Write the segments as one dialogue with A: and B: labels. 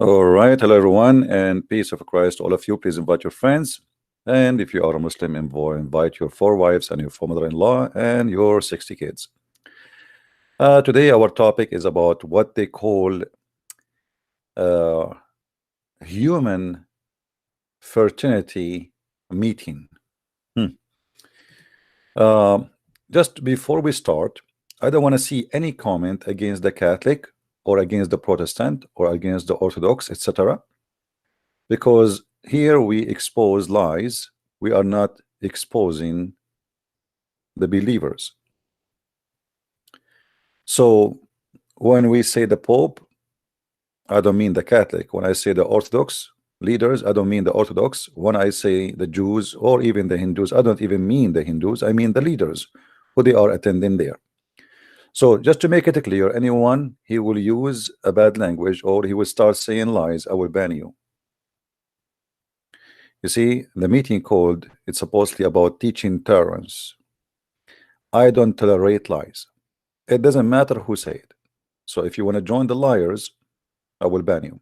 A: All right, hello everyone, and peace of Christ, all of you. Please invite your friends, and if you are a Muslim, invite your four wives and your four mother-in-law and your 60 kids. Today, our topic is about what they call uh, human fraternity meeting. Hmm. Uh, just before we start, I don't want to see any comment against the Catholic or against the Protestant or against the Orthodox, etc. Because here we expose lies, we are not exposing the believers. So when we say the Pope, I don't mean the Catholic. When I say the Orthodox leaders, I don't mean the Orthodox. When I say the Jews or even the Hindus, I don't even mean the Hindus. I mean the leaders who they are attending there. So just to make it clear, anyone he will use a bad language or he will start saying lies, I will ban you. You see, the meeting called, it's supposedly about teaching tolerance. I don't tolerate lies. It doesn't matter who say it. So if you want to join the liars, I will ban you.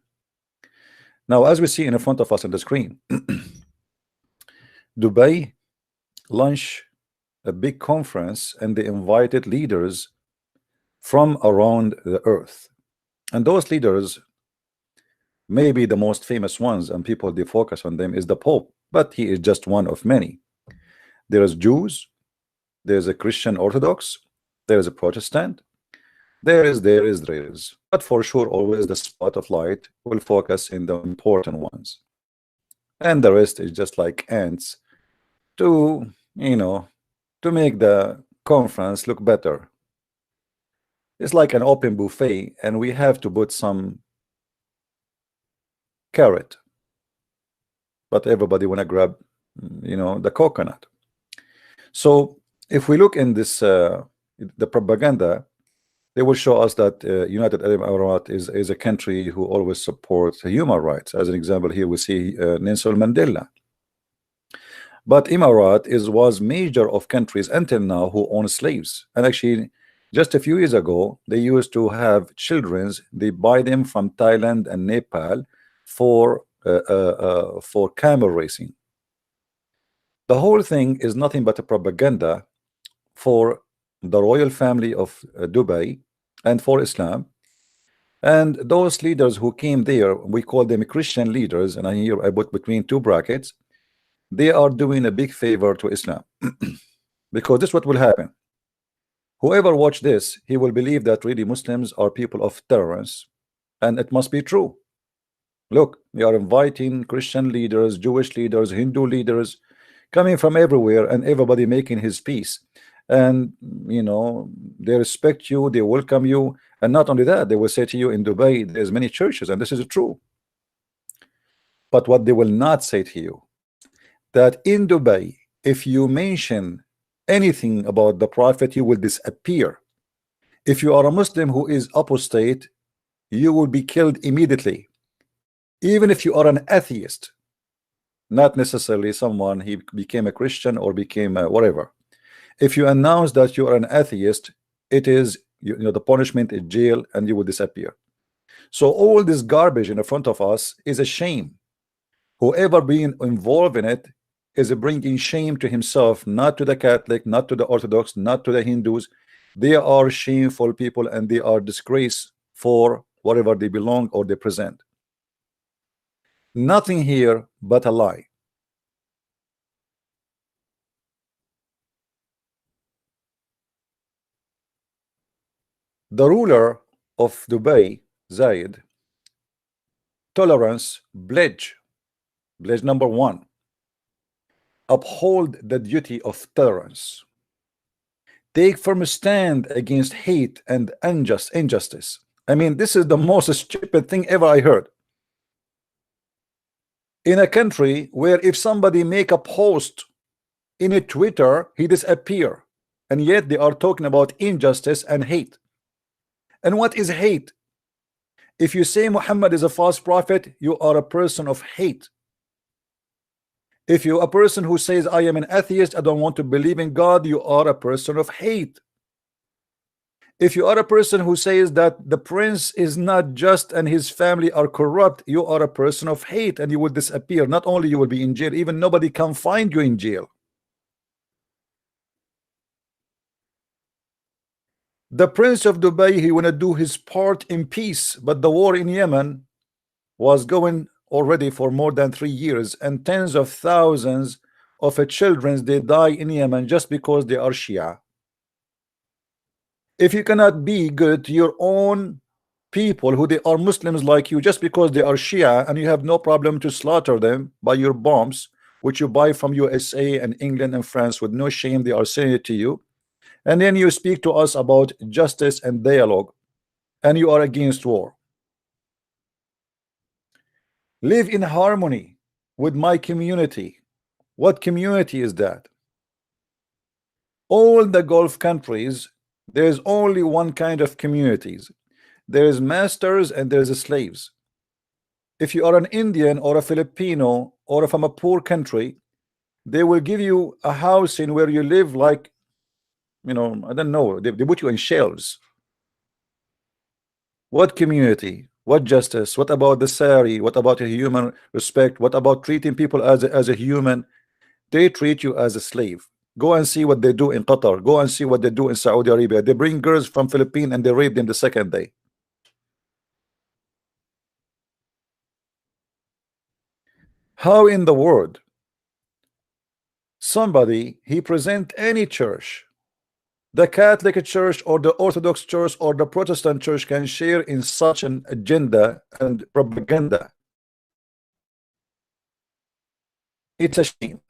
A: Now, as we see in front of us on the screen, Dubai launched a big conference and they invited leaders from around the earth. And those leaders, maybe the most famous ones and people they focus on them is the Pope, but he is just one of many. There is Jews, there's a Christian Orthodox, there is a Protestant, there is. But for sure, always the spot of light will focus in the important ones. And the rest is just like ants to, to make the conference look better. It's like an open buffet, and we have to put some carrot. But everybody want to grab, the coconut. So if we look in this, the propaganda, they will show us that United Arab Emirates is a country who always supports human rights. As an example, here we see Nelson Mandela. But Emirates was major of countries until now who own slaves. And actually, just a few years ago, they used to have children's. They buy them from Thailand and Nepal for camel racing. The whole thing is nothing but a propaganda for the royal family of Dubai and for Islam. And those leaders who came there, we call them Christian leaders, and here I put between two brackets, they are doing a big favor to Islam. Because this is what will happen. Whoever watch this, he will believe that really Muslims are people of tolerance, and it must be true. Look, we are inviting Christian leaders, Jewish leaders, Hindu leaders, coming from everywhere, and everybody making his peace. And they respect you, they welcome you, and not only that, they will say to you in Dubai there's many churches, and this is true. But what they will not say to you, that in Dubai, if you mention anything about the Prophet, you will disappear. If you are a Muslim who is apostate, you will be killed immediately. Even if you are an atheist, not necessarily someone he became a Christian or became a whatever. If you announce that you are an atheist, it is the punishment is jail and you will disappear. So all this garbage in front of us is a shame. Whoever being involved in it is bringing shame to himself, not to the Catholic, not to the Orthodox, not to the Hindus. They are shameful people and they are disgrace for whatever they belong or they present. Nothing here but a lie. The ruler of Dubai, Zayed, tolerance pledge number 1, uphold the duty of tolerance, take firm stand against hate and injustice. I mean, this is the most stupid thing ever I heard. In a country where if somebody make a post in a Twitter, he disappear, and yet they are talking about injustice and hate. And what is hate? If you say Muhammad is a false prophet, you are a person of hate. If you're a person who says I am an atheist, I don't want to believe in God, you are a person of hate. If you are a person who says that the prince is not just and his family are corrupt, you are a person of hate and you will disappear. Not only you will be in jail, even nobody can find you in jail. The Prince of Dubai, he wanna do his part in peace, but the war in Yemen was going already for more than 3 years, and tens of thousands of children they die in Yemen just because they are Shia. If you cannot be good to your own people who they are Muslims like you just because they are Shia, and you have no problem to slaughter them by your bombs which you buy from USA and England and France with no shame, they are saying it to you, and then you speak to us about justice and dialogue, and you are against war. Live in harmony with my community. What community is that? All the Gulf countries, there's only one kind of communities. There's masters and there's slaves. If you are an Indian or a Filipino or from a poor country, they will give you a house in where you live like, you know, I don't know, they put you in shelves. What community? What justice? What about the Sari? What about a human respect? What about treating people as a human? They treat you as a slave. Go and see what they do in Qatar. Go and see what they do in Saudi Arabia. They bring girls from Philippines and they rape them the second day. How in the world somebody he present any church, the Catholic Church or the Orthodox Church or the Protestant Church, can share in such an agenda and propaganda? It's a shame.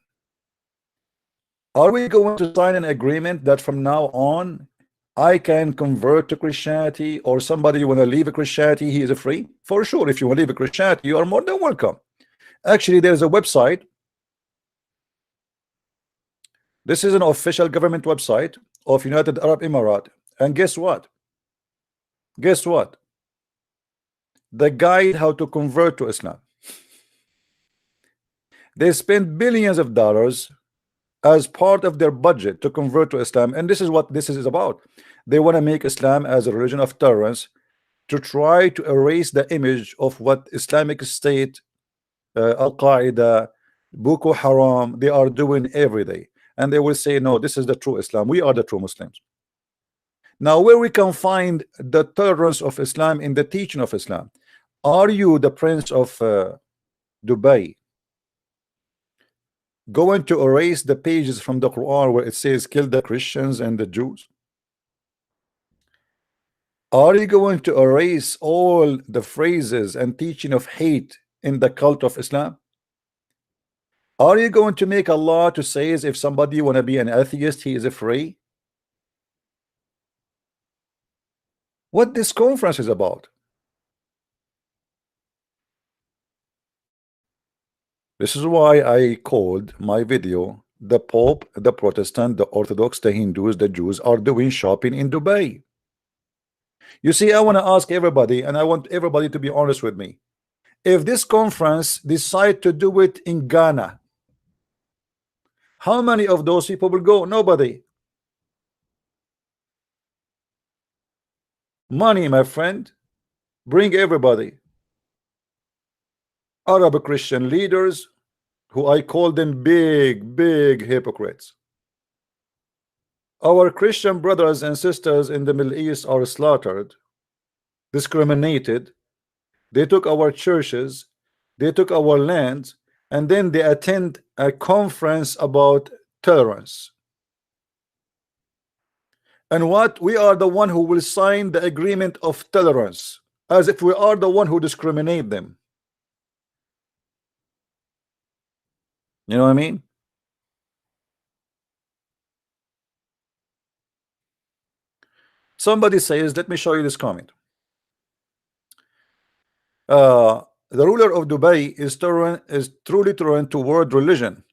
A: Are we going to sign an agreement that from now on I can convert to Christianity, or somebody want to leave Christianity, he is free? For sure, if you want to leave Christianity, you are more than welcome. Actually, there's a website. This is an official government website of United Arab Emirates, and guess what? Guess what? The guide how to convert to Islam. They spend billions of dollars as part of their budget to convert to Islam, and this is what this is about. They want to make Islam as a religion of tolerance, to try to erase the image of what Islamic State, Al-Qaeda, Boko Haram, they are doing every day. And they will say, no, this is the true Islam. We are the true Muslims. Now, where we can find the tolerance of Islam in the teaching of Islam? Are you the Prince of Dubai going to erase the pages from the Quran where it says kill the Christians and the Jews? Are you going to erase all the phrases and teaching of hate in the cult of Islam? Are you going to make a law to say as if somebody want to be an atheist, he is free? What this conference is about? This is why I called my video, the Pope, the Protestant, the Orthodox, the Hindus, the Jews are doing shopping in Dubai. You see, I want to ask everybody, and I want everybody to be honest with me. If this conference decide to do it in Ghana, how many of those people will go? Nobody. Money, my friend, bring everybody. Arab Christian leaders, who I call them big hypocrites. Our Christian brothers and sisters in the Middle East are slaughtered, discriminated. They took our churches, they took our lands, and then they attend a conference about tolerance. And what? We are the one who will sign the agreement of tolerance, as if we are the one who discriminate them. You know what I mean? Somebody says, let me show you this comment. The ruler of Dubai is truly tolerant toward religion.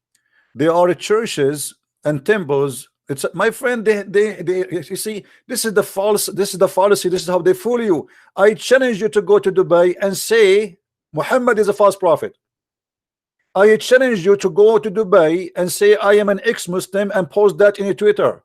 A: There are churches and temples. It's my friend. You see, this is the false. This is the fallacy. This is how they fool you. I challenge you to go to Dubai and say Muhammad is a false prophet. I challenge you to go to Dubai and say I am an ex-Muslim and post that in Twitter.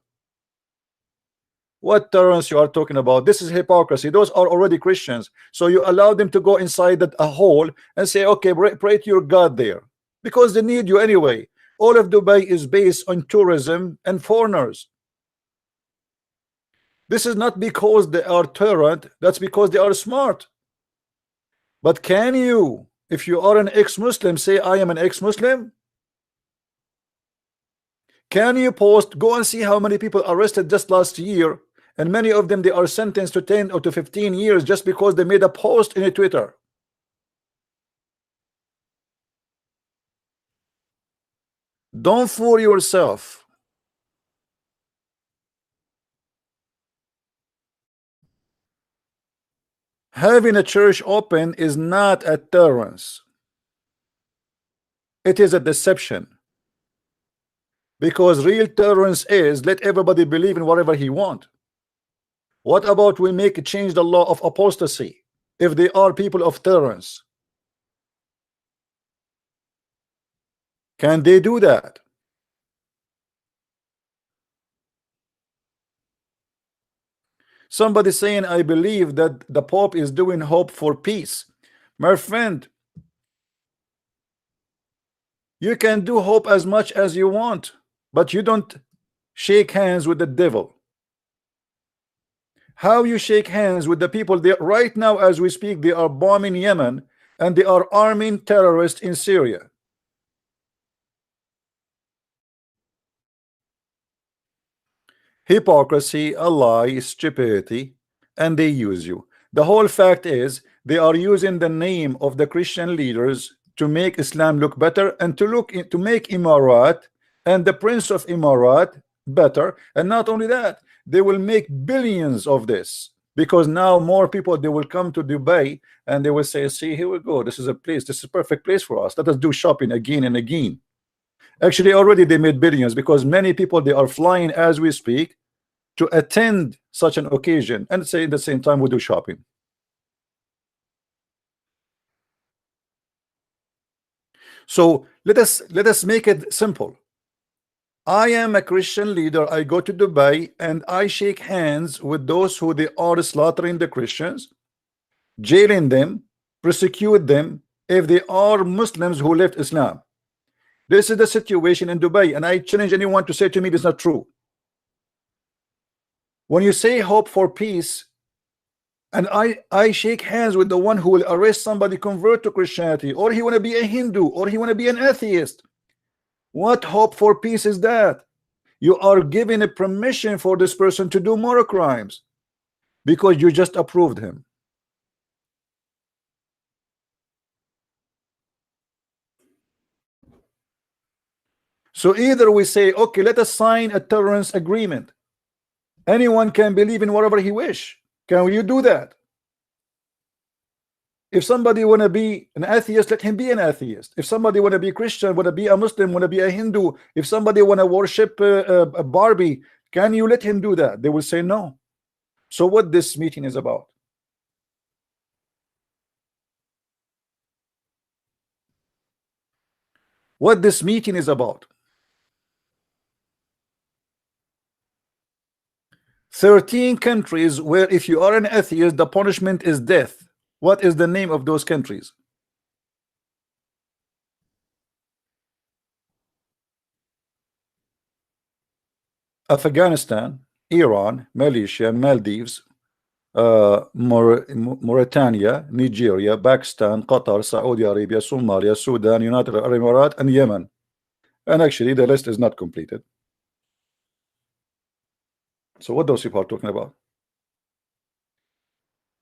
A: What tolerance you are talking about? This is hypocrisy. Those are already Christians. So you allow them to go inside that a hole and say, okay, pray to your God there, because they need you anyway. All of Dubai is based on tourism and foreigners. This is not because they are tolerant, that's because they are smart. But can you, if you are an ex-Muslim, say I am an ex-Muslim? Can you post, go and see how many people arrested just last year, and many of them they are sentenced to 10 or to 15 years just because they made a post in a Twitter. Don't fool yourself. Having a church open is not a tolerance. It is a deception. Because real tolerance is let everybody believe in whatever he want. What about we make change the law of apostasy if they are people of tolerance? Can they do that? Somebody saying I believe that the Pope is doing hope for peace. My friend, you can do hope as much as you want, but you don't shake hands with the devil. How you shake hands with the people there right now as we speak? They are bombing Yemen and they are arming terrorists in Syria. Hypocrisy, a lie, stupidity, and they use you. The whole fact is they are using the name of the Christian leaders to make Islam look better and to make Emirat and the Prince of Emirat better. And not only that, they will make billions of this, because now more people they will come to Dubai and they will say, see, here we go, this is a place, this is a perfect place for us, let us do shopping again and again. Actually already they made billions, because many people they are flying as we speak to attend such an occasion, and say at the same time we do shopping. So let us make it simple. I am a Christian leader, I go to Dubai and I shake hands with those who they are slaughtering the Christians, jailing them, prosecute them if they are Muslims who left Islam. This is the situation in Dubai, and I challenge anyone to say to me this is not true. When you say hope for peace, and I shake hands with the one who will arrest somebody, convert to Christianity, or he want to be a Hindu, or he want to be an atheist, what hope for peace is that? You are giving a permission for this person to do more crimes because you just approved him. So either we say, okay, let us sign a tolerance agreement. Anyone can believe in whatever he wish. Can you do that? If somebody want to be an atheist, let him be an atheist. If somebody want to be Christian, want to be a Muslim, want to be a Hindu, if somebody want to worship a Barbie, can you let him do that? They will say no. So what this meeting is about? What this meeting is about? 13 countries where if you are an atheist, the punishment is death. What is the name of those countries? Afghanistan, Iran, Malaysia, Maldives, Mauritania, Nigeria, Pakistan, Qatar, Saudi Arabia, Somalia, Sudan, United Arab Emirates, and Yemen. And actually, the list is not completed. So what those people are talking about?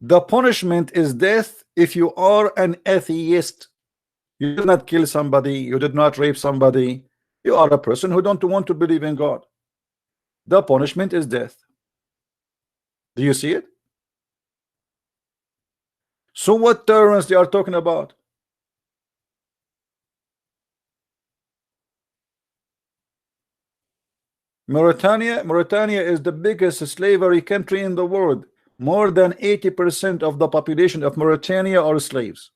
A: The punishment is death if you are an atheist. You did not kill somebody, you did not rape somebody, you are a person who don't want to believe in God. The punishment is death. Do you see it? So what tolerance they are talking about? Mauritania is the biggest slavery country in the world. More than 80% of the population of Mauritania are slaves.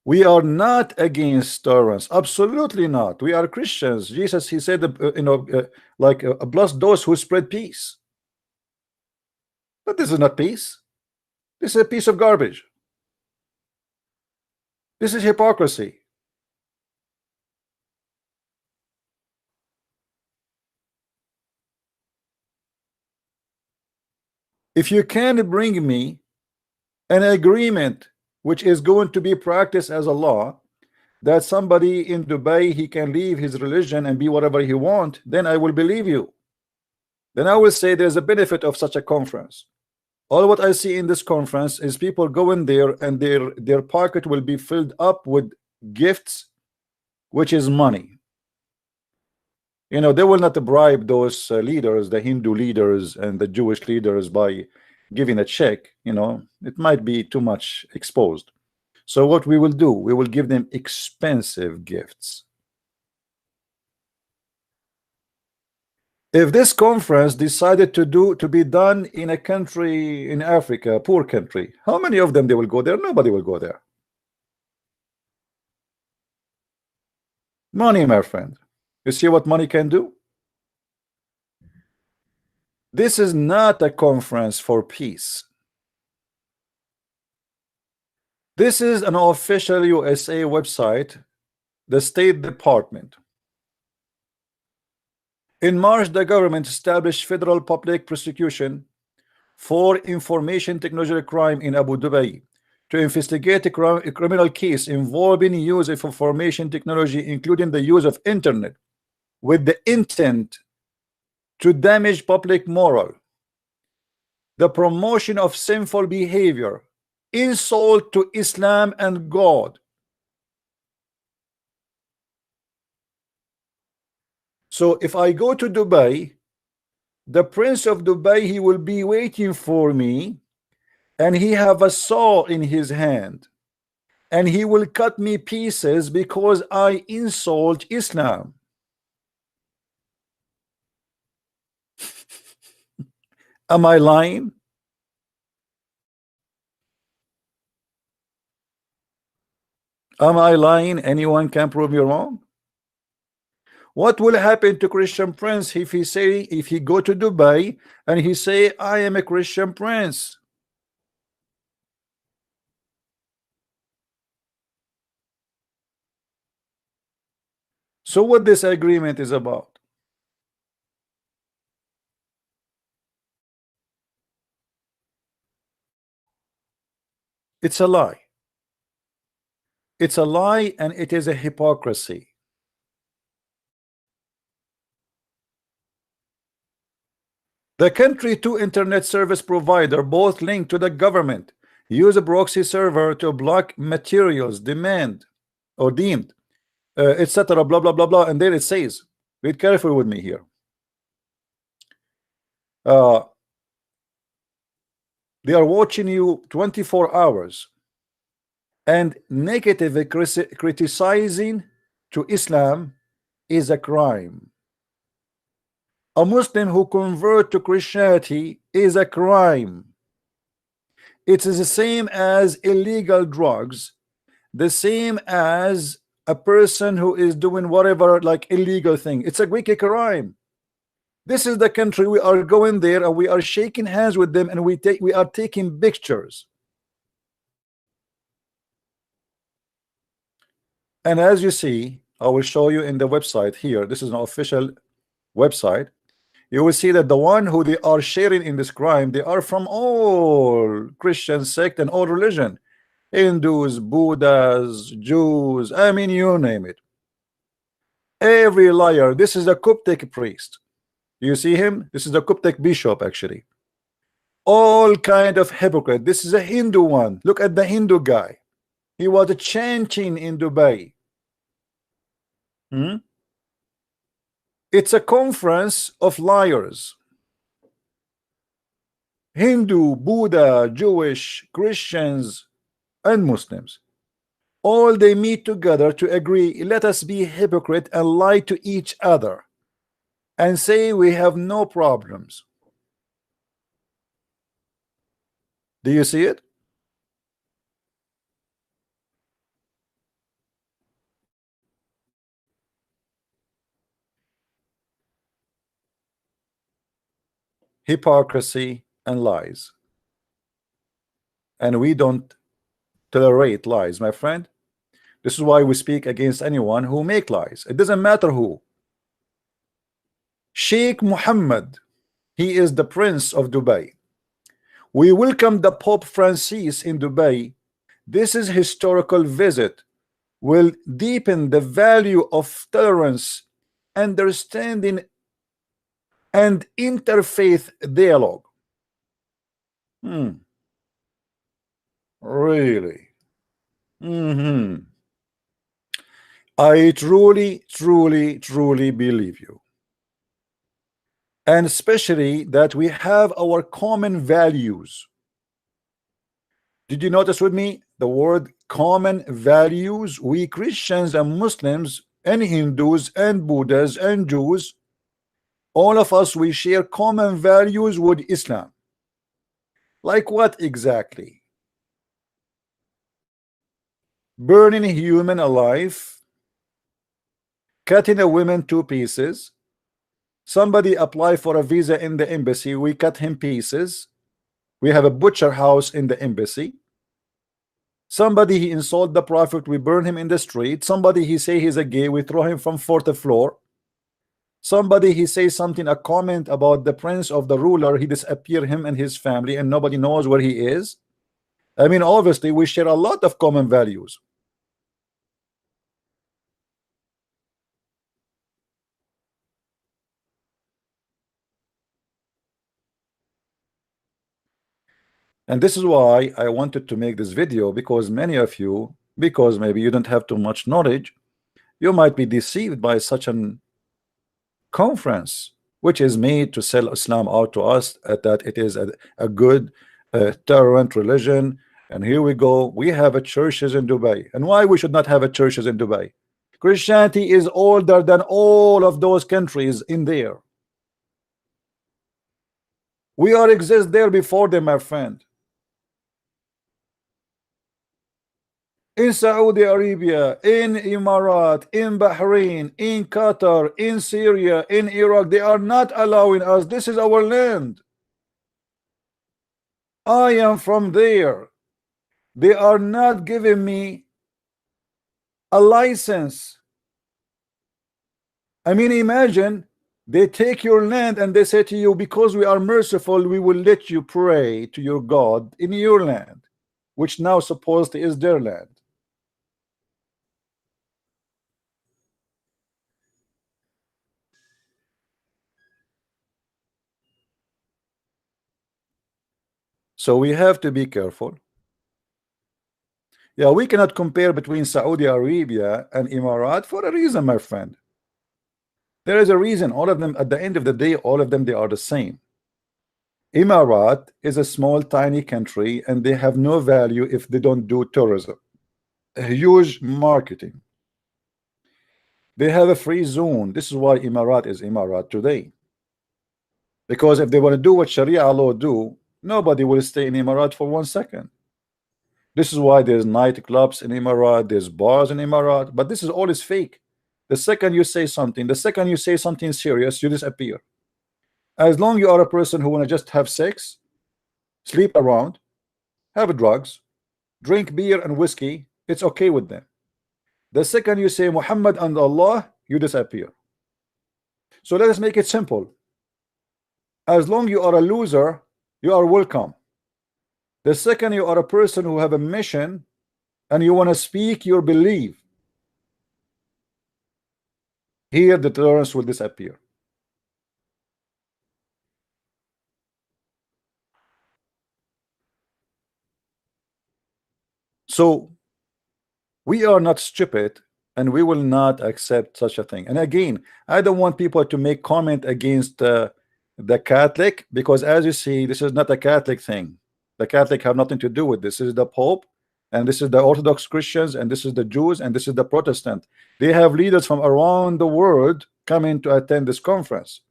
A: We are not against tolerance. Absolutely not. We are Christians. Jesus, he said, bless those who spread peace. But this is not peace. This is a piece of garbage. This is hypocrisy. If you can bring me an agreement which is going to be practiced as a law, that somebody in Dubai, he can leave his religion and be whatever he wants, then I will believe you. Then I will say there's a benefit of such a conference. All what I see in this conference is people going there and their pocket will be filled up with gifts, which is money. You know, they will not bribe those leaders, the Hindu leaders and the Jewish leaders, by giving a check. You know, it might be too much exposed. So what we will do, we will give them expensive gifts. If this conference decided to be done in a country in Africa, a poor country, how many of them they will go there? Nobody will go there. Money, my friend. You see what money can do? This is not a conference for peace. This is an official USA website, the State Department. In March, the government established federal public prosecution for information technology crime in Abu Dhabi to investigate a criminal case involving use of information technology, including the use of internet, with the intent to damage public moral, the promotion of sinful behavior, insult to Islam and God. So if I go to Dubai, the Prince of Dubai, he will be waiting for me, and he have a saw in his hand, and he will cut me pieces because I insult Islam. Am I lying? Am I lying? Anyone can prove me wrong. What will happen to Christian Prince if he go to Dubai and he say, I am a Christian Prince? So what this agreement is about? It's a lie. It's a lie, and it is a hypocrisy. The country two internet service provider, both linked to the government, use a proxy server to block materials deemed, etc. Blah blah blah blah. And there it says, read carefully with me here. They are watching you 24 hours, and negative criticizing to Islam is a crime. A Muslim who convert to Christianity is a crime. It is the same as illegal drugs, the same as a person who is doing whatever, like illegal thing. It's a wicked crime. This is the country we are going there, and we are shaking hands with them, and we are taking pictures. And as you see, I will show you in the website here. This is an official website. You will see that the one who they are sharing in this crime, they are from all Christian sect and all religion, Hindus, Buddhas, Jews, I mean, you name it. Every liar. This is a Coptic priest. You see him? This is the Coptic bishop, actually. All kind of hypocrite. This is a Hindu one. Look at the Hindu guy. He was chanting in Dubai. It's a conference of liars. Hindu, Buddha, Jewish, Christians, and Muslims. All they meet together to agree, let us be hypocrite and lie to each other and say we have no problems. Do you see it? hypocrisy, and lies. And we don't tolerate lies, my friend. This is why we speak against anyone who make lies. It doesn't matter who. Sheikh Mohammed, he is the Prince of Dubai. We welcome the Pope Francis in Dubai. This is historical visit will deepen the value of tolerance, understanding, and interfaith dialogue. Really? I truly, truly, truly believe you. And especially that we have our common values. Did you notice with me the word common values? We Christians and Muslims and Hindus and Buddhas and Jews, all of us, we share common values with Islam. Like what exactly? Burning a human alive, cutting a woman to pieces. Somebody apply for a visa in the embassy, we cut him pieces. We have a butcher house in the embassy. Somebody he insult the prophet, we burn him in the street. Somebody he say he's a gay, we throw him from 4th floor. Somebody he says something, a comment about the prince of the ruler, he disappear him and his family and nobody knows where he is. I mean, obviously we share a lot of common values. And this is why I wanted to make this video, because many of you, because maybe you don't have too much knowledge, you might be deceived by such an conference which is made to sell Islam out to us, that it is a good tolerant religion. And here we go, we have a churches in Dubai. And why we should not have a churches in Dubai? Christianity is older than all of those countries in there. We are exist there before them, my friend. In Saudi Arabia, in Emirat, in Bahrain, in Qatar, in Syria, in Iraq, they are not allowing us. This is our land. I am from there. They are not giving me a license. I mean, imagine they take your land and they say to you, because we are merciful, we will let you pray to your God in your land, which now supposedly is their land. So we have to be careful. Yeah, we cannot compare between Saudi Arabia and Emirat for a reason, my friend. There is a reason. All of them, at the end of the day, all of them, they are the same. Emirat is a small, tiny country, and they have no value if they don't do tourism. A huge marketing. They have a free zone. This is why Emirat is Emirat today. Because if they want to do what Sharia law do, nobody will stay in Emirat for 1 second. This is why there's nightclubs in Emirat, there's bars in Emirat, but this is all is fake. The second you say something, the second you say something serious, you disappear. As long you are a person who want to just have sex, sleep around, have drugs, drink beer and whiskey, it's okay with them. The second you say Muhammad and Allah, you disappear. So let us make it simple. As long you are a loser, you are welcome. The second you are a person who have a mission and you want to speak your belief, here the tolerance will disappear. So we are not stupid, and we will not accept such a thing. And again, I don't want people to make comment against the Catholic, because as you see, this is not a Catholic thing. The Catholic have nothing to do with this. This is the Pope, and this is the Orthodox Christians, and this is the Jews, and this is the Protestant. They have leaders from around the world coming to attend this conference.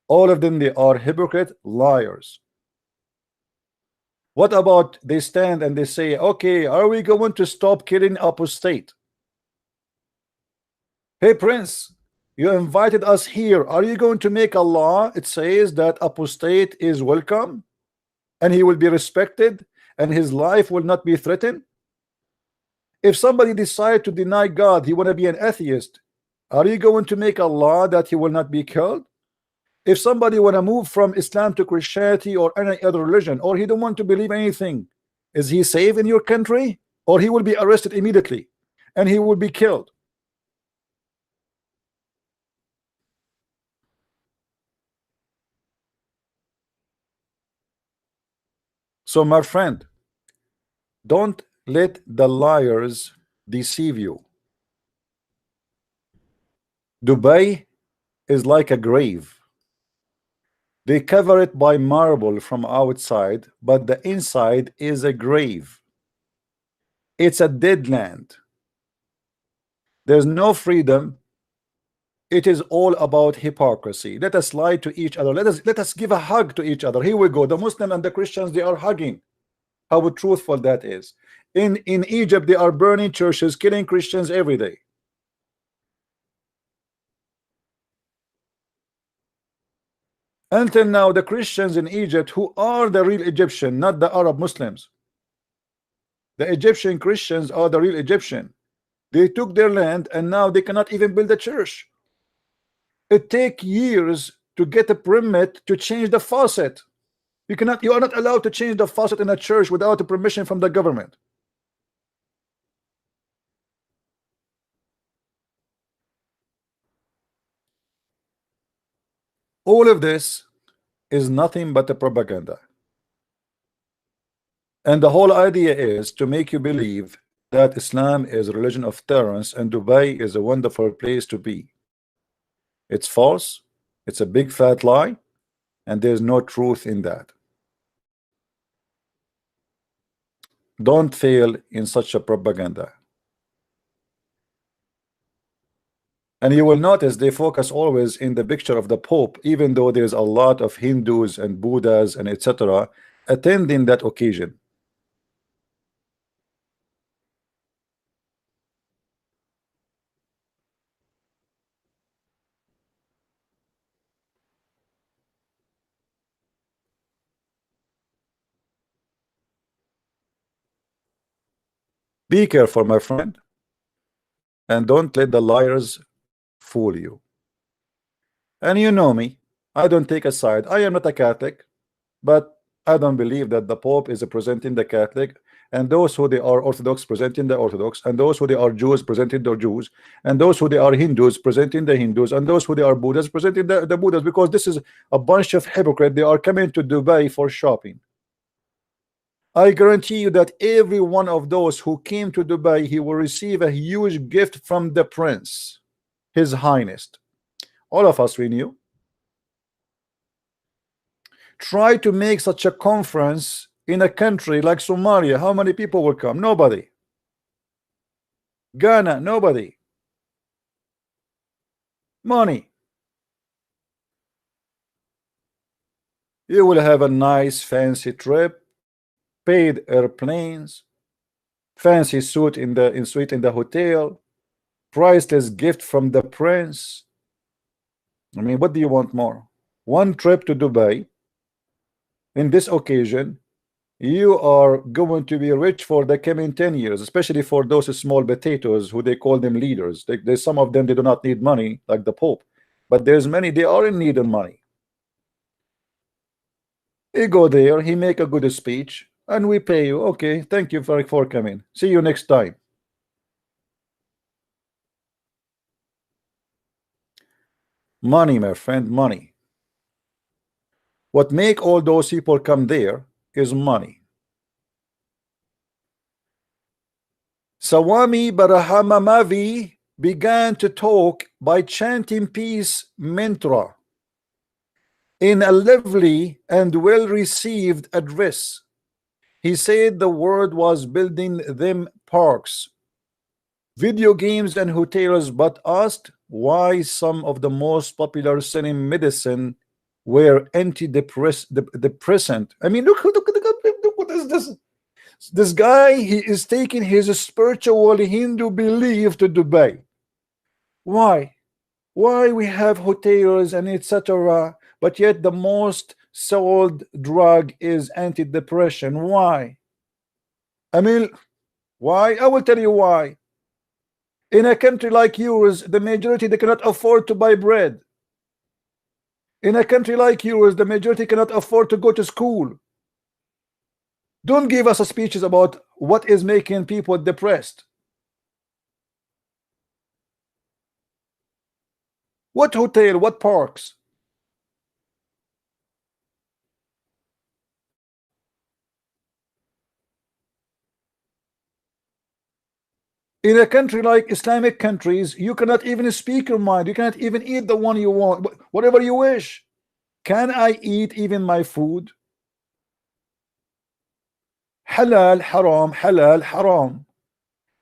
A: All of them, they are hypocrite liars. What about they stand and they say, okay, are we going to stop killing apostate? Hey Prince, You invited us here. Are you going to make a law? It says that apostate is welcome and he will be respected and his life will not be threatened. If somebody decide to deny God, he want to be an atheist, are you going to make a law that he will not be killed? If somebody want to move from Islam to Christianity or any other religion, or he don't want to believe anything, is he safe in your country? Or he will be arrested immediately and he will be killed? So my friend, don't let the liars deceive you. Dubai is like a grave. They cover it by marble from outside, but the inside is a grave. It's a dead land. There's no freedom. It is all about hypocrisy. Let us lie to each other. Let us give a hug to each other. Here we go. The Muslim and the Christians, they are hugging. How truthful that is. In Egypt, they are burning churches, killing Christians every day. Until now, the Christians in Egypt, who are the real Egyptian, not the Arab Muslims. The Egyptian Christians are the real Egyptian. They took their land and now they cannot even build a church. It takes years to get a permit to change the faucet. You are not allowed to change the faucet in a church without a permission from the government. All of this is nothing but a propaganda. And the whole idea is to make you believe that Islam is a religion of tolerance and Dubai is a wonderful place to be. It's false. It's a big fat lie, and there's no truth in that. Don't fail in such a propaganda. And you will notice they focus always in the picture of the Pope, even though there's a lot of Hindus and Buddhas and etc. attending that occasion. Be careful, my friend, and don't let the liars fool you. And you know me, I don't take a side. I am not a Catholic, but I don't believe that the Pope is representing the Catholic, and those who they are Orthodox presenting the Orthodox, and those who they are Jews presenting the Jews, and those who they are Hindus presenting the Hindus, and those who they are Buddhas presenting the Buddhas, because this is a bunch of hypocrites. They are coming to Dubai for shopping. I guarantee you that every one of those who came to Dubai, he will receive a huge gift from the Prince, His Highness. All of us, we knew. Try to make such a conference in a country like Somalia. How many people will come? Nobody. Ghana, nobody. Money. You will have a nice fancy trip, paid airplanes, fancy suite in the hotel, priceless gift from the Prince. I mean, what do you want more? One trip to Dubai. In this occasion, you are going to be rich for the coming 10 years, especially for those small potatoes who they call them leaders. There's some of them, they do not need money like the Pope, but there's many, they are in need of money. You go there, he make a good speech, and we pay you. Okay, thank you for coming. See you next time. Money, my friend, money. What make all those people come there is money. Sawami Barahamamavi began to talk by chanting peace mantra in a lively and well-received address. He said the world was building them parks, video games and hotels, but asked why some of the most popular selling medicine were antidepressant. I mean, look, what is this? This guy, he is taking his spiritual Hindu belief to Dubai. Why? Why we have hotels and etc., but yet the most sold drug is antidepressant? Why? I mean, why? I will tell you why. In a country like yours, the majority, they cannot afford to buy bread. In a country like yours, the majority cannot afford to go to school. Don't give us speeches about what is making people depressed. What hotel? What parks? In a country like Islamic countries, you cannot even speak your mind. You cannot even eat the one you want, whatever you wish. Can I eat even my food? Halal, haram, halal, haram.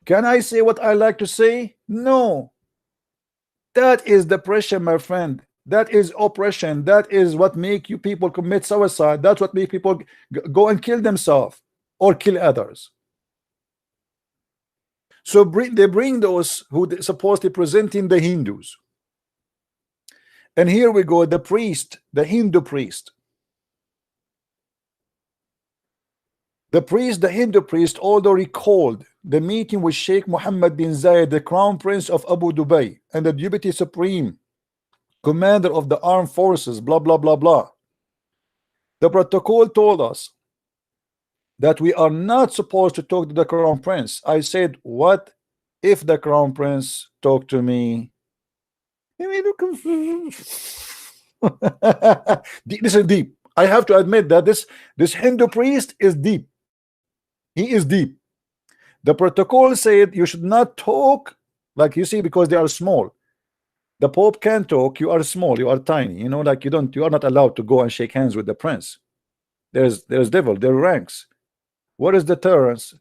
A: Can I say what I like to say? No. That is depression, my friend. That is oppression. That is what make you people commit suicide. That's what make people go and kill themselves or kill others. So they bring those who supposedly presenting the Hindus. And here we go, the priest, the Hindu priest. The Hindu priest, although recalled the meeting with Sheikh Mohammed bin Zayed, the crown prince of Abu Dhabi and the deputy supreme commander of the armed forces, blah blah blah blah. The protocol told us that we are not supposed to talk to the crown prince. I said, what if the crown prince talked to me? This is deep. I have to admit that this Hindu priest is deep. He is deep. The protocol said you should not talk, like you see, because they are small. The Pope can talk. You are small. You are tiny. You know, like you are not allowed to go and shake hands with the prince. There's devil. There are ranks. What is the tolerance?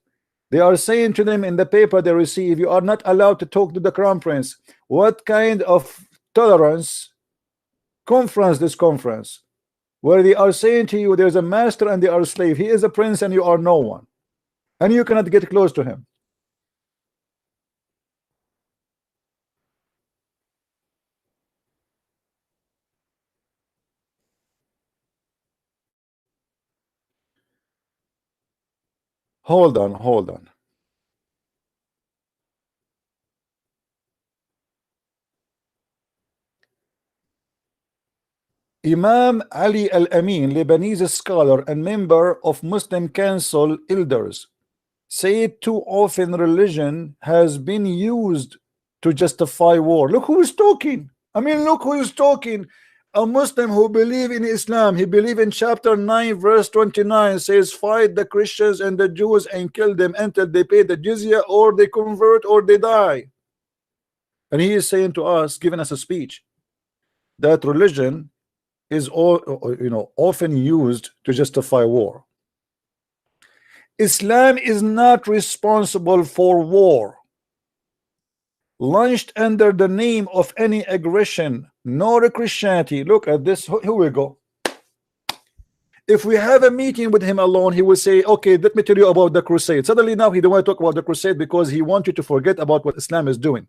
A: They are saying to them in the paper they receive, you are not allowed to talk to the crown prince. What kind of tolerance conference this conference where they are saying to you there's a master and they are a slave? He is a prince and you are no one, and you cannot get close to him. Hold on. Imam Ali Al-Amin, Lebanese scholar and member of Muslim Council elders, said too often religion has been used to justify war. Look who is talking. I mean, look who is talking. A Muslim who believe in Islam, he believe in chapter 9 verse 29 says, fight the Christians and the Jews and kill them until they pay the jizya or they convert or they die. And he is saying to us, giving us a speech, that religion is often used to justify war. Islam is not responsible for war launched under the name of any aggression, nor Christianity. Look at this. Here we go. If we have a meeting with him alone, he will say, okay, let me tell you about the crusade. Suddenly now he don't want to talk about the crusade because he wants you to forget about what Islam is doing.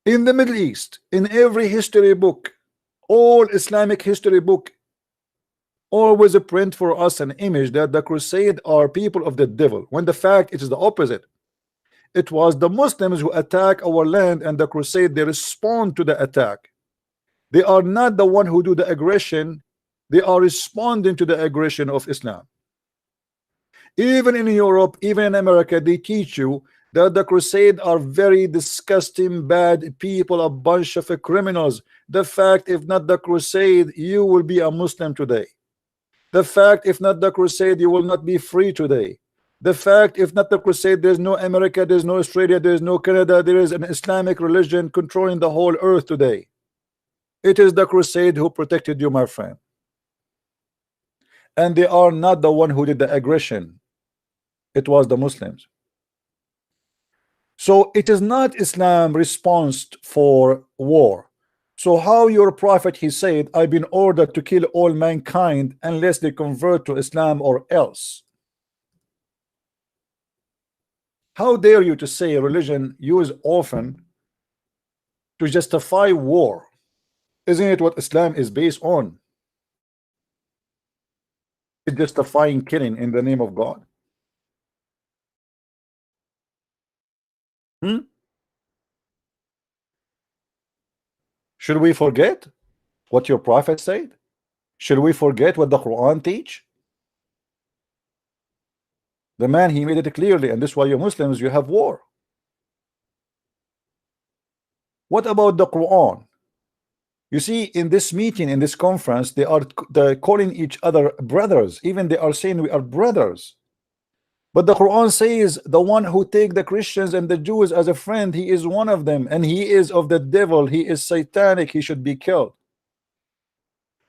A: In the Middle East, in every history book, all Islamic history book, always a print for us an image that the crusade are people of the devil, when the fact it is the opposite. It was the Muslims who attack our land, and the crusade, they respond to the attack. They are not the one who do the aggression. They are responding to the aggression of Islam. Even in Europe, even in America, they teach you that the crusade are very disgusting, bad people, a bunch of criminals. The fact, if not the crusade, you will be a Muslim today. The fact, if not the crusade, you will not be free today. The fact, if not the crusade, there's no America, there's no Australia, there's no Canada, there is an Islamic religion controlling the whole earth today. It is the crusade who protected you, my friend. And they are not the one who did the aggression. It was the Muslims. So it is not Islam response for war. So how your prophet, he said, I've been ordered to kill all mankind unless they convert to Islam or else. How dare you to say religion use often to justify war? Isn't it what Islam is based on? It's justifying killing in the name of God. Hmm? Should we forget what your prophet said? Should we forget what the Quran teach? The man, he made it clearly, and this is why you Muslims, you have war. What about the Quran? You see, in this meeting, in this conference, they're calling each other brothers. Even they are saying we are brothers. But the Quran says the one who take the Christians and the Jews as a friend, he is one of them, and he is of the devil, he is satanic, he should be killed.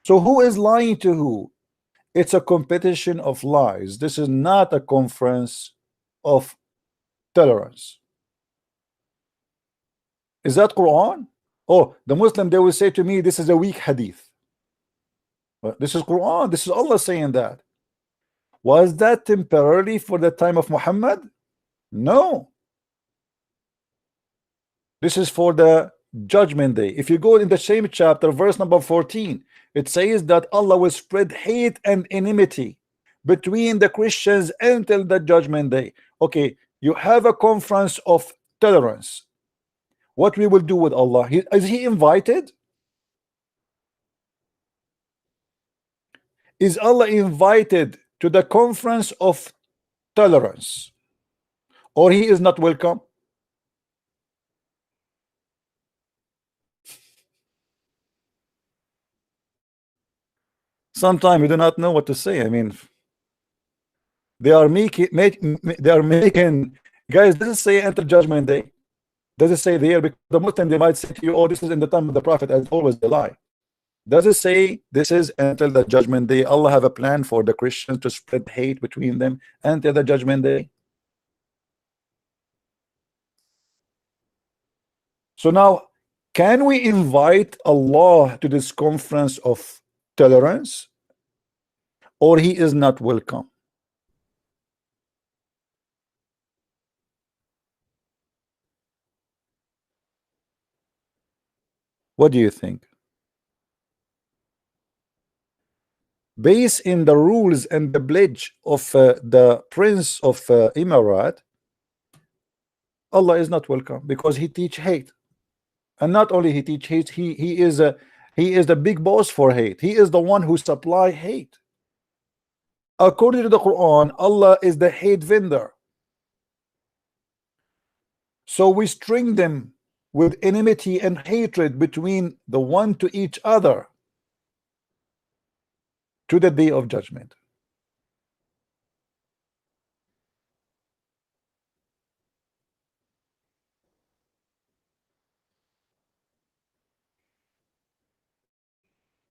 A: So who is lying to who? It's a competition of lies. This is not a conference of tolerance. Is that Quran? Oh, the Muslim, they will say to me, this is a weak hadith. But this is Quran. This is Allah saying that. Was that temporarily for the time of Muhammad? No. This is for the judgment day. If you go in the same chapter, verse number 14, it says that Allah will spread hate and enmity between the Christians until the judgment day. Okay, you have a conference of tolerance. What we will do with Allah? Is he invited? Is Allah invited to the conference of tolerance, or he is not welcome? Sometimes we do not know what to say. I mean, they are making guys. Does it say enter judgment day? Does it say there? Because the Muslim, they might say to you, oh, this is in the time of the Prophet, as always they lie. Does it say this is until the judgment day? Allah have a plan for the Christians to spread hate between them until the judgment day. So now, can we invite Allah to this conference of tolerance, or he is not welcome? What do you think? Based in the rules and the pledge of the Prince of Emirat, Allah is not welcome because he teach hate. And not only he teach hate, he is the big boss for hate. He is the one who supply hate. According to the Quran, Allah is the hate vendor. So we string them with enmity and hatred between the one to each other to the day of judgment.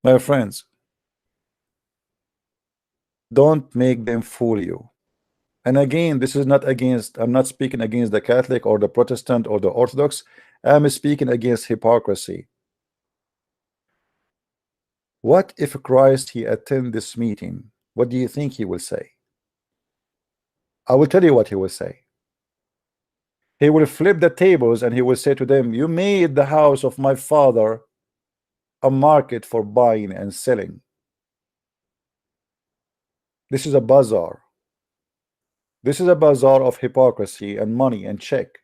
A: My friends, don't make them fool you. And again, this is not against, I'm not speaking against the Catholic or the Protestant or the Orthodox. I'm speaking against hypocrisy. What if Christ he attend this meeting? What do you think he will say? I will tell you what he will say. He will flip the tables and he will say to them, you made the house of my father a market for buying and selling. This is a bazaar. This is a bazaar of hypocrisy and money and check.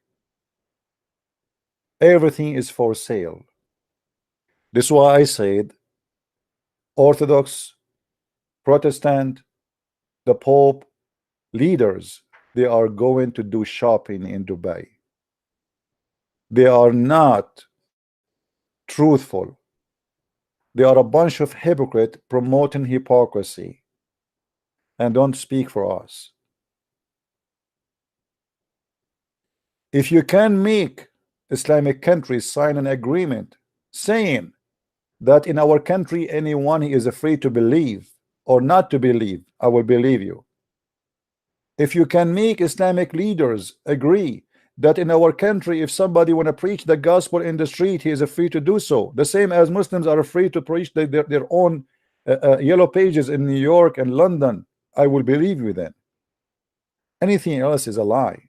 A: Everything is for sale. This is why I said Orthodox, Protestant, the Pope, leaders, they are going to do shopping in Dubai. They are not truthful. They are a bunch of hypocrites promoting hypocrisy and don't speak for us. If you can make Islamic countries sign an agreement saying that in our country anyone is free to believe or not to believe, I will believe you. If you can make Islamic leaders agree that in our country if somebody want to preach the gospel in the street, he is free to do so, the same as Muslims are free to preach their own yellow pages in New York and London, I will believe you then. Anything else is a lie.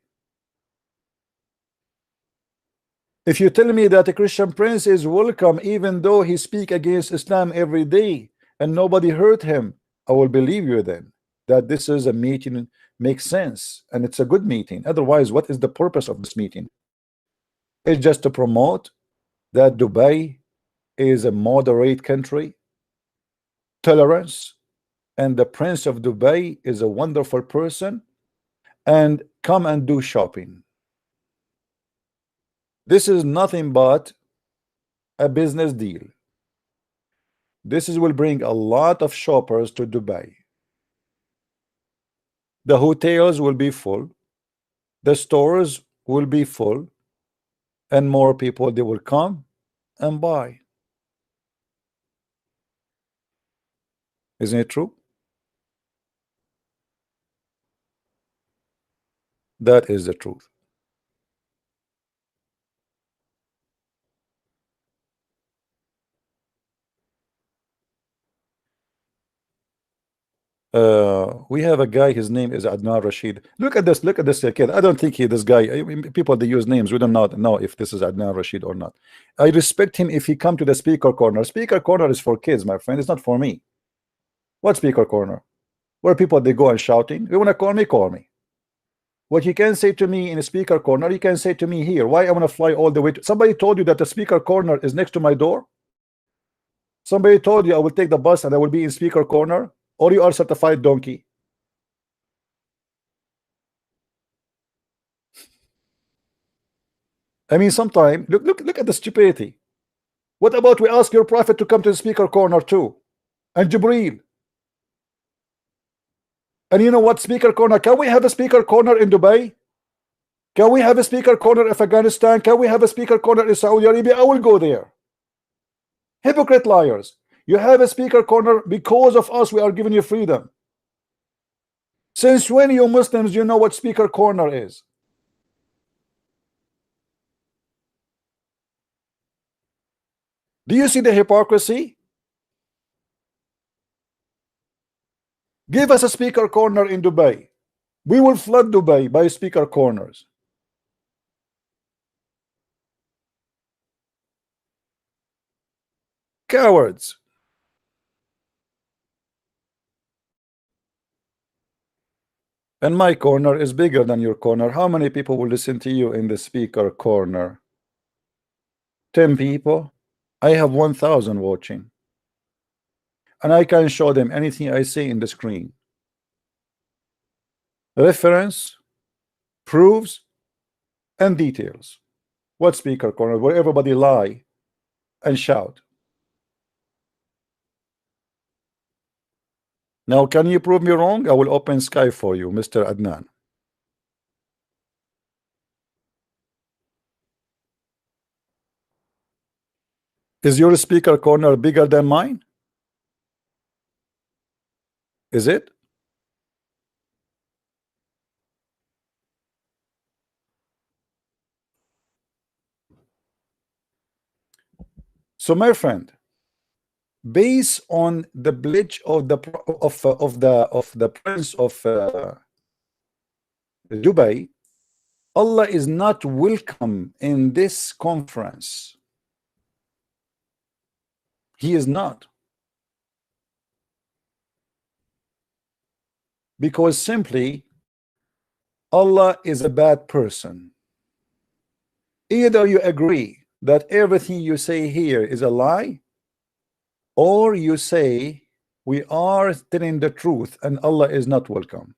A: If you tell me that a Christian prince is welcome even though he speak against Islam every day and nobody hurt him, I will believe you then that this is a meeting, makes sense, and it's a good meeting. Otherwise, what is the purpose of this meeting? It's just to promote that Dubai is a moderate country, tolerance, and the Prince of Dubai is a wonderful person, and come and do shopping. This is nothing but a business deal. Will bring a lot of shoppers to Dubai. The hotels will be full, the stores will be full, and more people, they will come and buy. Isn't it true? That is the truth. We have a guy, his name is Adnan Rashid. Look at this kid. I don't think this guy, I mean, people, they use names, we do not know if this is Adnan Rashid or not. I respect him if he come to the speaker corner. Speaker corner is for kids, my friend. It's not for me. What speaker corner? Where people, they go and shouting. You want to call me, call me. What you can say to me in a speaker corner, you can say to me here. Why I want to fly all the way to... Somebody told you that the speaker corner is next to my door? Somebody told you I will take the bus and I will be in speaker corner? Or you are certified donkey? I mean, sometime look at the stupidity. What about we ask your prophet to come to the speaker corner too, and Jibreel? And you know what, speaker corner? Can we have a speaker corner in Dubai? Can we have a speaker corner of Afghanistan? Can we have a speaker corner in Saudi Arabia? I will go there. Hypocrite liars. You have a speaker corner because of us. We are giving you freedom. Since when, you Muslims, you know what speaker corner is? Do you see the hypocrisy? Give us a speaker corner in Dubai. We will flood Dubai by speaker corners. Cowards. And my corner is bigger than your corner. How many people will listen to you in the speaker corner? 10 people. I have 1,000 watching. And I can show them anything I say in the screen. Reference, proofs, and details. What speaker corner? Where everybody lie and shout. Now, can you prove me wrong? I will open Sky for you, Mr. Adnan. Is your speaker corner bigger than mine? Is it? So, my friend, based on the pledge of the Prince of Dubai, Allah is not welcome in this conference. He is not, because simply Allah is a bad person. Either you agree that everything you say here is a lie, or you say we are telling the truth and Allah is not welcome.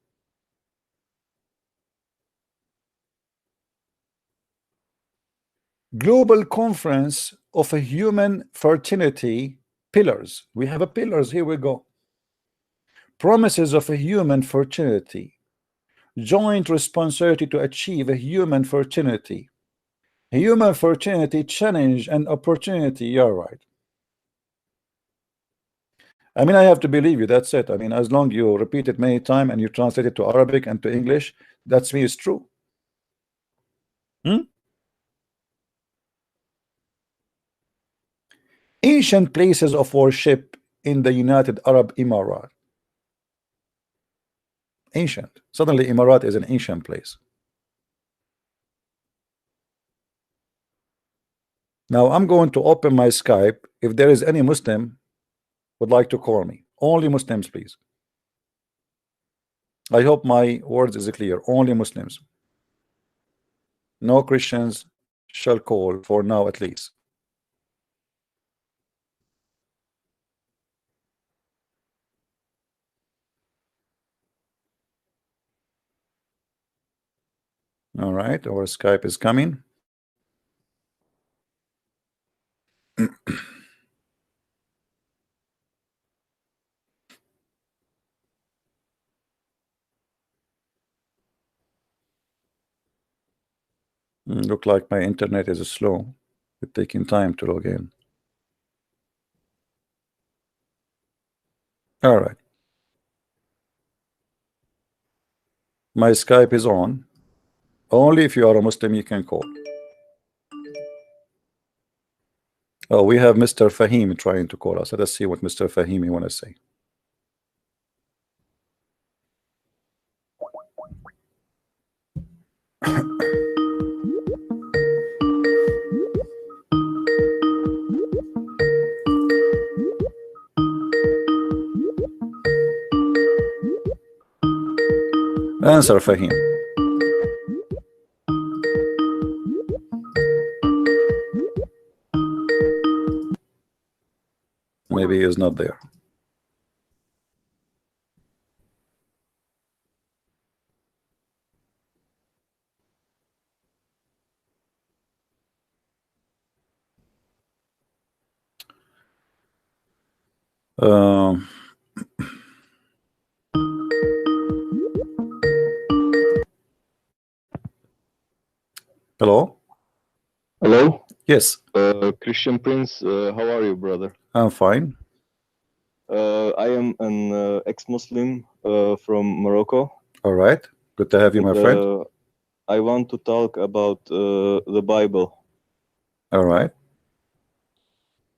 A: Global Conference of a Human Fertility Pillars. We have a pillars. Here we go. Promises of a human fertility. Joint responsibility to achieve a human fertility. Human fertility challenge and opportunity. You're right. I mean, I have to believe you. That's it. I mean, as long as you repeat it many times and you translate it to Arabic and to English, that's me. It's true. Ancient places of worship in the United Arab Emirates. Ancient. Suddenly, Emirat is an ancient place. Now I'm going to open my Skype. If there is any Muslim would like to call me, only Muslims, please. I hope my words is clear. Only Muslims. No Christians shall call for now, at least. All right, our Skype is coming. Look like my internet is slow. It's taking time to log in. All right. My Skype is on. Only if you are a Muslim you can call. Oh, we have Mr. Fahim trying to call us. Let us see what Mr. Fahim want to say. Answer, Fahim. Maybe he is not there. Hello?
B: Hello?
A: Yes,
B: Christian Prince, how are you, brother?
A: I'm fine.
B: I am an ex-Muslim from Morocco.
A: All right. Good to have you, my
B: and,
A: friend.
B: I want to talk about the Bible.
A: All right.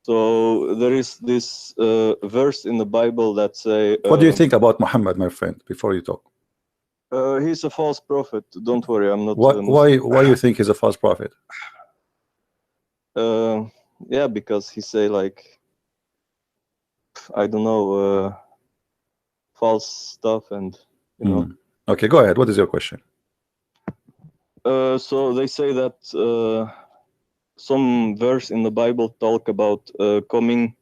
B: So there is this verse in the Bible that say...
A: What do you think about Muhammad, my friend, before you talk?
B: He's a false prophet. Don't worry, I'm not...
A: Why you think he's a false prophet?
B: Yeah, because he say like... I don't know, false stuff and, you know.
A: Okay, go ahead. What is your question?
B: So they say that some verse in the Bible talk about coming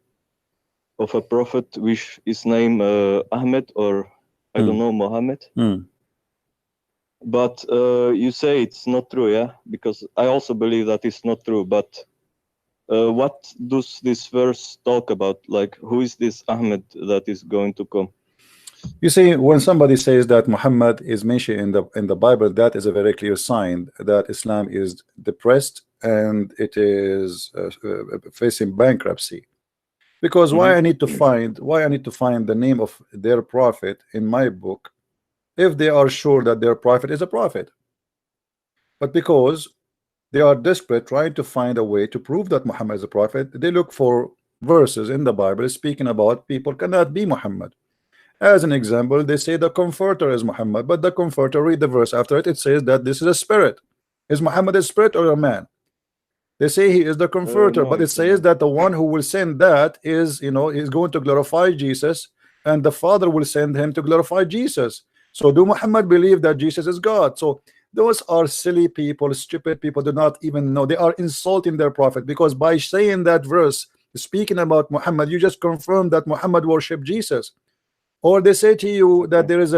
B: of a prophet which is named Ahmed, or I don't know, Muhammad. But you say it's not true, yeah? Because I also believe that it's not true. But what does this verse talk about? Like, who is this Ahmed that is going to come?
A: You see, when somebody says that Muhammad is mentioned in the Bible, that is a very clear sign that Islam is depressed and it is facing bankruptcy. Because why I need to find the name of their prophet in my book if they are sure that their prophet is a prophet? But because they are desperate trying to find a way to prove that Muhammad is a prophet, they look for verses in the Bible speaking about people cannot be Muhammad. As an example, they say the comforter is Muhammad, but the comforter, read the verse after it, it says that this is a spirit. Is Muhammad a spirit or a man? They say he is the comforter,
B: No,
A: but it says that the one who will send that is, is going to glorify Jesus, and the Father will send him to glorify Jesus. So do Muhammad believe that Jesus is God? So those are silly people, stupid people, do not even know. They are insulting their prophet, because by saying that verse, speaking about Muhammad, you just confirm that Muhammad worshiped Jesus. Or they say to you that there's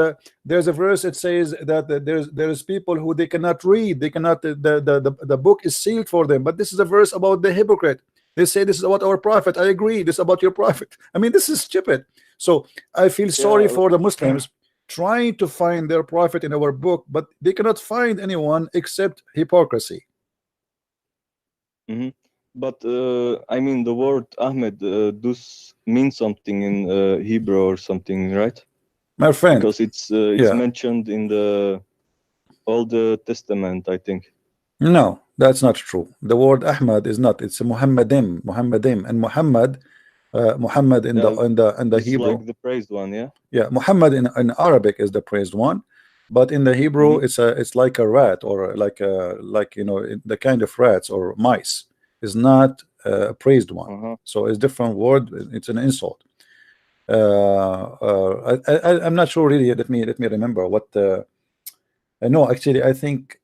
A: a verse, it says that there's people who they cannot read, they cannot, the book is sealed for them. But this is a verse about the hypocrite. They say this is about our prophet. I agree, this is about your prophet. I mean, this is stupid. So I feel sorry for the Muslims trying to find their prophet in our book, but they cannot find anyone except hypocrisy.
B: But I mean, the word Ahmed does mean something in Hebrew or something, right?
A: My friend,
B: because it's mentioned in the Old Testament, I think.
A: No, that's not true. The word Ahmad is not. It's Muhammadim, and Muhammad, Muhammad in the Hebrew.
B: Like the praised one, yeah.
A: Yeah, Muhammad in Arabic is the praised one, but in the Hebrew it's like a rat, or like the kind of rats or mice. is not a praised one.
B: Uh-huh.
A: So it's different word. It's an insult. I'm not sure really. Let me remember what. No, actually, I think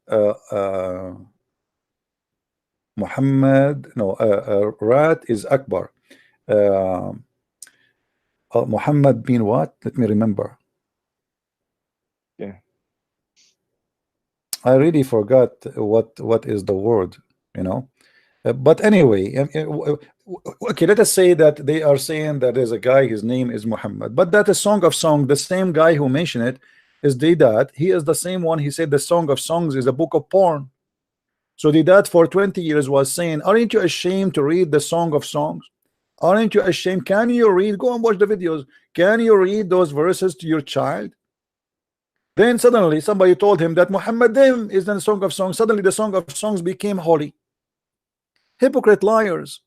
A: Muhammad. No, Rat is Akbar. Muhammad bin what? Let me remember.
B: Yeah.
A: I really forgot what is the word, you know. But anyway, okay, let us say that they are saying that there's a guy, his name is Muhammad, but that is Song of Songs, the same guy who mentioned it is Deedat. He is the same one. He said the Song of Songs is a book of porn. So Deedat for 20 years was saying, aren't you ashamed to read the Song of Songs? Aren't you ashamed? Can you read? Go and watch the videos. Can you read those verses to your child? Then suddenly somebody told him that Muhammadim is the Song of Songs. Suddenly the Song of Songs became holy. Hypocrite liars.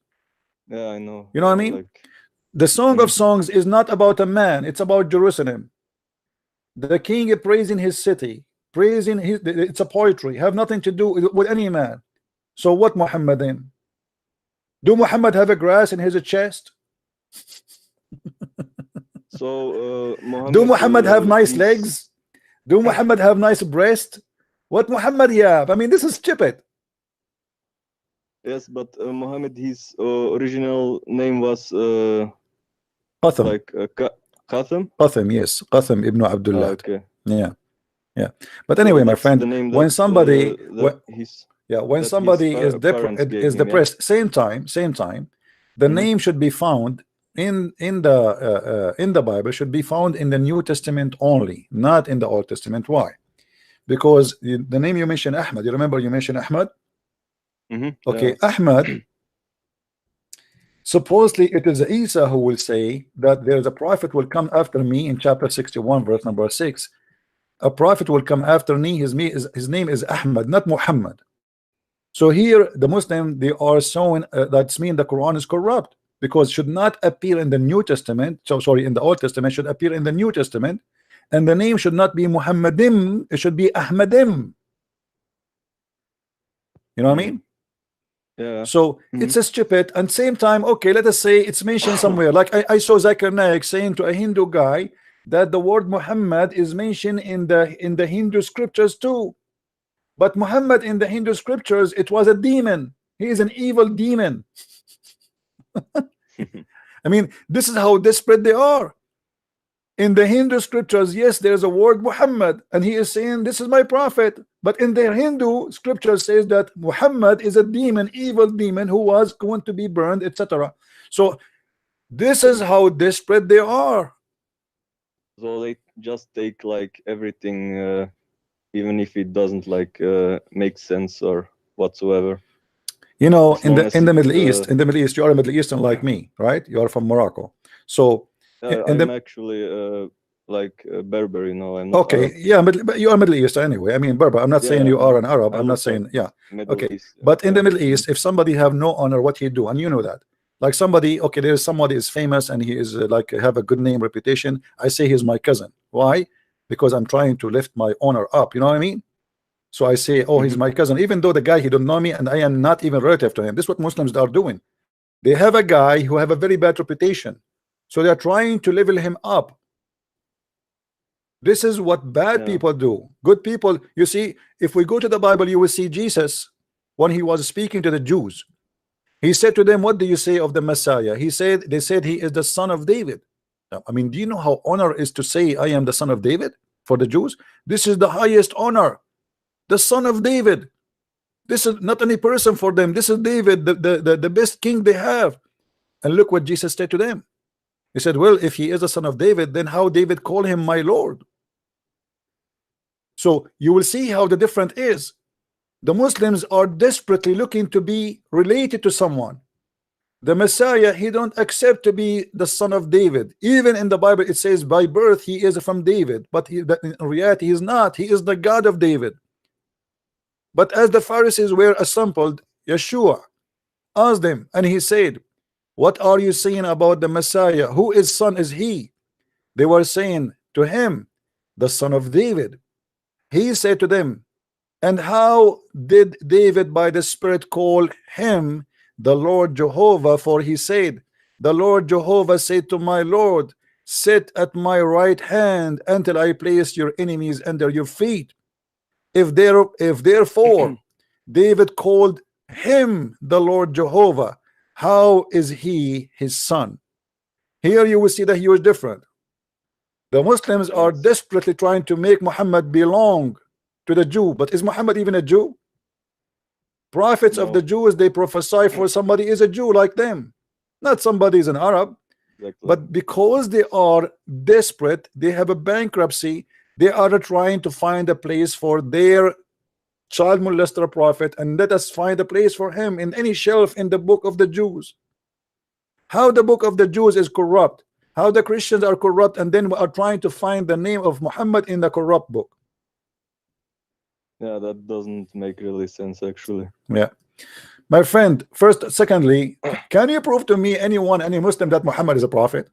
B: Yeah, I know.
A: You know what I mean?
B: Like,
A: the Song of Songs is not about a man, it's about Jerusalem. The king praising his city, praising his, it's a poetry, have nothing to do with any man. So what Muhammadim? Do Muhammad have a grass in his chest?
B: so Muhammad,
A: Do Muhammad have nice
B: is-
A: legs? Do Muhammad have nice breast? What Muhammad have? I mean, this is stupid.
B: Yes, but Muhammad, his original name was
A: Qatham.
B: like Qatham.
A: Qatham, yes. Qatham ibn Abdullah.
B: Okay.
A: Yeah. But anyway, my
B: That's
A: friend,
B: the name
A: when
B: that,
A: somebody
B: his
A: when
B: that
A: somebody
B: his
A: is
B: parents gave him, yeah?
A: depressed, same time, the
B: Mhm.
A: name should be found in the Bible, should be found in the New Testament only, not in the Old Testament. Why? Because the name you mentioned, Ahmad, you remember you mentioned Ahmad? Okay,
B: Yeah.
A: Ahmad, supposedly it is Isa who will say that there is a prophet will come after me in chapter 61 verse number 6. A prophet will come after me, his name is Ahmad, not Muhammad. So here the Muslim, they are showing that's mean the Quran is corrupt, because should not appear in the New Testament, so sorry, in the Old Testament, should appear in the New Testament, and the name should not be Muhammadim, it should be Ahmadim. You know what I mean?
B: Yeah.
A: So it's a stupid, and same time, okay, let us say it's mentioned somewhere. Like I saw Zakir Naik saying to a Hindu guy that the word Muhammad is mentioned in the Hindu scriptures too. But Muhammad in the Hindu scriptures, it was a demon. He is an evil demon. I mean, this is how desperate they are. In the Hindu scriptures, yes, there's a word Muhammad, and he is saying, this is my prophet. But in their Hindu scripture says that Muhammad is a demon, evil demon, who was going to be burned, etc. So this is how desperate they are.
B: So they just take like everything, even if it doesn't like make sense or whatsoever.
A: You know,
B: As long as
A: in the
B: it's,
A: Middle East, you are a Middle Eastern like me, right? You are from Morocco. So
B: I'm actually like Berber, you know. I'm not
A: okay,
B: Arab.
A: yeah, but you are Middle East anyway. I mean, Berber. I'm not saying you are an Arab. I'm not saying, yeah.
B: Middle
A: Okay,
B: East,
A: but in the Middle East, if somebody have no honor, what he do, and you know that, like somebody, okay, there's somebody is famous and he is like have a good name, reputation. I say he's my cousin. Why? Because I'm trying to lift my honor up. You know what I mean? So I say, oh, he's my cousin, even though the guy, he don't know me, and I am not even relative to him. This is what Muslims are doing. They have a guy who have a very bad reputation, so they're trying to level him up. This is what bad people do. Good people, you see, if we go to the Bible, you will see Jesus when he was speaking to the Jews. He said to them, what do you say of the Messiah? They said he is the son of David. Now, I mean, do you know how honor is to say I am the son of David for the Jews? This is the highest honor, the son of David. This is not any person for them. This is David, the best king they have. And look what Jesus said to them. He said, well, if he is the son of David, then how David call him my Lord? So you will see how the difference is. The Muslims are desperately looking to be related to someone. The Messiah, he don't accept to be the son of David. Even in the Bible, it says by birth he is from David, but in reality he is not. He is the God of David. But as the Pharisees were assembled, Yeshua asked them, and he said, what are you saying about the Messiah? Whose son is he? They were saying to him, the son of David. He said to them, and how did David by the Spirit call him the Lord Jehovah, for he said, the Lord Jehovah said to my Lord, sit at my right hand until I place your enemies under your feet. If therefore David called him the Lord Jehovah, how is he his son? Here you will see that he was different. The Muslims are desperately trying to make Muhammad belong to the Jew, but is Muhammad even a Jew? Prophets of the Jews, they prophesy for somebody is a Jew like them, not somebody is an Arab.
B: Exactly.
A: But because they are desperate, they have a bankruptcy, they are trying to find a place for their child molester prophet, and let us find a place for him in any shelf in the book of the Jews. How the book of the Jews is corrupt, how the Christians are corrupt, and then we are trying to find the name of Muhammad in the corrupt book.
B: Yeah, that doesn't make really sense, actually.
A: Yeah, my friend. Secondly, can you prove to me any Muslim that Muhammad is a prophet?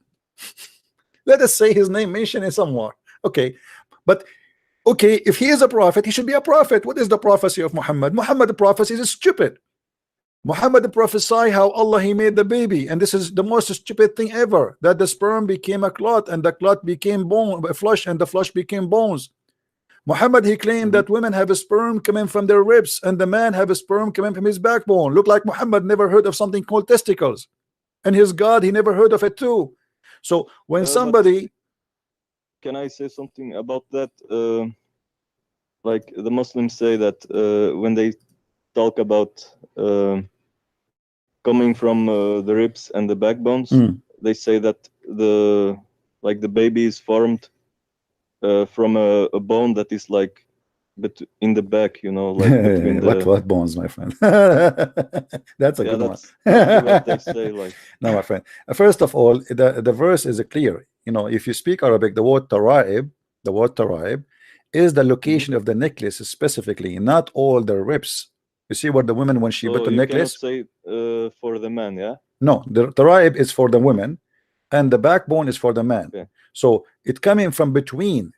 A: Let us say his name mentioned in somewhere. Okay, but okay, if he is a prophet, he should be a prophet. What is the prophecy of Muhammad? Muhammad, the prophecy is stupid. Muhammad prophesy how Allah he made the baby, and this is the most stupid thing ever, that the sperm became a clot, and the clot became bone, flesh, and the flesh became bones. Muhammad he claimed that women have a sperm coming from their ribs, and the man have a sperm coming from his backbone. Look like Muhammad never heard of something called testicles, and his God he never heard of it too. So when somebody,
B: can I say something about that? Like the Muslims say that when they talk about coming from the ribs and the backbones, they say that the baby is formed from a bone that is like in the back, you know, like between the
A: what bones, my friend? That's a good one.
B: That's what they say, like.
A: No, my friend. First of all, the verse is clear. You know, if you speak Arabic, the word taraib is the location of the necklace specifically, not all the ribs. You see what the woman, when she put the necklace,
B: say for the man, yeah?
A: No, the taraib is for the women, and the backbone is for the man.
B: Okay.
A: So it coming from between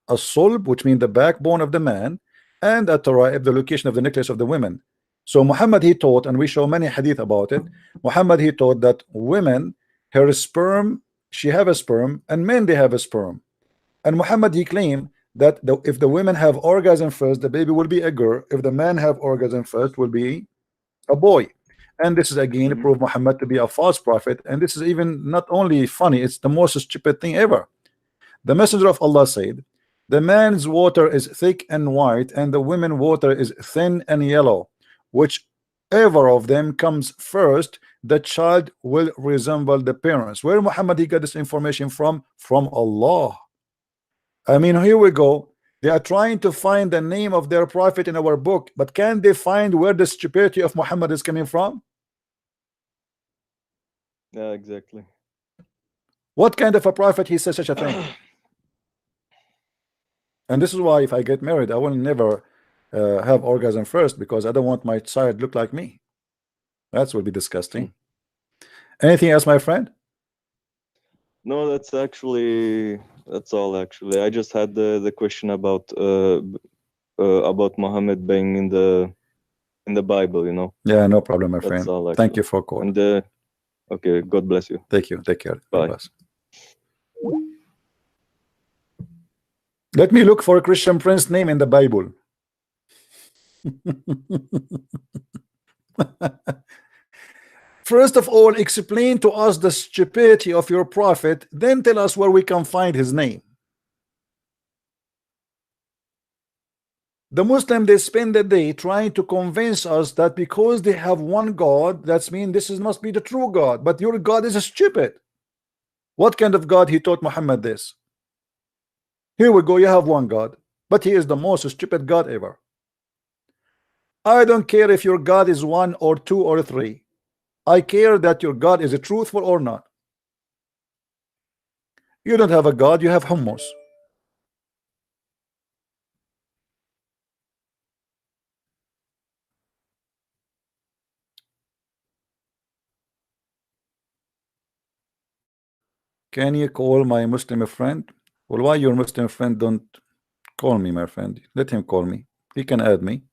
A: a sulb, which means the backbone of the man, and a taraib, the location of the necklace of the women. So Muhammad he taught, and we show many hadith about it. Muhammad he taught that women, her sperm, she have a sperm, and men they have a sperm. And Muhammad he claimed that if the women have orgasm first, the baby will be a girl. If the man have orgasm first, will be a boy. And this is again prove Muhammad to be a false prophet. And this is even not only funny, it's the most stupid thing ever. The messenger of Allah said, the man's water is thick and white, and the women's water is thin and yellow. Whichever of them comes first, the child will resemble the parents. Where Muhammad he got this information from? From Allah. I mean, here we go. They are trying to find the name of their prophet in our book, but can they find where the stupidity of Muhammad is coming from?
B: Yeah, exactly.
A: What kind of a prophet he says such a thing? And this is why if I get married, I will never have orgasm first, because I don't want my child look like me. That will be disgusting. Anything else, my friend?
B: No, that's all actually. I just had the question about Muhammad being in the Bible, you know.
A: Yeah, no problem, my
B: That's
A: friend.
B: all,
A: Thank you for calling.
B: And okay, God bless you.
A: Thank you. Take care.
B: Bye.
A: God bless. Let me look for a Christian prince name in the Bible. First of all, explain to us the stupidity of your prophet, then tell us where we can find his name. The Muslim, they spend the day trying to convince us that because they have one God, that means this must be the true God, but your God is stupid. What kind of God he taught Muhammad this? Here we go, you have one God, but he is the most stupid God ever. I don't care if your God is 1 or 2 or 3. I care that your God is truthful or not. You don't have a God, you have hummus. Can you call my Muslim friend? Well, why your Muslim friend don't call me, my friend? Let him call me. He can add me.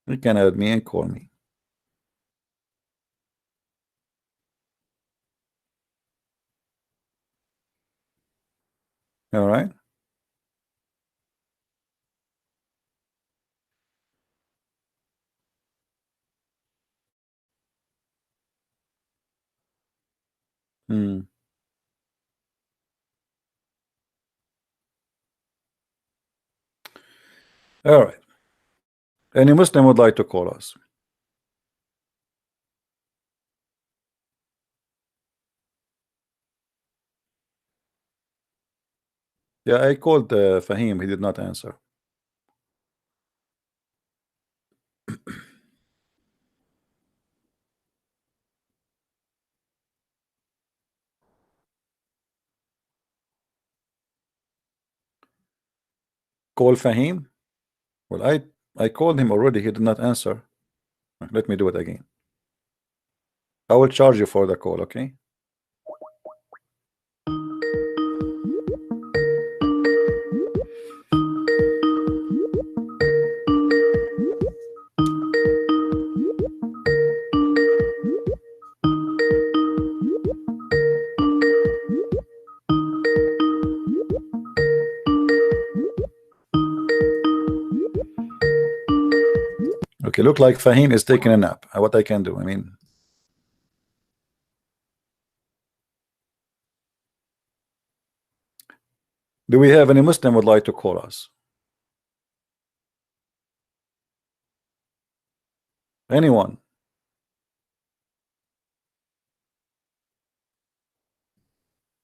A: You can add me and call me. All right. All right. Any Muslim would like to call us? Yeah, I called Fahim. He did not answer. Call Fahim? Well, I called him already. He did not answer. Let me do it again. I will charge you for the call, okay? Okay, look like Fahim is taking a nap. What I can do? I mean, do we have any Muslim would like to call us? Anyone?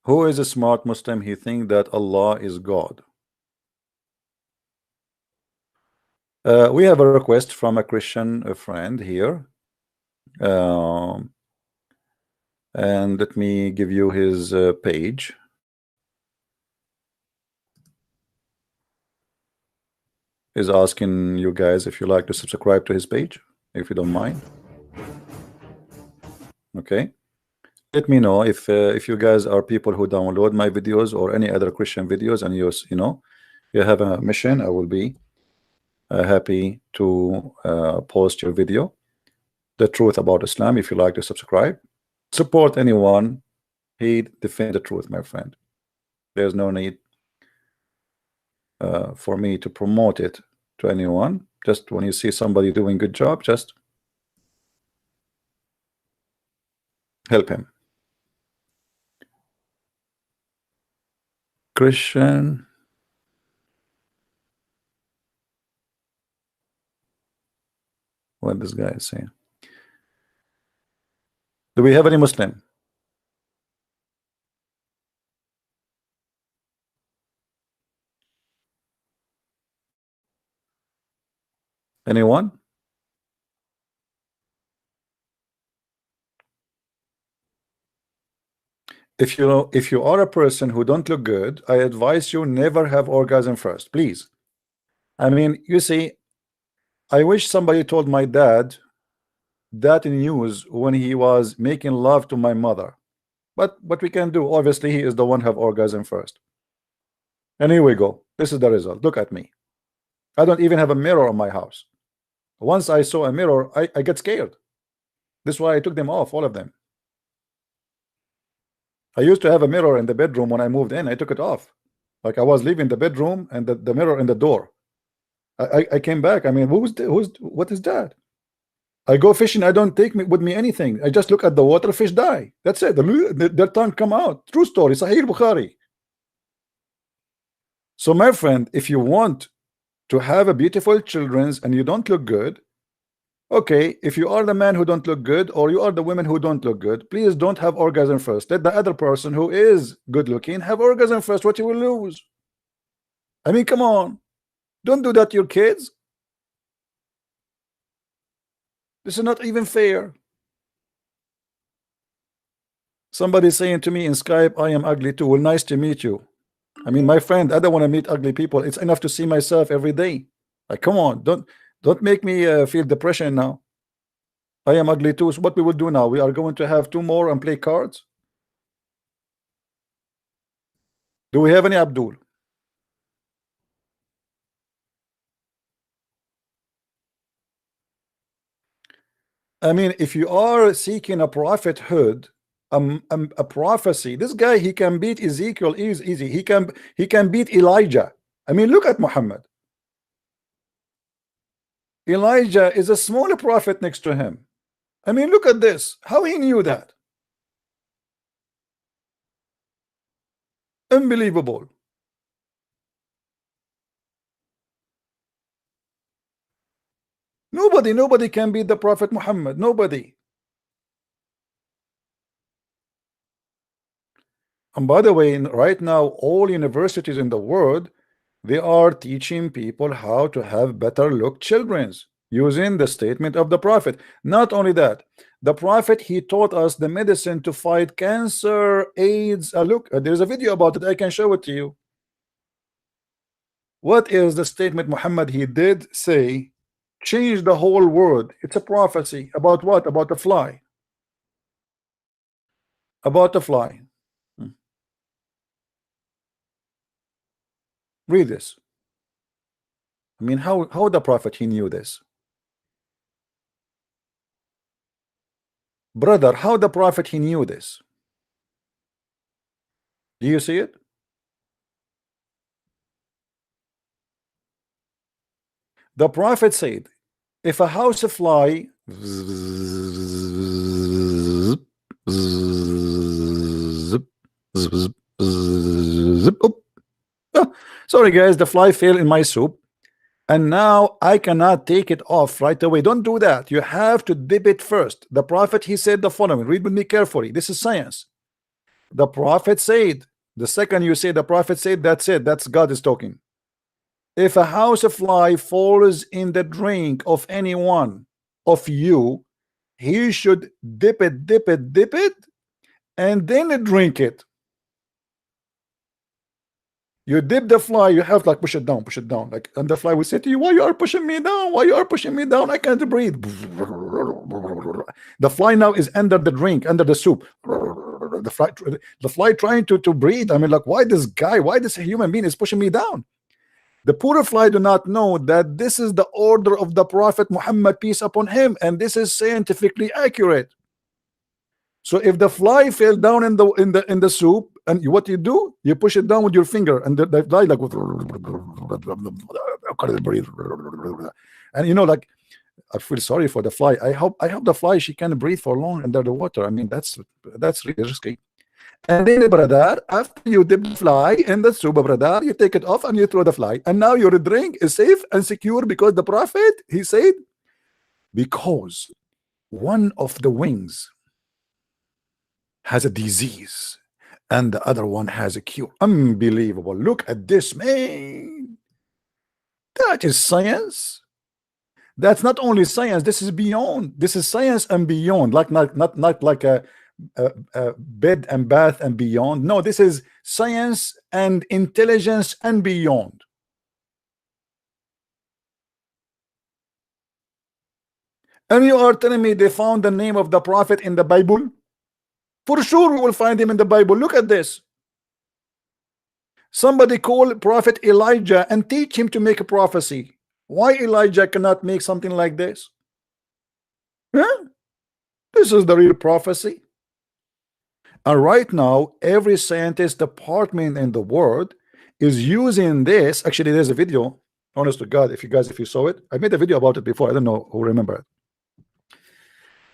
A: Who is a smart Muslim? He think that Allah is God. We have a request from a Christian friend here. And let me give you his page. He's asking you guys if you like to subscribe to his page, if you don't mind. Okay. Let me know if you guys are people who download my videos or any other Christian videos, and you have a mission. I will be happy to post your video, the truth about Islam. If you like to subscribe, support anyone. He defend the truth, my friend. There's no need for me to promote it to anyone. Just when you see somebody doing good job, just help him. Christian. What this guy is saying. Do we have any Muslim? Anyone? If you are a person who don't look good, I advise you never have orgasm first, please. I mean, you see, I wish somebody told my dad that in news when he was making love to my mother. But what we can do, obviously, he is the one have orgasm first. And here we go. This is the result. Look at me. I don't even have a mirror in my house. Once I saw a mirror, I get scared. This is why I took them off, all of them. I used to have a mirror in the bedroom when I moved in. I took it off. Like I was leaving the bedroom and the mirror in the door. I came back. I mean, what is that? I go fishing. I don't take with me anything. I just look at the water. Fish die. That's it. Their tongue come out. True story. Sahih Bukhari. So my friend, if you want to have a beautiful children's and you don't look good, okay, if you are the man who don't look good or you are the women who don't look good, please don't have orgasm first. Let the other person who is good looking have orgasm first. What you will lose? I mean, come on. Don't do that to your kids. This is not even fair. Somebody saying to me in Skype, I am ugly too. Well, nice to meet you. I mean, my friend, I don't want to meet ugly people. It's enough to see myself every day. Like, come on, don't make me feel depression now. I am ugly too. So what we will do now? We are going to have 2 more and play cards. Do we have any Abdul? I mean, if you are seeking a prophethood, a prophecy, this guy, he can beat Ezekiel easy. He can beat Elijah. I mean, look at Muhammad. Elijah is a smaller prophet next to him. I mean, look at this. How he knew that? Unbelievable. Nobody can beat the Prophet Muhammad. Nobody. And by the way, right now, all universities in the world, they are teaching people how to have better look children's using the statement of the Prophet. Not only that, the Prophet, he taught us the medicine to fight cancer, AIDS. Look, there's a video about it. I can show it to you. What is the statement Muhammad he did say? Change the whole world. It's a prophecy about what? About the fly. About the fly. Read this. I mean, how the Prophet he knew this? Brother, how the Prophet he knew this? Do you see it? The Prophet said, if a house fly sorry guys, the fly fell in my soup and now I cannot take it off right away. Don't do that. You have to dip it first. The Prophet he said the following. Read with me carefully. This is science. The Prophet said, the second you say the Prophet said, that's it. That's God is talking. If a house fly falls in the drink of any one of you, he should dip it, and then drink it. You dip the fly, you have like push it down, like, and the fly will say to you, why you are pushing me down? Why you are pushing me down? I can't breathe. The fly now is under the drink, under the soup. The fly trying to breathe. I mean, like, why this guy, why this human being is pushing me down? The poor fly do not know that this is the order of the Prophet Muhammad, peace upon him, and this is scientifically accurate. So if the fly fell down in the soup, and what you do, you push it down with your finger, and the fly like, and you know, like, I feel sorry for the fly. I hope the fly she can breathe for long under the water. I mean, that's really risky. And then, brother, after you dip the fly in the soup, brother, you take it off and you throw the fly, and now your drink is safe and secure because the Prophet he said, because one of the wings has a disease and the other one has a cure. Unbelievable. Look at this, man. That is science. That's not only science, this is beyond. This is science and beyond, like not like a bed and bath and beyond. No, this is science and intelligence and beyond. And you are telling me they found the name of the Prophet in the Bible? For sure we will find him in the Bible. Look at this. Somebody call Prophet Elijah and teach him to make a prophecy. Why Elijah cannot make something like this? Huh? This is the real prophecy. And right now, every scientist department in the world is using this. Actually, there's a video, honest to God, if you saw it. I made a video about it before. I don't know who remember it.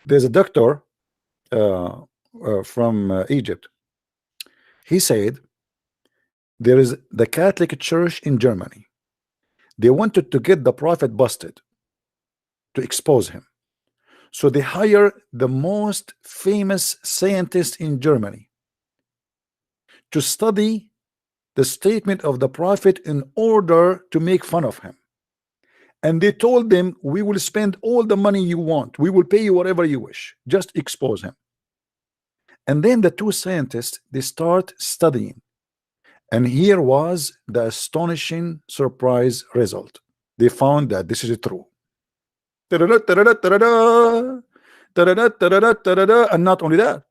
A: There's a doctor from Egypt. He said there is the Catholic Church in Germany. They wanted to get the Prophet busted, to expose him. So they hire the most famous scientist in Germany to study the statement of the Prophet in order to make fun of him. And they told them, we will spend all the money you want. We will pay you whatever you wish. Just expose him. And then the two scientists, they start studying. And here was the astonishing surprise result. They found that this is true. And not only that,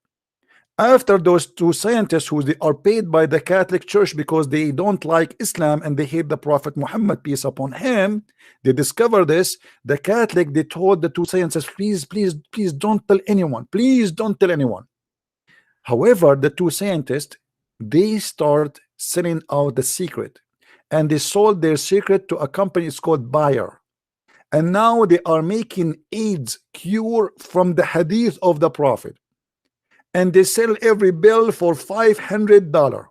A: After those two scientists who they are paid by the Catholic Church because they don't like Islam and they hate the Prophet Muhammad, peace upon him, they discover this. The Catholic, they told the two scientists, please, please, please don't tell anyone. Please don't tell anyone. However, the two scientists, they start selling out the secret, and they sold their secret to a company. It's called Bayer, and now they are making AIDS cure from the hadith of the Prophet, and they sell every bill for $500.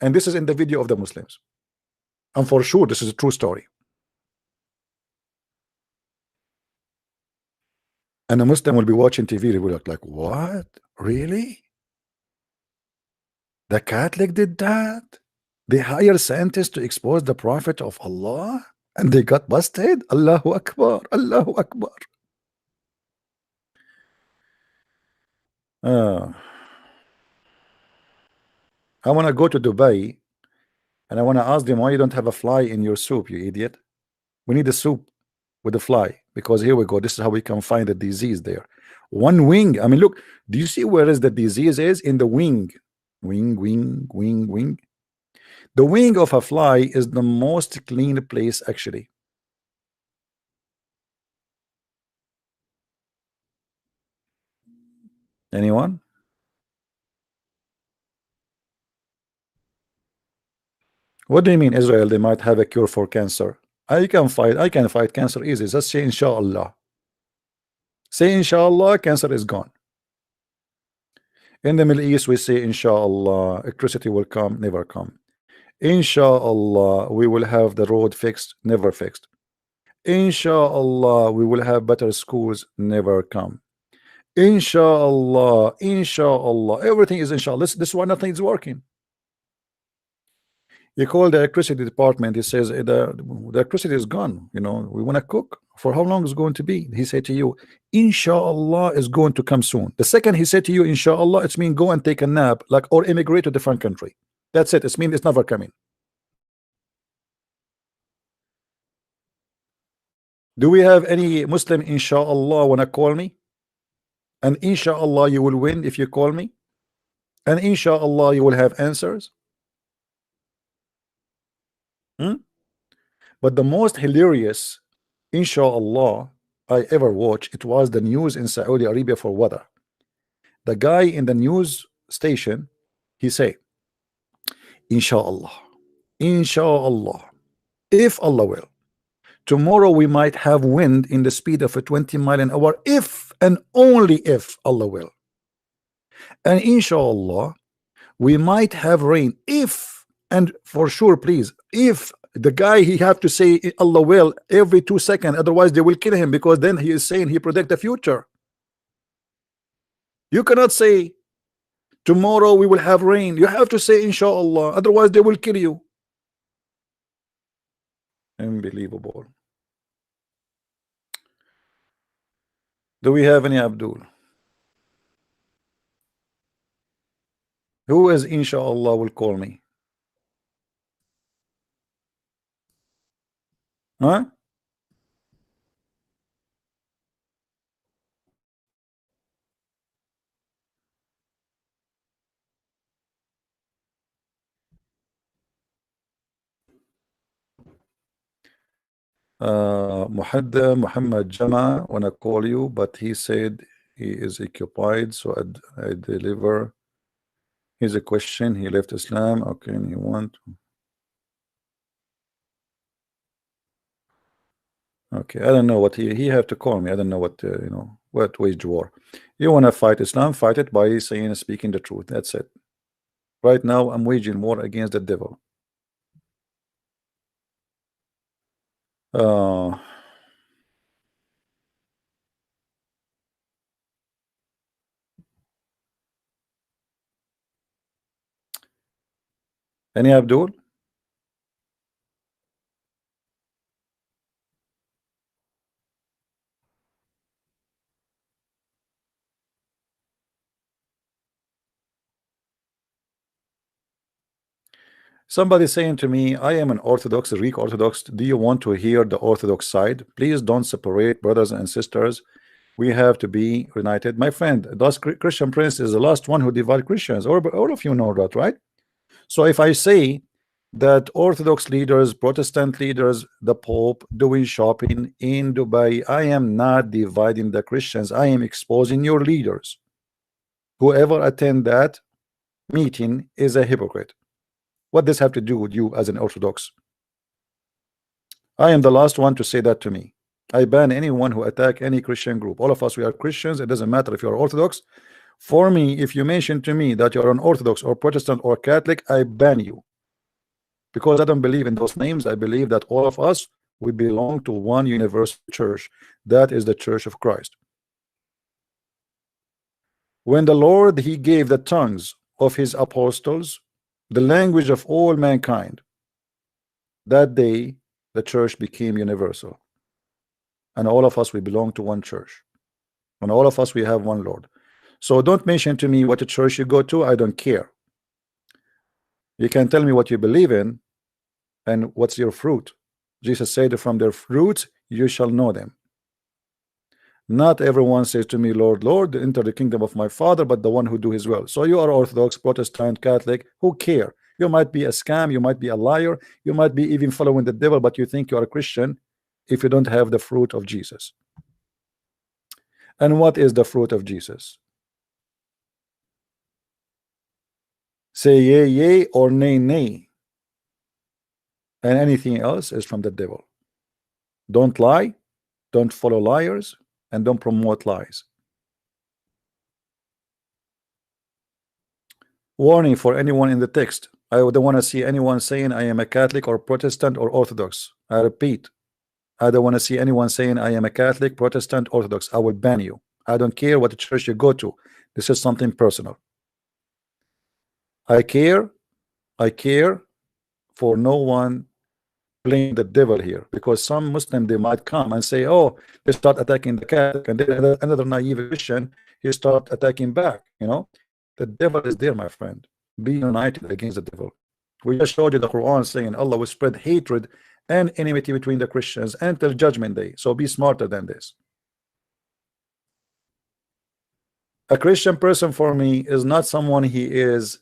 A: And this is in the video of the Muslims, and for sure this is a true story. And a Muslim will be watching TV, they will look like, what? Really? The Catholic did that? They hire scientists to expose the Prophet of Allah and they got busted? Allahu Akbar, Allahu Akbar. I want to go to Dubai and I want to ask them, why you don't have a fly in your soup, you idiot? We need a soup with a fly, because here we go, this is how we can find the disease there. One wing. I mean, look, do you see where is the disease is? In the wing. Wing, wing, wing, wing. The wing of a fly is the most clean place, actually. Anyone? What do you mean, Israel? They might have a cure for cancer. I can fight cancer easy. Just say inshallah. Say inshallah, cancer is gone. In the Middle East, we say inshallah, electricity will come, never come. Inshallah, we will have the road fixed, never fixed. Inshallah, we will have better schools, never come. Inshallah, inshallah, everything is inshallah. This one, nothing is working. You call the electricity department, he says the electricity is gone, you know, we want to cook. For how long is it going to be? He said to you, inshallah is going to come soon. The second he said to you, inshallah, it's mean go and take a nap, like, or immigrate to a different country. That's it. It's mean it's never coming. Do we have any Muslim inshallah wanna call me? And inshallah you will win if you call me? And inshallah you will have answers? But the most hilarious inshallah I ever watched, it was the news in Saudi Arabia for weather. The guy in the news station, he say, inshallah, inshallah, if Allah will, tomorrow we might have wind in the speed of a 20 miles an hour, if and only if Allah will. And inshallah, we might have rain, if, and for sure, please, if the guy, he have to say Allah will every 2 seconds, otherwise they will kill him, because then he is saying he predict the future. You cannot say tomorrow we will have rain. You have to say inshallah, otherwise they will kill you. Unbelievable. Do we have any Abdul? Who is inshallah will call me? Huh? Muhammad Jama wanna call you, but he said he is occupied, so I deliver. Here's a question. He left Islam. Okay, and he want. Okay, I don't know what he have to call me. I don't know what you know, what wage war. You wanna fight Islam? Fight it by saying speaking the truth. That's it. Right now, I'm waging war against the devil. Any Abdul? Somebody saying to me, I am an Orthodox, a Greek Orthodox. Do you want to hear the Orthodox side? Please don't separate, brothers and sisters. We have to be united. My friend, thus Christian Prince is the last one who divided Christians. All of you know that, right? So if I say that Orthodox leaders, Protestant leaders, the Pope doing shopping in Dubai, I am not dividing the Christians. I am exposing your leaders. Whoever attend that meeting is a hypocrite. What does this have to do with you as an Orthodox? I am the last one to say that to me. I ban anyone who attack any Christian group. All of us, we are Christians. It doesn't matter if you're Orthodox. For me, if you mention to me that you're an Orthodox or Protestant or Catholic, I ban you. Because I don't believe in those names. I believe that all of us, we belong to one universal church. That is the Church of Christ. When the Lord, he gave the tongues of his apostles, the language of all mankind, that day the church became universal. And all of us, we belong to one church. And all of us, we have one Lord. So don't mention to me what church you go to. I don't care. You can tell me what you believe in and what's your fruit. Jesus said, from their fruits you shall know them. Not everyone says to me, Lord, Lord, enter the kingdom of my Father, but the one who do his will. So you are Orthodox, Protestant, Catholic, who care? You might be a scam, you might be a liar, you might be even following the devil, but you think you are a Christian if you don't have the fruit of Jesus. And what is the fruit of Jesus? Say yea, yea, or nay, nay. And anything else is from the devil. Don't lie, don't follow liars, and don't promote lies. Warning for anyone in the text. I don't want to see anyone saying I am a Catholic or Protestant or Orthodox. I repeat, I don't want to see anyone saying I am a Catholic, Protestant, Orthodox. I will ban you. I don't care what church you go to. This is something personal. I care for no one playing the devil here, because some Muslim, they might come and say, oh, they start attacking the Catholic, and then another naive Christian, he start attacking back. You know, the devil is there, my friend. Be united against the devil. We just showed you the Quran saying Allah will spread hatred and enmity between the Christians until judgment day. So be smarter than this. A Christian person for me is not someone he is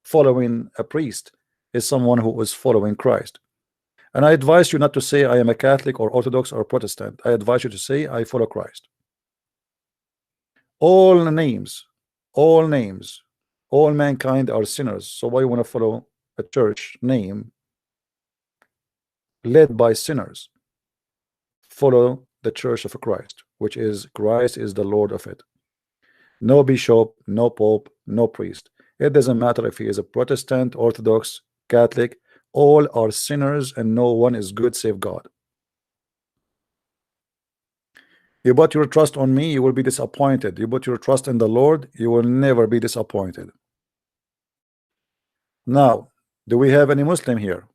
A: following a priest, is someone who is following Christ. And I advise you not to say I am a Catholic or Orthodox or Protestant. I advise you to say I follow Christ. All names, all mankind are sinners. So why you want to follow a church name led by sinners? Follow the Church of Christ, which is Christ is the Lord of it. No bishop, no pope, no priest. It doesn't matter if he is a Protestant, Orthodox, Catholic. All are sinners and no one is good save God. You put your trust on me, you will be disappointed. You put your trust in the Lord, you will never be disappointed. Now, do we have any Muslim here?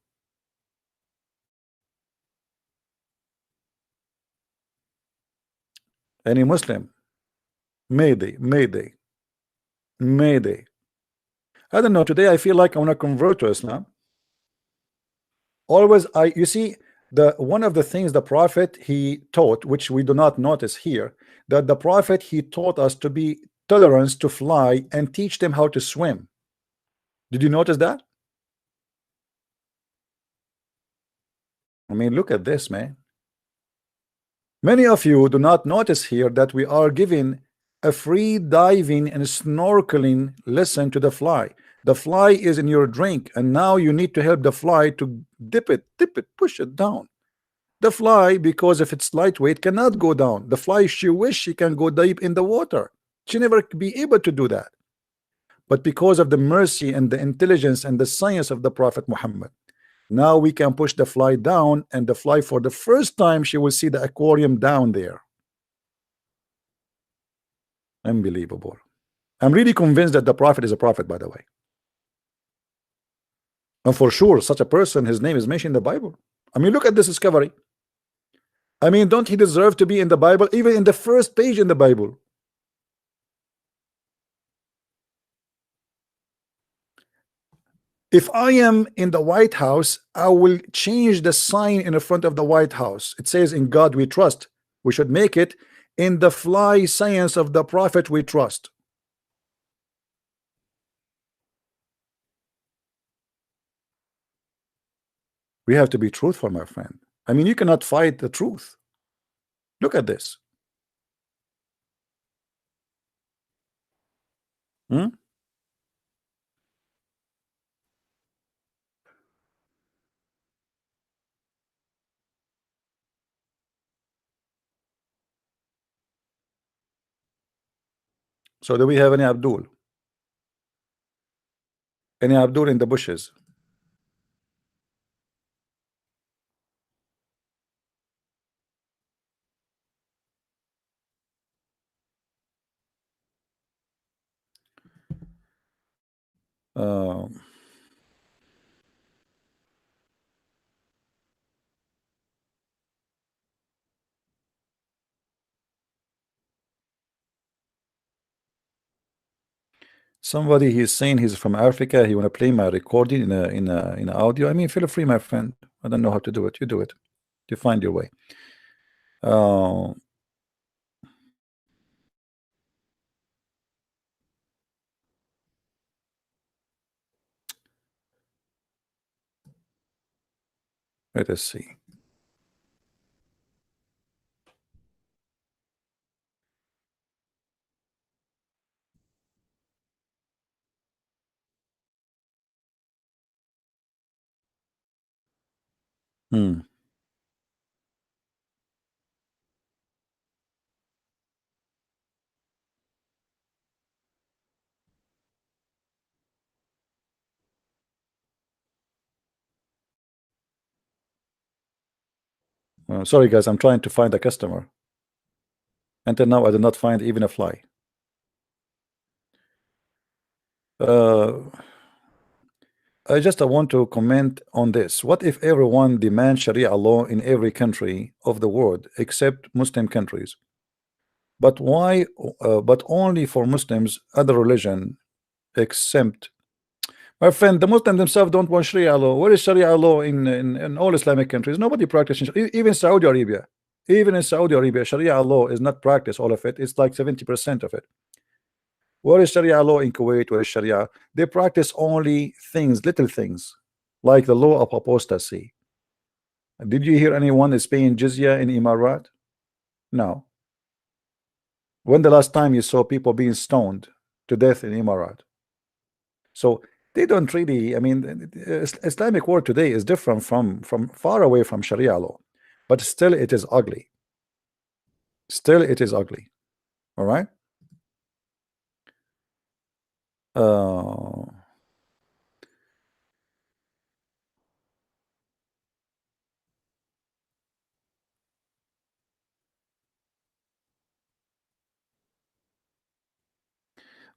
A: Any Muslim? Mayday. I don't know, today I feel like I want to convert to Islam. Always, you see, one of the things the Prophet he taught, which we do not notice here, that the Prophet he taught us to be tolerant to fly and teach them how to swim. Did you notice that? I mean, look at this, man. Many of you do not notice here that we are giving a free diving and snorkeling lesson to the fly. The fly is in your drink, and now you need to help the fly to dip it, push it down. The fly, because if it's lightweight, cannot go down. The fly, she wish she can go deep in the water. She never be able to do that. But because of the mercy and the intelligence and the science of the Prophet Muhammad, now we can push the fly down, and the fly, for the first time, she will see the aquarium down there. Unbelievable. I'm really convinced that the Prophet is a prophet, by the way. And for sure, such a person, his name is mentioned in the Bible. I mean, look at this discovery. I mean, don't he deserve to be in the Bible, even in the first page in the Bible? If I am in the White House, I will change the sign in the front of the White House. It says, in God we trust. We should make it in the fly science of the prophet we trust. We have to be truthful, my friend. I mean, you cannot fight the truth. Look at this. So do we have any Abdul? Any Abdul in the bushes? Somebody, he's saying he's from Africa. He want to play my recording in a audio. I mean, feel free, my friend. I don't know how to do it. You do it. You find your way. Let us see. Sorry, guys. I'm trying to find a customer. Until now, I did not find even a fly. I just want to comment on this. What if everyone demands Sharia law in every country of the world except Muslim countries? But why? But only for Muslims, other religion exempt. My friend, the Muslims themselves don't want Sharia law. Where is Sharia law in all Islamic countries? Nobody practices. Even Saudi Arabia. Even in Saudi Arabia, Sharia law is not practiced. All of it. It's like 70% of it. Where is Sharia law in Kuwait? Where is Sharia? They practice only things, little things, like the law of apostasy. Did you hear anyone is paying jizya in Emirat? No. When the last time you saw people being stoned to death in Emirat? So they don't really. I mean, Islamic world today is different from far away from Sharia law, but still it is ugly. Still it is ugly. All right.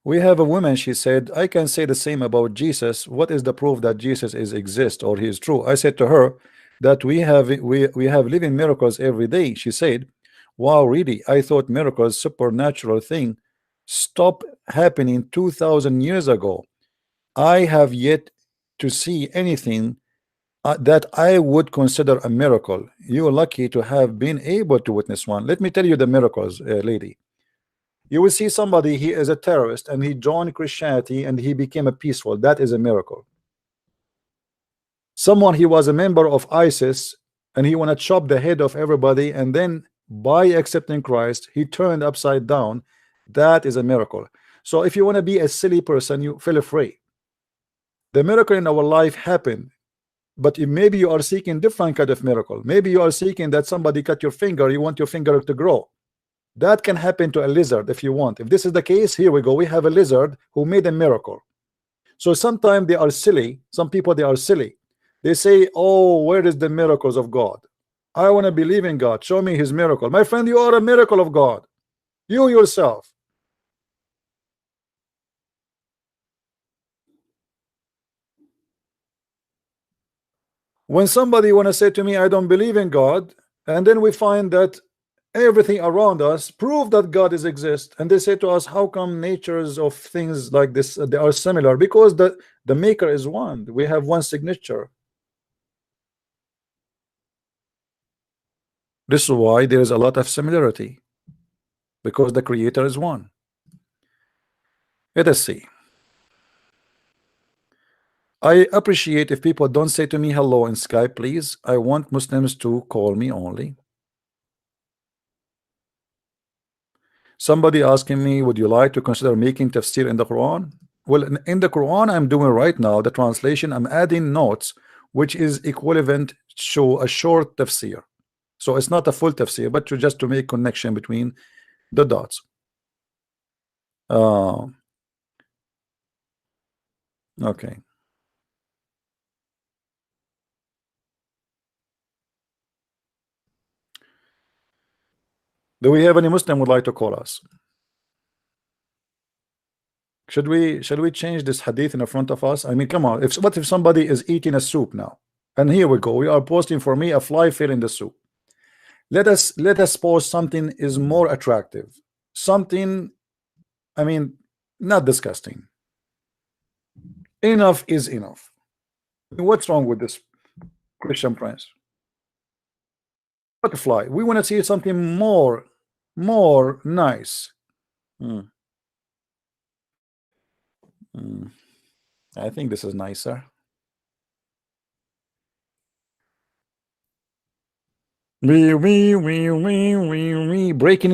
A: We have a woman, she said, I can say the same about Jesus. What is the proof that Jesus is exist or he is true? I said to her that we have living miracles every day. She said, wow, really? I thought miracles, supernatural thing, stopped happening 2,000 years ago. I have yet to see anything that I would consider a miracle. You're lucky to have been able to witness one. Let me tell you the miracles, lady. You will see somebody, he is a terrorist and he joined Christianity and he became a peaceful. That is a miracle. Someone, he was a member of ISIS and he want to chop the head of everybody, and then by accepting Christ he turned upside down. That is a miracle. So if you want to be a silly person, you feel free. The miracle in our life happened, but maybe you are seeking different kind of miracle. Maybe you are seeking that somebody cut your finger, you want your finger to grow. That can happen to a lizard if you want. If this is the case, here we go. We have a lizard who made a miracle. So sometimes they are silly. Some people, they are silly. They say, oh, where is the miracles of God? I want to believe in God. Show me his miracle. My friend, you are a miracle of God. You yourself. When somebody want to say to me, I don't believe in God, and then we find that everything around us prove that God is exist, and they say to us, how come natures of things like this they are similar? Because the maker is one. We have one signature. This is why there is a lot of similarity. because the creator is one. Let us see. I appreciate if people don't say to me hello in Skype, please. I want Muslims to call me only. Somebody asking me, would you like to consider making tafsir in the Quran? Well, in the Quran I'm doing right now, the translation, I'm adding notes, which is equivalent to a short tafsir. So it's not a full tafsir, but just to make connection between the dots. Okay. Do we have any Muslim would like to call us? Should we change this hadith in the front of us? I mean, come on. What if somebody is eating a soup now? And here we go. We are posting for me a fly fell in the soup. Let us post something is more attractive. Something, I mean, not disgusting. Enough is enough. What's wrong with this, Christian Prince? Butterfly. We want to see something more nice. I think this is nicer. Breaking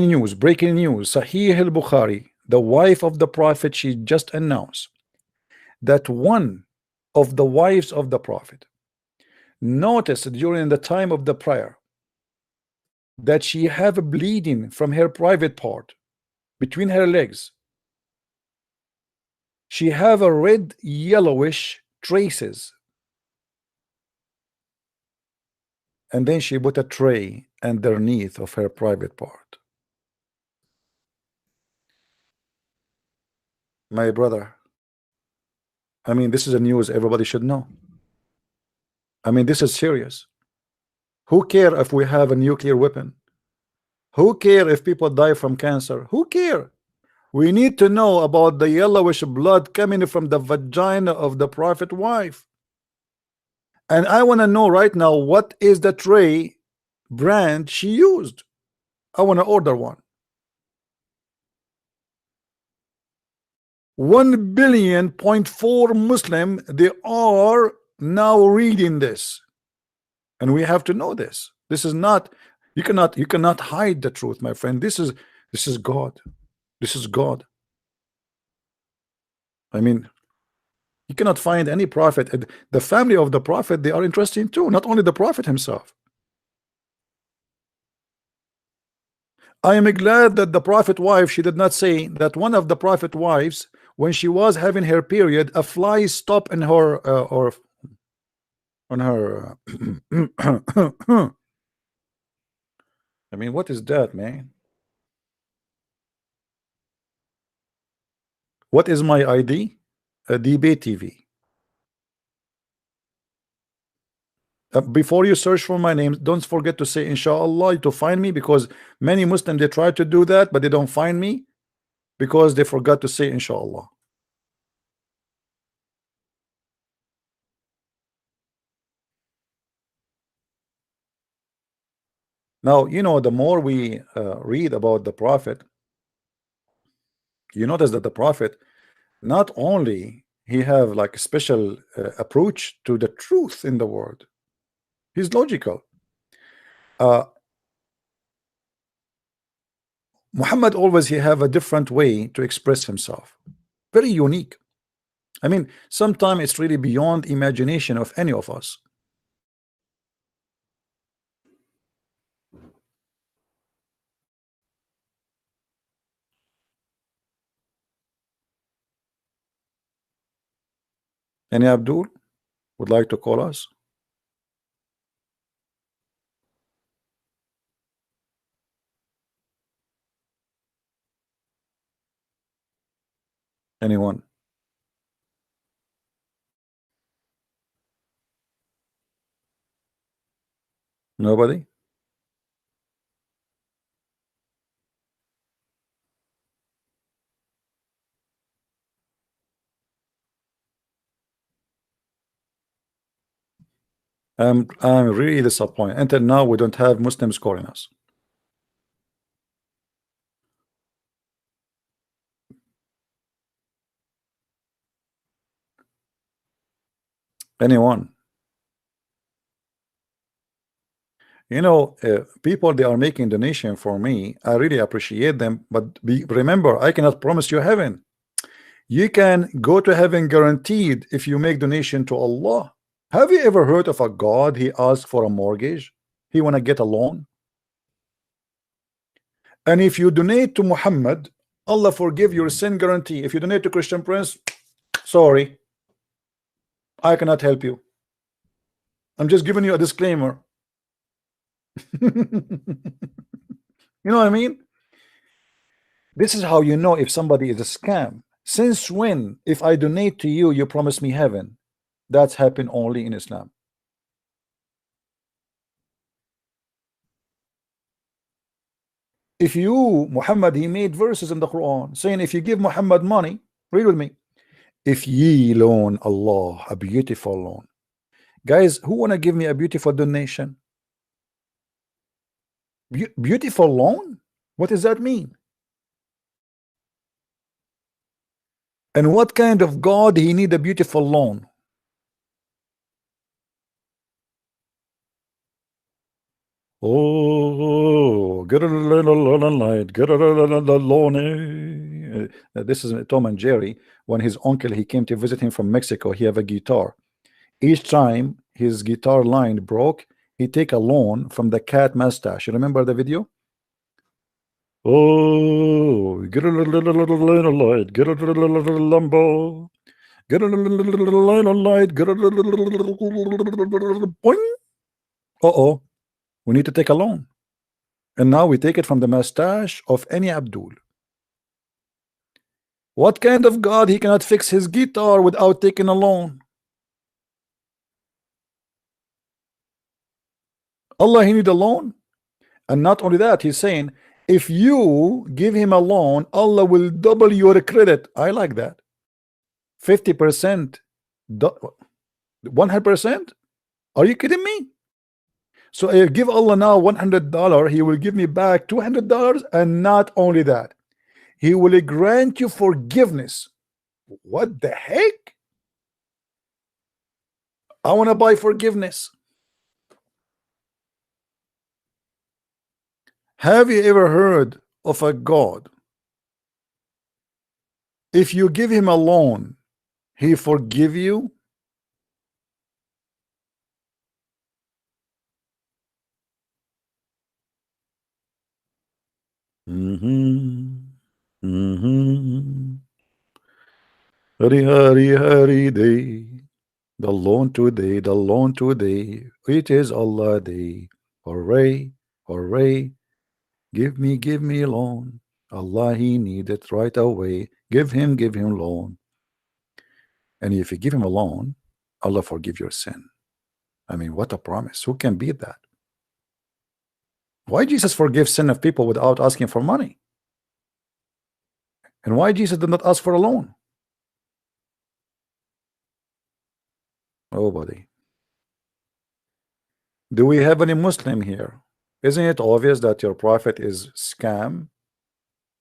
A: news. Sahih al-Bukhari, the wife of the Prophet, she just announced that one of the wives of the Prophet noticed during the time of the prayer that she have a bleeding from her private part between her legs. She have a red yellowish traces, and then she put a tray underneath of her private part. My brother, I mean, this is a news everybody should know. I mean, this is serious. Who care if we have a nuclear weapon? Who care if people die from cancer? Who care? We need to know about the yellowish blood coming from the vagina of the Prophet wife. And I want to know right now, what is the tray brand she used? I want to order one. 1.4 billion Muslim, they are now reading this, and we have to know this. This is not, you cannot hide the truth, my friend. This is God. This is God. I mean, you cannot find any prophet. The family of the prophet, they are interesting too, not only the prophet himself. I am glad that the prophet wife, she did not say that one of the prophet wives, when she was having her period, a fly stopped in her or on her I mean, what is that, man? What is my ID? DB TV. Before you search for my name, don't forget to say inshallah to find me, because many Muslims, they try to do that but they don't find me because they forgot to say inshallah. Now, you know, the more we read about the prophet, you notice that the prophet, not only he have like a special approach to the truth in the world, he's logical. Muhammad always he have a different way to express himself, very unique. I mean, sometimes it's really beyond imagination of any of us. Any Abdul would like to call us? Anyone? Nobody? I'm really disappointed. Until now, we don't have Muslims calling us. Anyone? You know, people, they are making donation for me. I really appreciate them, but remember, I cannot promise you heaven. You can go to heaven guaranteed if you make donation to Allah. Have you ever heard of a God he asked for a mortgage? He want to get a loan? And if you donate to Muhammad, Allah forgive your sin guarantee. If you donate to Christian Prince, sorry, I cannot help you. I'm just giving you a disclaimer. You know what I mean? This is how you know if somebody is a scam. Since when, if I donate to you, you promise me heaven? That's happened only in Islam. If you, Muhammad, he made verses in the Quran saying, if you give Muhammad money, read with me, if ye loan Allah a beautiful loan. Guys, who want to give me a beautiful donation? Beautiful loan? What does that mean? And what kind of God he need a beautiful loan? Oh, get a little light, get a little loan. This is Tom and Jerry. When his uncle, he came to visit him from Mexico, he have a guitar. Each time his guitar line broke, he take a loan from the cat mustache. You remember the video? Oh, get a little light, get a little Lambo, get a little light, get a little boing. Uh-oh, we need to take a loan. And now we take it from the mustache of any Abdul. What kind of God he cannot fix his guitar without taking a loan? Allah, he need a loan. And not only that, he's saying, if you give him a loan, Allah will double your credit. I like that. 50%, 100%. Are you kidding me? So I give Allah now $100, he will give me back $200, and not only that, he will grant you forgiveness. What the heck? I want to buy forgiveness. Have you ever heard of a God? If you give him a loan, he forgive you? Hari Hari Hari Day. The loan today, the loan today. It is Allah day. Hooray, hooray. Give me loan. Allah, he need it right away. Give him loan. And if you give him a loan, Allah forgive your sin. I mean, what a promise. Who can beat that? Why Jesus forgive sin of people without asking for money? And why Jesus did not ask for a loan? Nobody. Do we have any Muslim here? Isn't it obvious that your prophet is scam,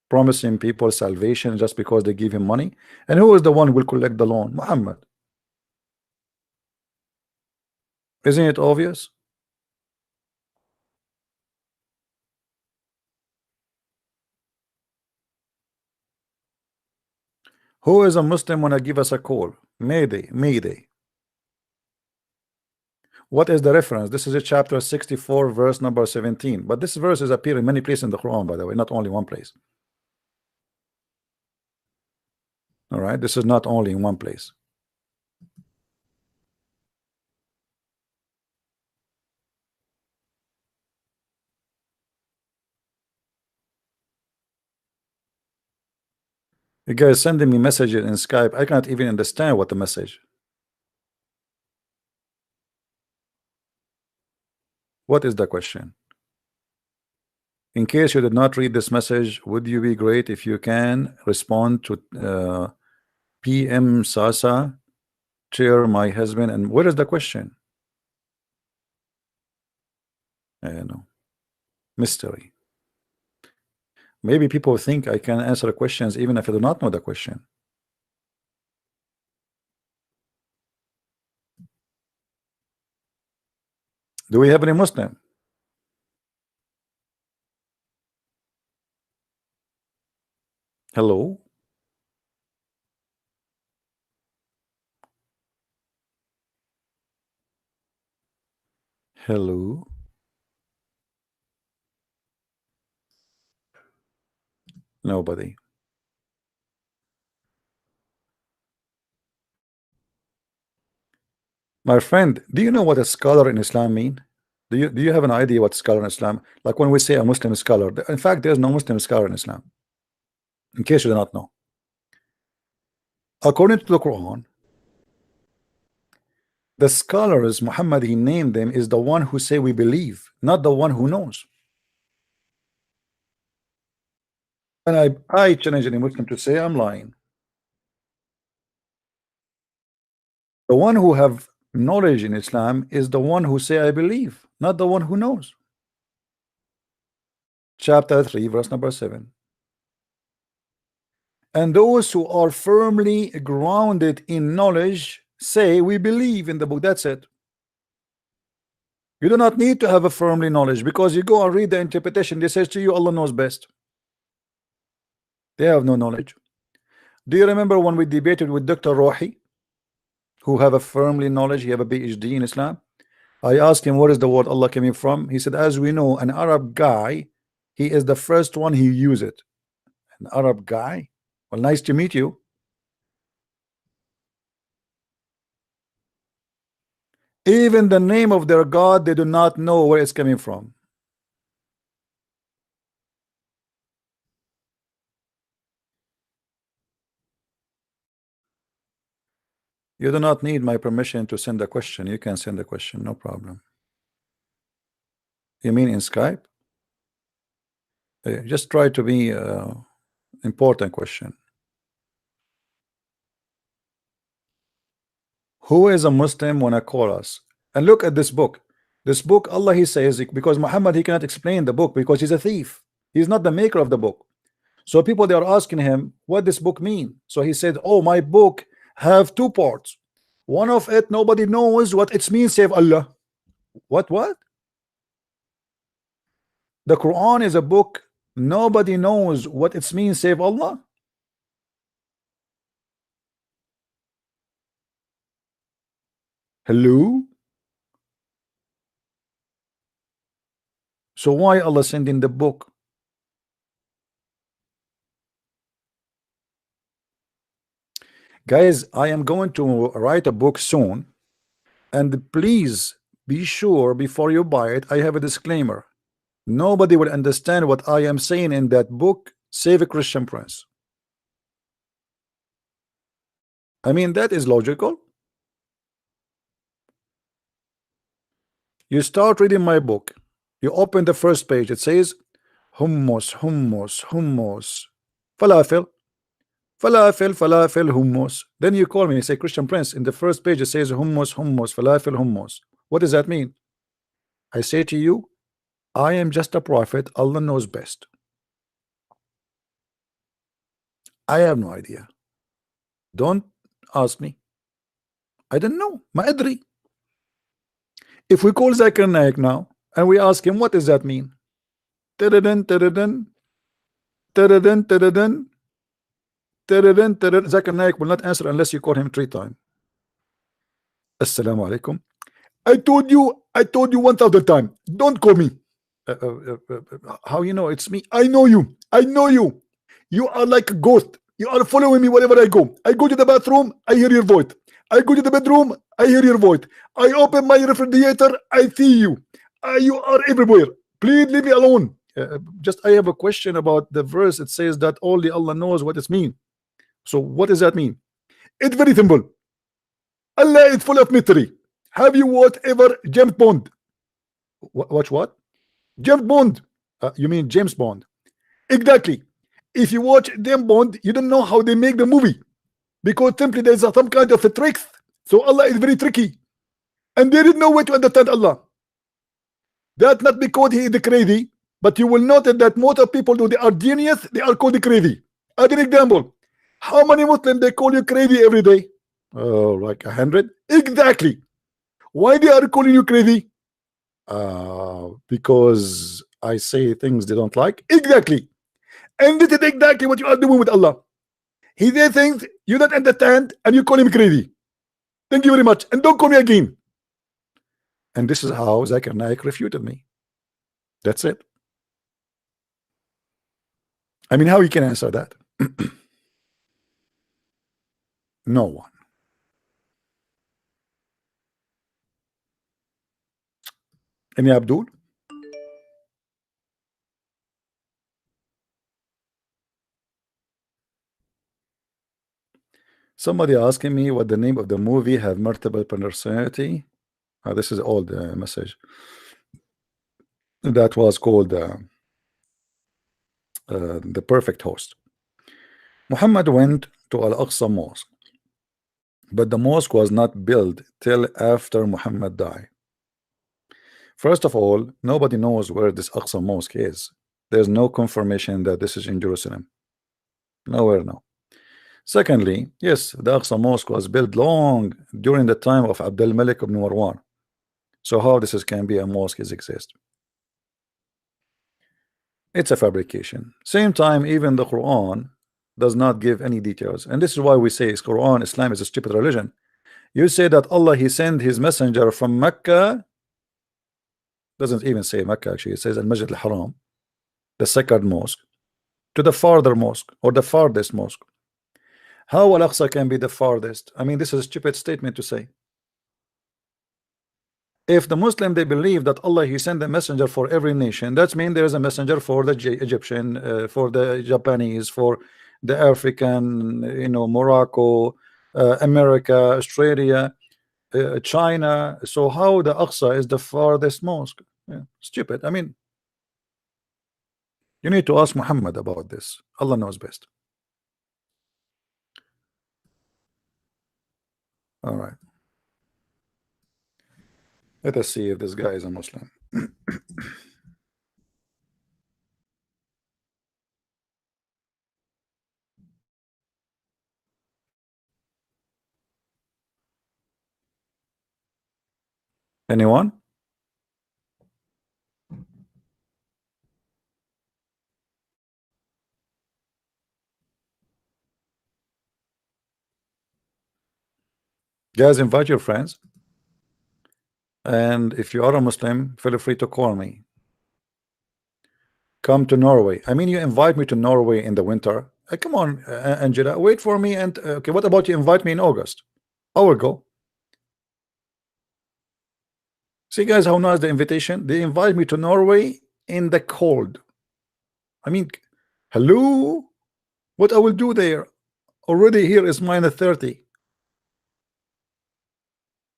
A: promising people salvation just because they give him money? And who is the one who will collect the loan? Muhammad. Isn't it obvious? Who is a Muslim when I give us a call? Mayday, Mayday. What is the reference? This is a chapter 64, verse number 17. But this verse is appear in many places in the Quran, by the way, not only one place. All right, this is not only in one place. You guys sending me messages in Skype. I cannot even understand what the message. What is the question? In case you did not read this message, would you be great if you can respond to PM Sasa, chair my husband, and what is the question? I don't know. Mystery. Maybe people think I can answer the questions even if I do not know the question. Do we have any Muslim? Hello? Hello? Nobody. My friend, do you know what a scholar in Islam mean? Do you have an idea what scholar in Islam? Like when we say a Muslim scholar, in fact, there's no Muslim scholar in Islam. In case you do not know. According to the Quran, the scholars Muhammad he named them is the one who say we believe, not the one who knows. And I challenge any Muslim to say I'm lying. The one who have knowledge in Islam is the one who say I believe, not the one who knows. Chapter 3 verse number 7. And those who are firmly grounded in knowledge say we believe in the book. That's it. You do not need to have a firmly knowledge, because you go and read the interpretation. They says to you Allah knows best. They have no knowledge. Do you remember when we debated with Dr. Rohi, who have a firmly knowledge, he have a PhD in Islam? I asked him where is the word Allah coming from. He said, as we know, an Arab guy, he is the first one who use it. An Arab guy? Well, nice to meet you. Even the name of their God, they do not know where it's coming from. You do not need my permission to send a question. You can send a question, no problem. You mean in Skype? Just try to be important question. Who is a Muslim when I call us? And look at this book. This book, Allah he says, because Muhammad he cannot explain the book because he's a thief. He's not the maker of the book. So people they are asking him what this book mean. So he said, oh, my book have two parts. One of it nobody knows what it means save Allah. What? The Quran is a book nobody knows what it means save Allah. Hello? So why Allah sending the book? Guys, I am going to write a book soon, and please be sure before you buy it, I have a disclaimer. Nobody will understand what I am saying in that book save a Christian Prince. I mean, that is logical. You start reading my book, you open the first page, it says hummus, falafel, hummus. Then you call me and say, Christian Prince, in the first page it says hummus, falafel, hummus. What does that mean? I say to you, I am just a prophet, Allah knows best. I have no idea. Don't ask me. I don't know. Ma adri. If we call Zakir Naik now and we ask him what does that mean? Zakir Naik will not answer unless you call him 3 times. Assalamu alaikum. I told you 1,000 times. Don't call me. How you know it's me? I know you. You are like a ghost. You are following me wherever I go. I go to the bathroom, I hear your voice. I go to the bedroom, I hear your voice. I open my refrigerator, I see you. You are everywhere. Please leave me alone. Just I have a question about the verse. It says that only Allah knows what it means. So what does that mean? It's very simple. Allah is full of mystery. Have you watched ever James Bond? Watch what? James Bond. You mean James Bond? Exactly. If you watch James Bond, you don't know how they make the movie, because simply there's some kind of a tricks. So Allah is very tricky, and there is no way to understand Allah. That's not because he is crazy, but you will notice that most of people who they are genius, they are called crazy. As an example, how many Muslims they call you crazy every day? Oh, like 100. Exactly. Why they are calling you crazy? because I say things they don't like. Exactly. And this is exactly what you are doing with Allah. He did things you don't understand and you call him crazy. Thank you very much. And don't call me again. And this is how Zakir Naik refuted me. That's it. I mean, how you can answer that? No one. Any Abdul? Somebody asking me what the name of the movie have multiple personality. This is old message. That was called The Perfect Host. Muhammad went to Al-Aqsa Mosque, but the mosque was not built till after Muhammad died. First of all, nobody knows where this Aqsa Mosque is. There's no confirmation that this is in Jerusalem. Nowhere, no. Secondly, yes, the Aqsa Mosque was built long during the time of Abdul Malik ibn Marwan. So how this can be a mosque exist? It's a fabrication. Same time, even the Quran does not give any details. And this is why we say Quran, Islam is a stupid religion. You say that Allah, he sent his messenger from Mecca. Doesn't even say Mecca, actually. It says Al-Masjid al-Haram, the sacred mosque, to the farther mosque or the farthest mosque. How Al-Aqsa can be the farthest? I mean, this is a stupid statement to say. If the Muslim, they believe that Allah, he sent a messenger for every nation, that means there is a messenger for the Egyptian, for the Japanese, for the African, Morocco, America, Australia, China. So how the Aqsa is the farthest mosque? Yeah, stupid. I mean, you need to ask Muhammad about this. Allah knows best. All right. Let us see if this guy is a Muslim. Anyone? Guys, invite your friends. And if you are a Muslim, feel free to call me. Come to Norway. I mean, you invite me to Norway in the winter. Come on, Angela, wait for me. And okay, what about you invite me in August? I will go. See, guys, how nice the invitation. They invite me to Norway in the cold. I mean, hello? What I will do there? Already here is -30.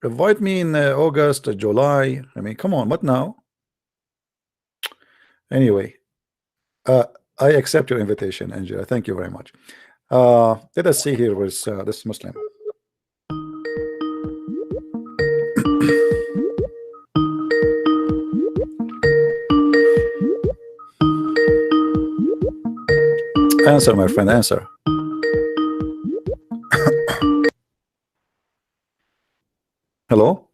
A: Invite me in August or July. I mean, come on, what now? Anyway, I accept your invitation, Angela. Thank you very much. Let us see here with this Muslim. Answer, my friend, answer. Hello?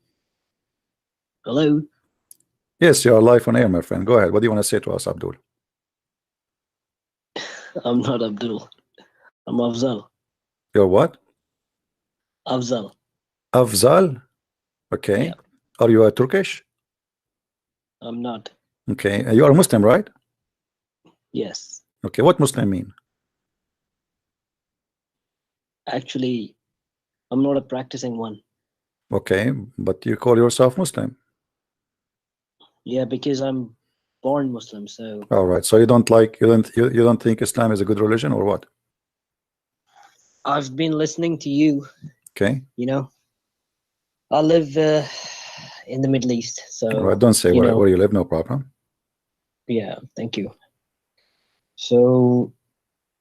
C: Hello?
A: Yes, you are live on air, my friend. Go ahead. What do you want to say to us, Abdul?
C: I'm not Abdul. I'm Afzal.
A: You're what?
C: Afzal.
A: Afzal? Okay.
C: Yeah.
A: Are you a Turkish?
C: I'm not.
A: Okay. You are a Muslim, right?
C: Yes.
A: Okay. What Muslim mean?
C: Actually, I'm not a practicing one.
A: Okay, but you call yourself Muslim.
C: Yeah, because I'm born Muslim, so.
A: All right. So you don't like, you don't think Islam is a good religion, or what?
C: I've been listening to you.
A: Okay.
C: I live in the Middle East, so.
A: All right. Don't say where you live. No problem.
C: Yeah, thank you. So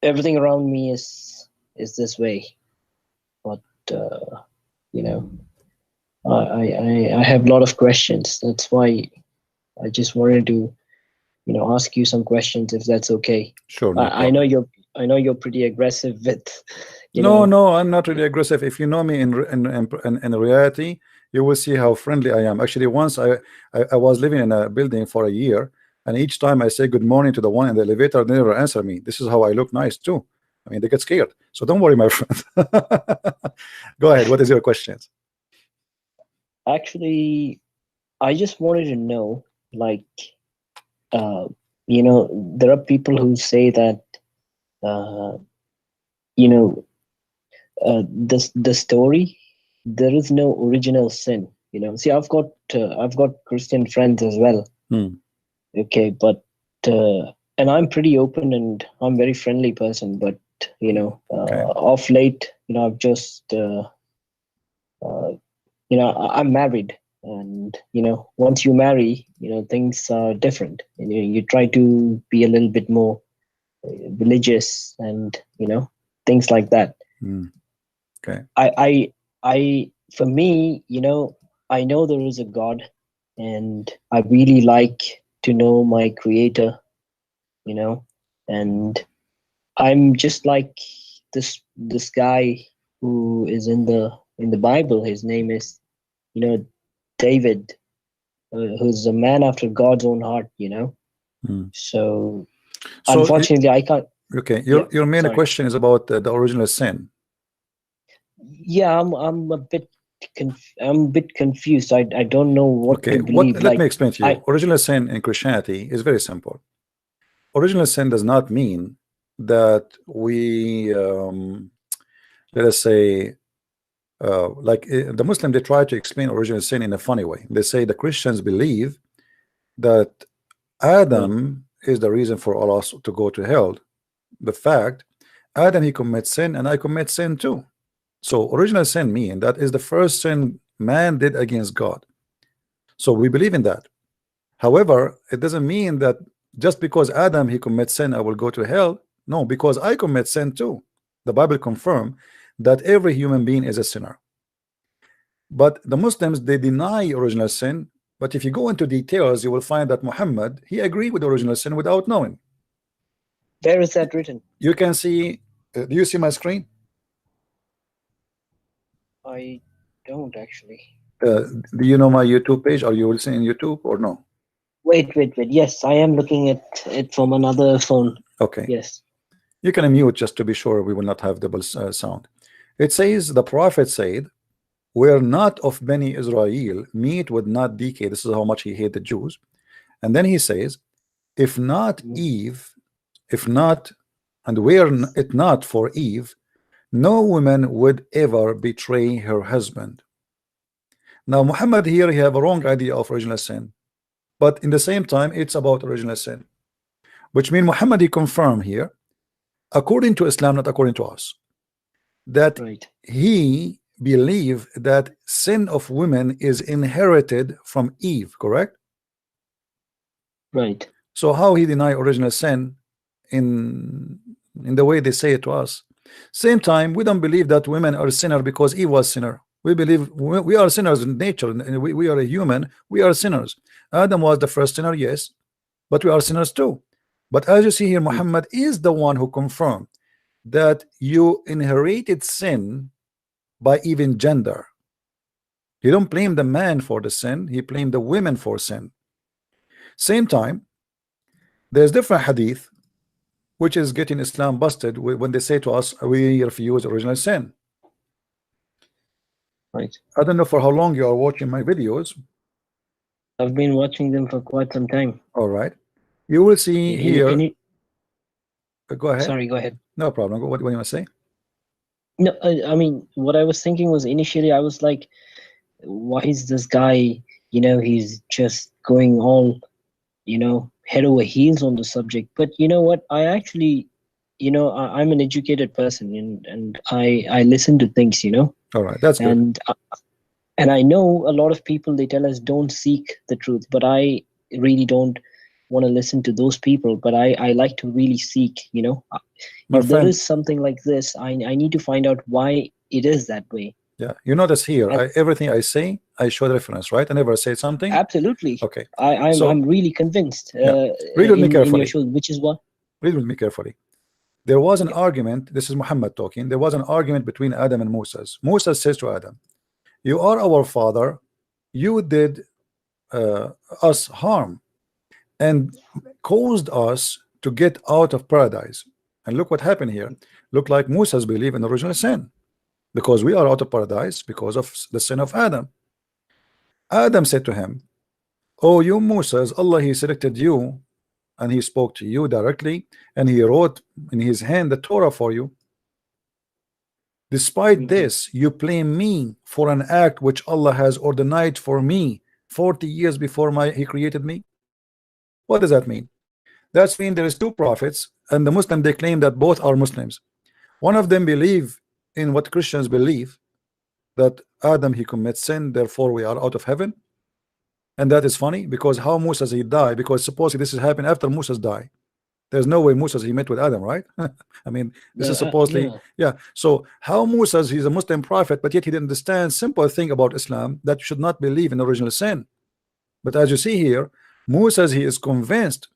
C: everything around me is this way, but I have a lot of questions. That's why I just wanted to ask you some questions, if that's okay.
A: Sure. No
C: I know you're pretty aggressive with
A: No, I'm not really aggressive. If you know me in reality, you will see how friendly I am. Actually, once I was living in a building for a year, and each time I say good morning to the one in the elevator, they never answer me. This is how I look nice too. I mean, they get scared. So don't worry, my friend. Go ahead. What is your questions?
C: Actually, I just wanted to know, like, you know, there are people who say that, you know, the story, there is no original sin. You know, see, I've got Christian friends as well. Okay, but and I'm pretty open and I'm very friendly person, but you know, of late, you know, I've just you know, I'm married, and you know, once you marry, you know, things are different, and you try to be a little bit more religious, and you know, things like that.
A: Okay.
C: I for me, you know, I know there is a God, and I really like to know my creator, you know, and I'm just like this guy who is in the Bible. His name is, you know, David, who's a man after God's own heart, you know. So unfortunately, I can't.
A: Okay, your main question is about the original sin.
C: Yeah, I'm a bit confused. I don't know what to believe.
A: Let me explain to you. Original sin in Christianity is very simple. Original sin does not mean that we let us say like the Muslim, they try to explain original sin in a funny way. They say the Christians believe that Adam is the reason for all us to go to hell. The fact Adam, he commits sin, and I commit sin too. So original sin mean that is the first sin man did against God. So we believe in that. However, it doesn't mean that just because Adam he commits sin I will go to hell. No, because I commit sin too. The Bible confirms that every human being is a sinner. But the Muslims, they deny original sin. But if you go into details, you will find that Muhammad, he agreed with original sin without knowing.
C: Where is that written?
A: You can see, do you see my screen?
C: I don't actually.
A: Do you know my YouTube page? Are you listening on YouTube or no?
C: Wait. Yes, I am looking at it from another phone.
A: Okay.
C: Yes.
A: You can unmute just to be sure we will not have double sound. It says, the prophet said, we're not of Bani Israel, meat would not decay. This is how much he hated the Jews. And then he says, if not Eve, if not, and were it not for Eve, no woman would ever betray her husband. Now Muhammad here, he have a wrong idea of original sin, but in the same time it's about original sin, which means Muhammad he confirmed here, according to Islam, not according to us, that he believe that sin of women is inherited from Eve, correct?
C: Right.
A: So how he deny original sin in the way they say it to us? Same time, we don't believe that women are sinner because Eve was sinner. We believe we are sinners in nature, and we are a human. We are sinners. Adam was the first sinner, yes, but we are sinners too. But as you see here, Muhammad is the one who confirmed that you inherited sin by even gender. He don't blame the man for the sin, he blamed the women for sin. Same time, there's different hadith which is getting Islam busted when they say to us, we refuse original sin.
C: Right.
A: I don't know for how long you are watching my videos.
C: I've been watching them for quite some time.
A: All right. You will see here. Go ahead.
C: Sorry, go ahead.
A: No problem. What do you want to say?
C: No, I mean, what I was thinking was initially I was like, why is this guy, you know, he's just going all, you know, head over heels on the subject. But you know what? I actually, you know, I'm an educated person, and I listen to things, you know.
A: All right, that's good.
C: And I know a lot of people, they tell us don't seek the truth, but I really don't want to listen to those people. But I like to really seek, you know. If there is something like this, I need to find out why it is that way.
A: Yeah, you notice here, everything I say, I show the reference, right? I never say something.
C: Absolutely.
A: Okay.
C: I'm really convinced.
A: Read with me carefully.
C: In your show, which is what?
A: Read with me carefully. There was an argument. This is Muhammad talking. There was an argument between Adam and Moses. Moses says to Adam, "You are our father, you did us harm and caused us to get out of paradise. And look what happened here. Look like Musa's believe in the original sin, because we are out of paradise because of the sin of Adam. Adam said to him, oh, you Musa, Allah, he selected you and he spoke to you directly and he wrote in his hand the Torah for you. Despite this, you blame me for an act which Allah has ordained for me 40 years before he created me. What does that mean? That's mean there is two prophets, and the Muslim, they claim that both are Muslims. One of them believe in what Christians believe, that Adam, he commits sin, therefore we are out of heaven. And that is funny, because how Musa he died, because supposedly this has happened after Musa's died. There's no way Musa he met with Adam, right? I mean, this is supposedly yeah. So how Musa, he's a Muslim prophet, but yet he didn't understand simple thing about Islam, that you should not believe in original sin. But as you see here, Musa, he is convinced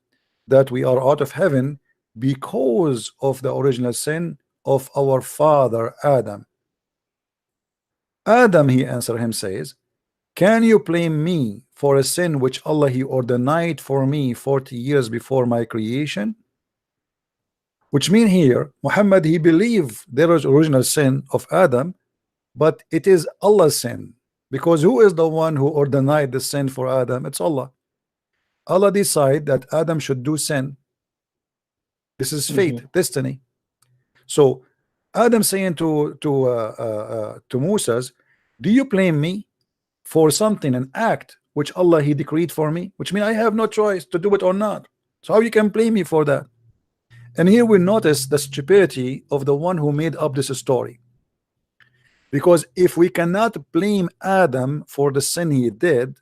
A: that we are out of heaven because of the original sin of our father Adam. Adam, he answered him, says, can you blame me for a sin which Allah he ordained for me 40 years before my creation? Which mean here, Muhammad, he believed there was original sin of Adam, but it is Allah's sin, because who is the one who ordained the sin for Adam? It's Allah. Allah decide that Adam should do sin. This is fate, destiny. So Adam saying to Moses, do you blame me for something, an act which Allah he decreed for me, which means I have no choice to do it or not? So how you can blame me for that? And here we notice the stupidity of the one who made up this story, because if we cannot blame Adam for the sin he did,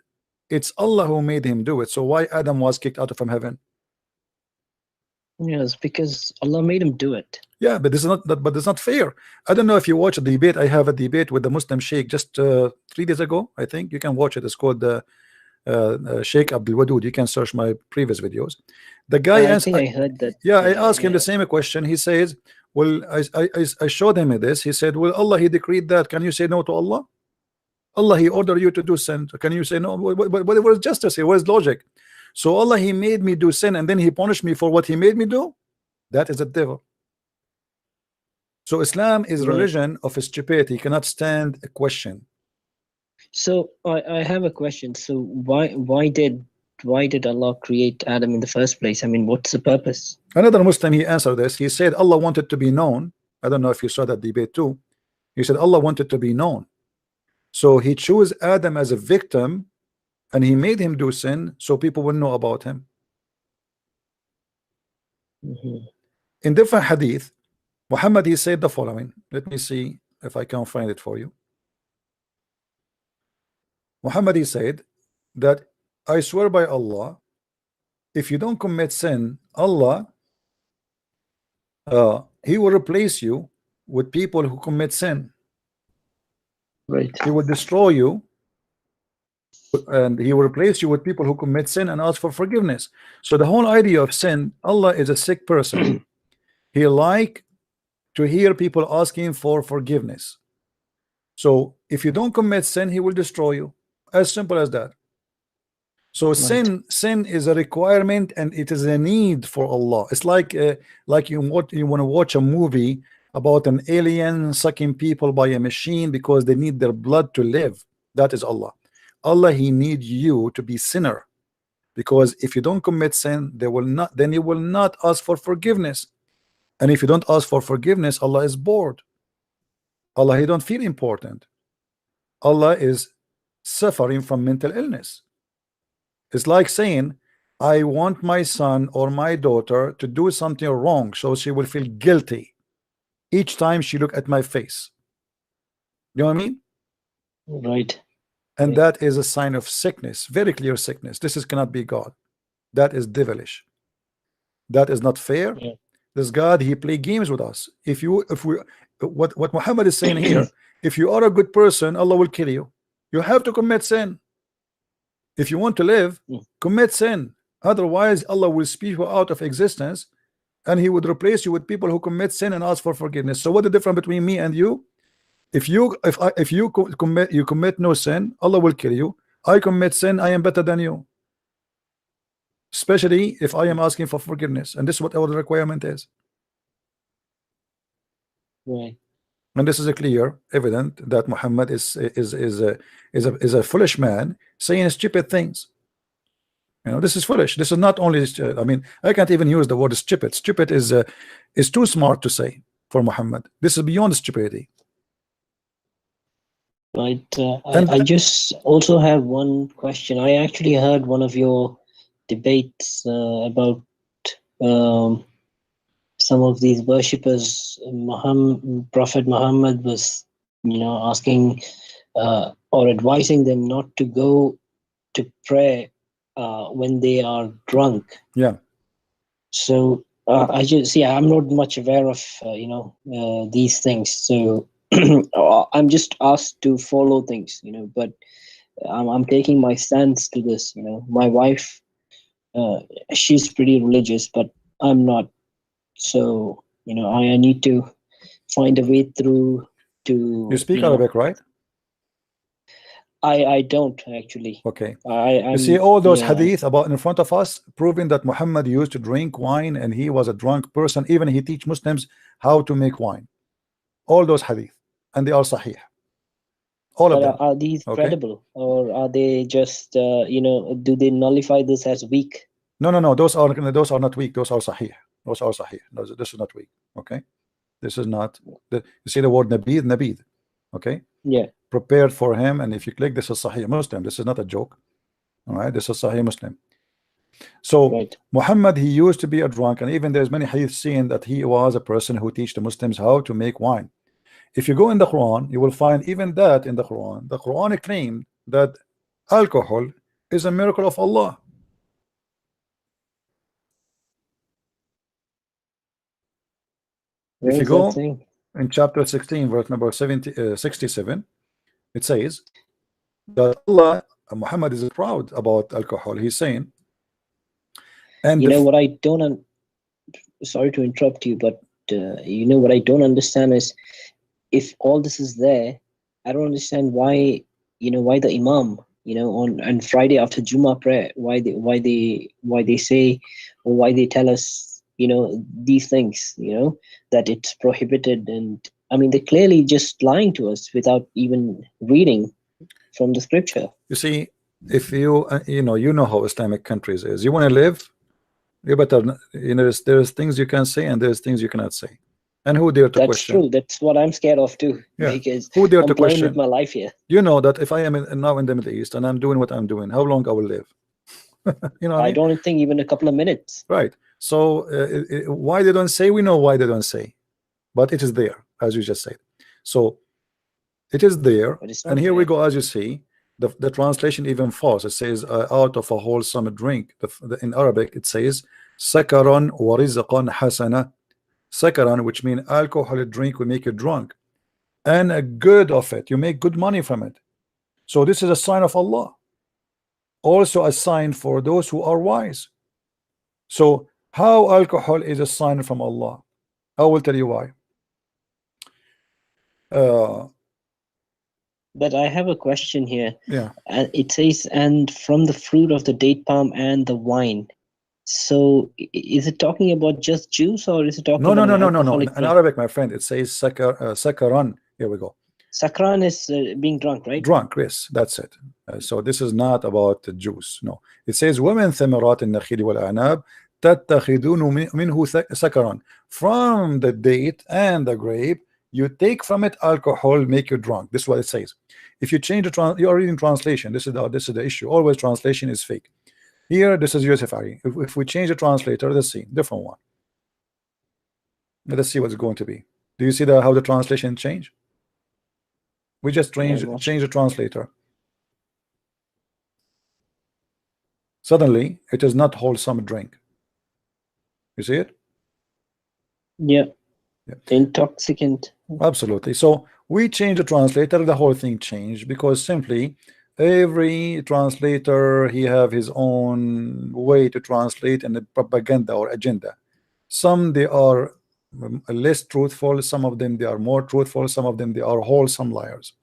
A: it's Allah who made him do it. So why Adam was kicked out from heaven?
C: Yes, because Allah made him do it.
A: Yeah, but this is not that, but it's not fair. I don't know if you watch a debate. I have a debate with the Muslim Sheikh just 3 days ago. I think you can watch it. It's called Sheikh Abdul Wadud. You can search my previous videos. The guy
C: I think I heard that.
A: Yeah, I asked him the same question. He says, well, I showed him this. He said, well, Allah he decreed that. Can you say no to Allah? Allah he ordered you to do sin. Can you say no? But where's justice here? Where's logic? So Allah he made me do sin and then he punished me for what he made me do? That is a devil. So Islam is religion of stupidity. He cannot stand a question.
C: So I have a question. So why did Allah create Adam in the first place? I mean, what's the purpose?
A: Another Muslim, he answered this. He said Allah wanted to be known. I don't know if you saw that debate too. He said Allah wanted to be known. So he chose Adam as a victim and he made him do sin so people will know about him. In different hadith, Muhammad he said the following. Let me see if I can find it for you. Muhammad he said that I swear by Allah, if you don't commit sin, Allah he will replace you with people who commit sin.
C: Right.
A: He will destroy you and he will replace you with people who commit sin and ask for forgiveness. So the whole idea of sin, Allah is a sick person. He like to hear people asking for forgiveness. So if you don't commit sin, he will destroy you. As simple as that. So sin is a requirement and it is a need for Allah. It's like you want to watch a movie about an alien sucking people by a machine because they need their blood to live. That is Allah. Allah he needs you to be sinner, because if you don't commit sin, then you will not ask for forgiveness. And if you don't ask for forgiveness, Allah is bored. Allah he don't feel important. Allah is suffering from mental illness. It's like saying, I want my son or my daughter to do something wrong so she will feel guilty each time she look at my face. You know what I mean?
C: Right.
A: And that is a sign of sickness, very clear sickness. This cannot be God. That is devilish. That is not fair.
C: Yeah.
A: This God, he play games with us. What Muhammad is saying here, if you are a good person, Allah will kill you. You have to commit sin. If you want to live, commit sin. Otherwise, Allah will spew you out of existence, and he would replace you with people who commit sin and ask for forgiveness. So what the difference between me and you? If you commit no sin, Allah will kill you. I commit sin, I am better than you, especially if I am asking for forgiveness, and this is what our requirement is.
C: Right.
A: And this is a clear evident that Muhammad is a foolish man saying stupid things. You know, this is foolish. This is not only I mean, I can't even use the word stupid. Stupid is too smart to say for Muhammad. This is beyond stupidity.
C: Right. I just also have one question. I actually heard one of your debates about some of these worshippers. Prophet Muhammad was, asking or advising them not to go to pray when they are drunk.
A: Yeah.
C: So I just see. I'm not much aware of these things. So I'm just asked to follow things, but I'm taking my stance to this. My wife, she's pretty religious, but I'm not. So I need to find a way through to.
A: You speak Arabic, right?
C: I don't actually.
A: Okay.
C: I'm,
A: you see all those
C: yeah.
A: hadith about in front of us proving that Muhammad used to drink wine and he was a drunk person. Even he teach Muslims how to make wine. All those hadith, and they are sahih. All of
C: But
A: them.
C: are these credible, or are they just do they nullify this as weak?
A: No. Those are not weak. Those are sahih. Those are sahih. This is not weak. Okay. This is not. You see the word nabid. Okay.
C: Yeah.
A: Prepared for him, and if you click, this is Sahih Muslim. This is not a joke. All right, this is Sahih Muslim. So
C: right.
A: Muhammad, he used to be a drunk, and even there's many hadith saying that he was a person who teach the Muslims how to make wine. If you go in the Quran, you will find even that in the Quran. The Quran claimed that alcohol is a miracle of Allah.
C: Where
A: if you
C: is
A: go
C: that thing?
A: In chapter 16, verse number 67, it says that Allah, Muhammad is proud about alcohol. He's saying, and
C: what I don't sorry to interrupt you, but what I don't understand is, if all this is there, I don't understand why the Imam, on Friday after Jummah prayer, why they say, or why they tell us, these things, that it's prohibited. And I mean, they're clearly just lying to us without even reading from the scripture.
A: You see, if you know how Islamic countries is, you want to live, you better, there's things you can say and there's things you cannot say. And who dare to question?
C: That's true. That's what I'm scared of too.
A: Yeah.
C: Because
A: who dare
C: I'm
A: to
C: playing
A: question?
C: with my life here.
A: You know that if I am now in the Middle East and I'm doing what I'm doing, how long I will live?
C: I don't think even a couple of minutes.
A: Right. So why they don't say? We know why they don't say, but it is there, as you just said. So it is there, and here we go. As you see, the translation even false. It says out of a wholesome drink. In Arabic, it says sakaran wa rizqan hasana. Sakaran, which means alcohol drink will make you drunk, and a good of it, you make good money from it. So this is a sign of Allah, also a sign for those who are wise. So how alcohol is a sign from Allah? I will tell you why.
C: But I have a question here.
A: Yeah.
C: It says, and from the fruit of the date palm and the wine. So is it talking about just juice, or is it talking about
A: no. In Arabic, my friend, it says sakaran. Here we go.
C: Sakran is being drunk, right?
A: Drunk, yes, that's it. So this is not about the juice. No, it says وَمِن ثَمَرَاتِ النَّخِيلِ وَالْأَعْنَابِ تَتَّخِذُونَ مِنْهُ سَكَرًا. From the date and the grape, you take from it alcohol, make you drunk. This is what it says. If you change the you are reading translation. This is the issue. Always translation is fake. Here, this is Yusuf Ali. If we change the translator, let's see, different one. Let's see what's going to be. Do you see how the translation change? We just change the translator. Suddenly, it is not wholesome drink. You see it?
C: Yeah. Intoxicant.
A: Absolutely. So we change the translator, the whole thing changed, because simply every translator, he have his own way to translate and the propaganda or agenda. Some they are less truthful, some of them they are more truthful, some of them they are wholesome liars.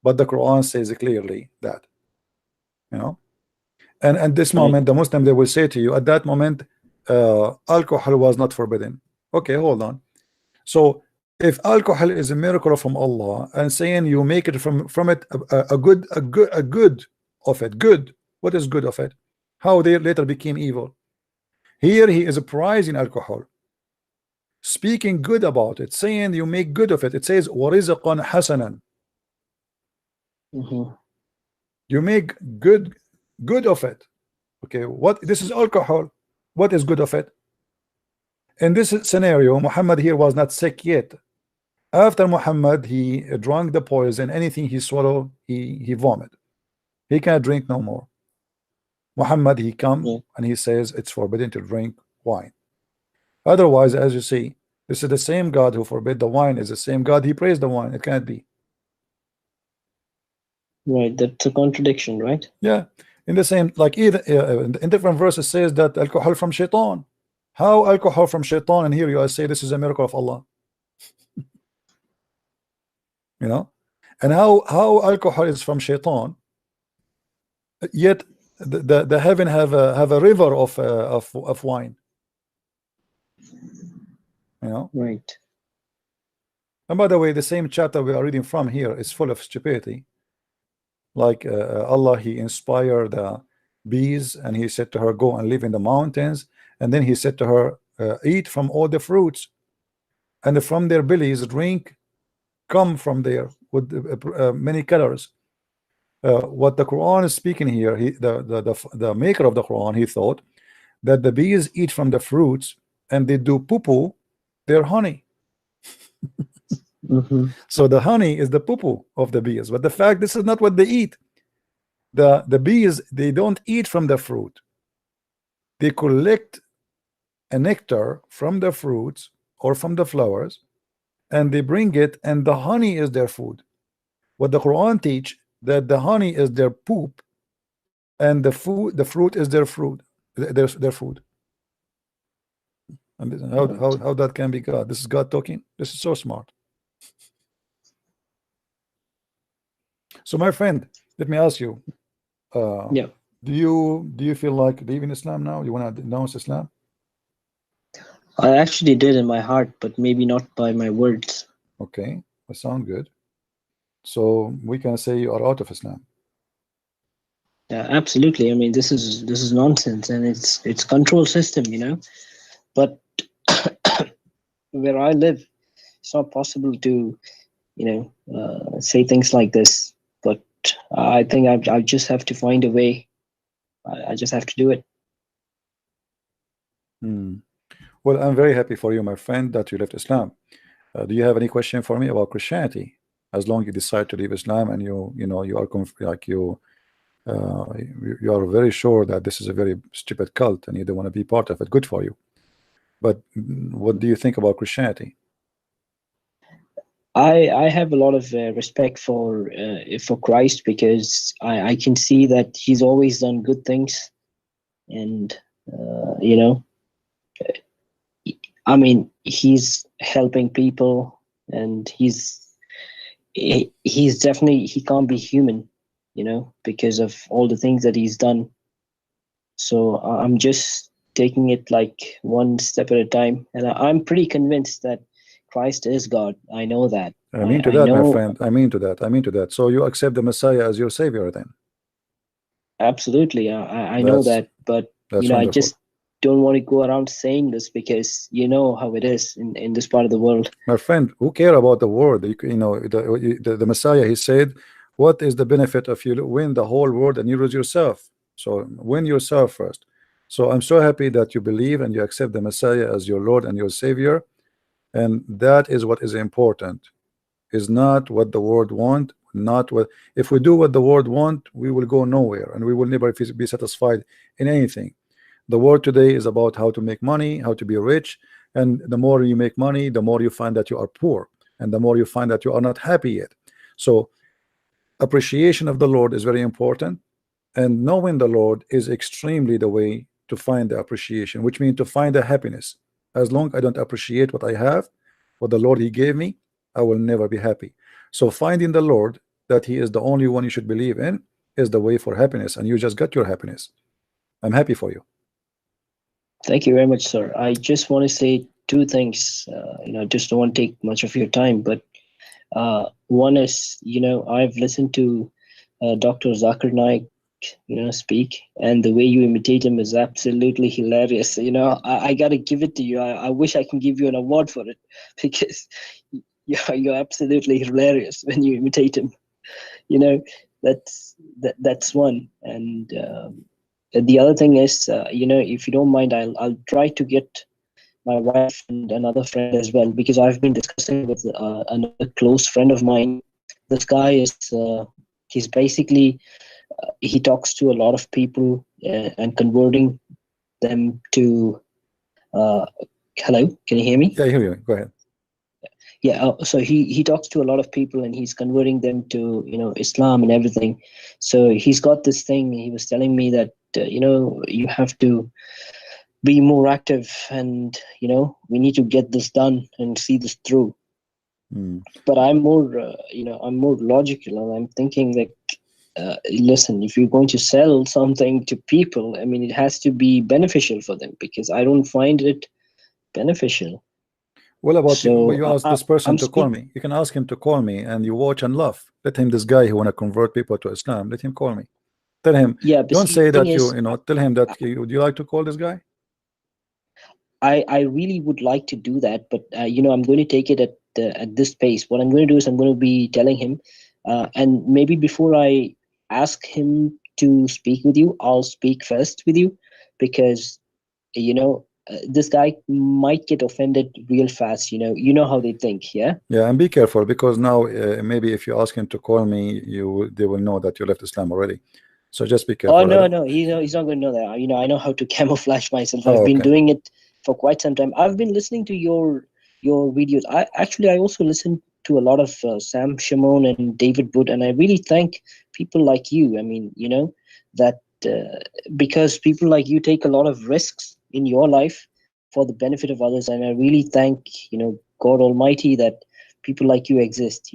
A: But the Quran says clearly that you know. And at this
C: Right.
A: moment, the Muslim, they will say to you, at that moment, alcohol was not forbidden. Okay, hold on. So if alcohol is a miracle from Allah, and saying you make it from it a good of it, good. What is good of it? How they later became evil. Here he is prizing alcohol, speaking good about it, saying you make good of it. It says warizqan hasanan.
C: Mhm.
A: You make good of it. Okay, what this is alcohol. What is good of it? In this scenario, Muhammad here was not sick yet. After Muhammad, he drank the poison. Anything he swallowed, he vomit. He can't drink no more. Muhammad, he come
C: Yeah.
A: and he says it's forbidden to drink wine. Otherwise, as you see, this is the same God who forbid the wine, is the same God he praised the wine. It can't be.
C: Right. That's a contradiction, right?
A: Yeah, in the same, like either in different verses says that alcohol from shaitan. How alcohol from shaitan? And here you are say this is a miracle of Allah. You know, and how alcohol is from shaitan, yet the heaven have a river of wine. You know.
C: Right.
A: And by the way, the same chapter we are reading from here is full of stupidity. Like Allah, he inspired the bees, and he said to her, go and live in the mountains. And then he said to her, eat from all the fruits, and from their bellies drink come from there with many colors. What the Quran is speaking here, the maker of the Quran, he thought that the bees eat from the fruits and they do poo-poo their honey.
C: Mhm.
A: So the honey is the poo-poo of the bees, but the fact this is not what they eat. The bees, they don't eat from the fruit. They collect a nectar from the fruits or from the flowers, and they bring it, and the honey is their food. What the Quran teach, that the honey is their poop, and the fruit is their fruit, their food. And how that can be God? This is God talking. This is so smart. So my friend, let me ask you,
C: Yeah.
A: do you feel like leaving Islam now? You want to denounce Islam?
C: I actually did in my heart, but maybe not by my words.
A: Okay, that sounds good. So we can say you are out of Islam.
C: Yeah, absolutely. I mean, this is nonsense, and it's control system, you know. But where I live, it's not possible to, you know, say things like this. But I think I just have to find a way. I just have to do it.
A: Well, I'm very happy for you, my friend, that you left Islam. Do you have any question for me about Christianity? As long as you decide to leave Islam, and you know you are like you are very sure that this is a very stupid cult and you don't want to be part of it, good for you. But what do you think about Christianity?
C: I have a lot of respect for Christ, because I can see that he's always done good things, and you know, I mean, he's helping people, and he's definitely, he can't be human, you know, because of all the things that he's done. So I'm just taking it like one step at a time, and I'm pretty convinced that Christ is God. I know that.
A: I mean to
C: I
A: that,
C: know,
A: my friend. I mean to that. So you accept the Messiah as your savior then?
C: absolutely. I know that, but
A: That's
C: you know,
A: wonderful.
C: I just don't want to go around saying this, because you know how it is in this part of the world.
A: My friend, who care about the world? You know, the Messiah, he said, what is the benefit if you win the whole world and you lose yourself? So win yourself first. So I'm so happy that you believe and you accept the Messiah as your Lord and your Savior, and that is what is important. Is not what the world want, not what. If we do what the world want, we will go nowhere, and we will never be satisfied in anything. The world today is about how to make money, how to be rich, and the more you make money, the more you find that you are poor, and the more you find that you are not happy yet. So appreciation of the Lord is very important, and knowing the Lord is extremely the way to find the appreciation, which means to find the happiness. As long as I don't appreciate what I have, what the Lord he gave me, I will never be happy. So finding the Lord, that he is the only one you should believe in, is the way for happiness, and you just got your happiness. I'm happy for you.
C: Thank you very much, sir. I just want to say two things. Just don't want to take much of your time, but one is, I've listened to Dr. Zakir Naik, speak, and the way you imitate him is absolutely hilarious. I got to give it to you. I wish I can give you an award for it, because you're absolutely hilarious when you imitate him. That's one. And the other thing is, if you don't mind, I'll try to get my wife and another friend as well, because I've been discussing with another close friend of mine. This guy is he's basically he talks to a lot of people and converting them to hello, can you hear me?
A: Yeah, I hear you. Go ahead.
C: Yeah, so he talks to a lot of people and he's converting them to Islam and everything. So he's got this thing. He was telling me that you have to be more active, and we need to get this done and see this through. But I'm more I'm more logical, and I'm thinking that listen, if you're going to sell something to people, I mean, it has to be beneficial for them, because I don't find it beneficial.
A: Well, about
C: So
A: you ask this person to call me. You can ask him to call me, and you watch and laugh. Let him, this guy who want to convert people to Islam, let him call me. Tell him.
C: Yeah, but
A: don't
C: see,
A: say
C: the
A: that
C: thing is,
A: tell him that would you like to call this guy?
C: I really would like to do that, but I'm going to take it at this pace. What I'm going to do is I'm going to be telling him, and maybe before I ask him to speak with you, I'll speak first with you, because this guy might get offended real fast. You know how they think. Yeah,
A: and be careful, because now maybe if you ask him to call me, they will know that you left Islam already. So just be careful.
C: Oh no, he's not going to know that. I know how to camouflage myself. I've been
A: okay.
C: doing it for quite some time. I've been listening to your videos. I also listen to a lot of Sam Shimon and David Wood, and I really thank people like you. I mean, that because people like you take a lot of risks in your life for the benefit of others, and I really thank God Almighty that people like you exist.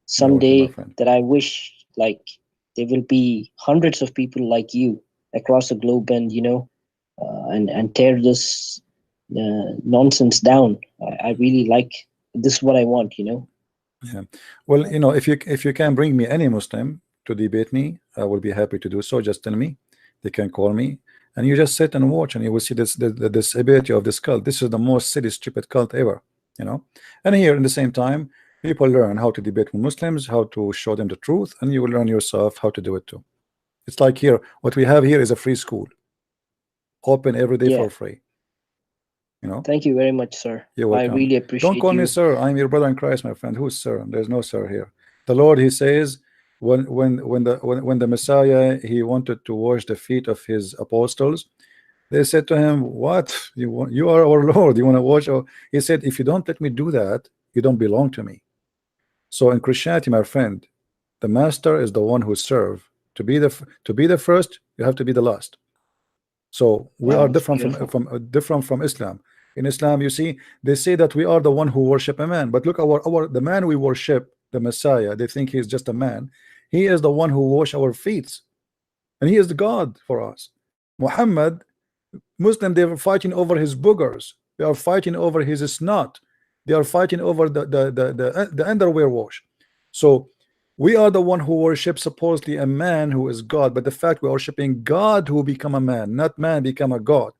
C: Someday that I wish there will be hundreds of people like you across the globe, and and tear this nonsense down. I really like this is what I want.
A: Yeah, well, if you can bring me any Muslim to debate me, I will be happy to do so. Just tell me. They can call me, and you just sit and watch, and you will see this ability of this cult. This is the most silly, stupid cult ever. And here in the same time, people learn how to debate with Muslims, how to show them the truth, and you will learn yourself how to do it too. It's like here, what we have here is a free school, open every day for free.
C: Thank you very much, sir.
A: You're welcome.
C: I really appreciate.
A: Don't call me sir. I'm your brother in Christ, my friend. Who's sir? There's no sir here. The Lord, he says, when the Messiah, he wanted to wash the feet of his apostles, they said to him, what you want? You are our Lord, you want to wash he said, if you don't let me do that, you don't belong to me. So in Christianity, my friend, the master is the one who serves. To be the first, you have to be the last. So we are different from Islam. In Islam, you see, they say that we are the one who worship a man, but look, the man we worship, the Messiah, they think he's just a man. He is the one who wash our feet, and he is the God for us. Muhammad, Muslim, they are fighting over his boogers. They are fighting over his snot. They are fighting over the underwear wash. So we are the one who worship supposedly a man who is God, but the fact we are worshiping God who become a man, not man become a God.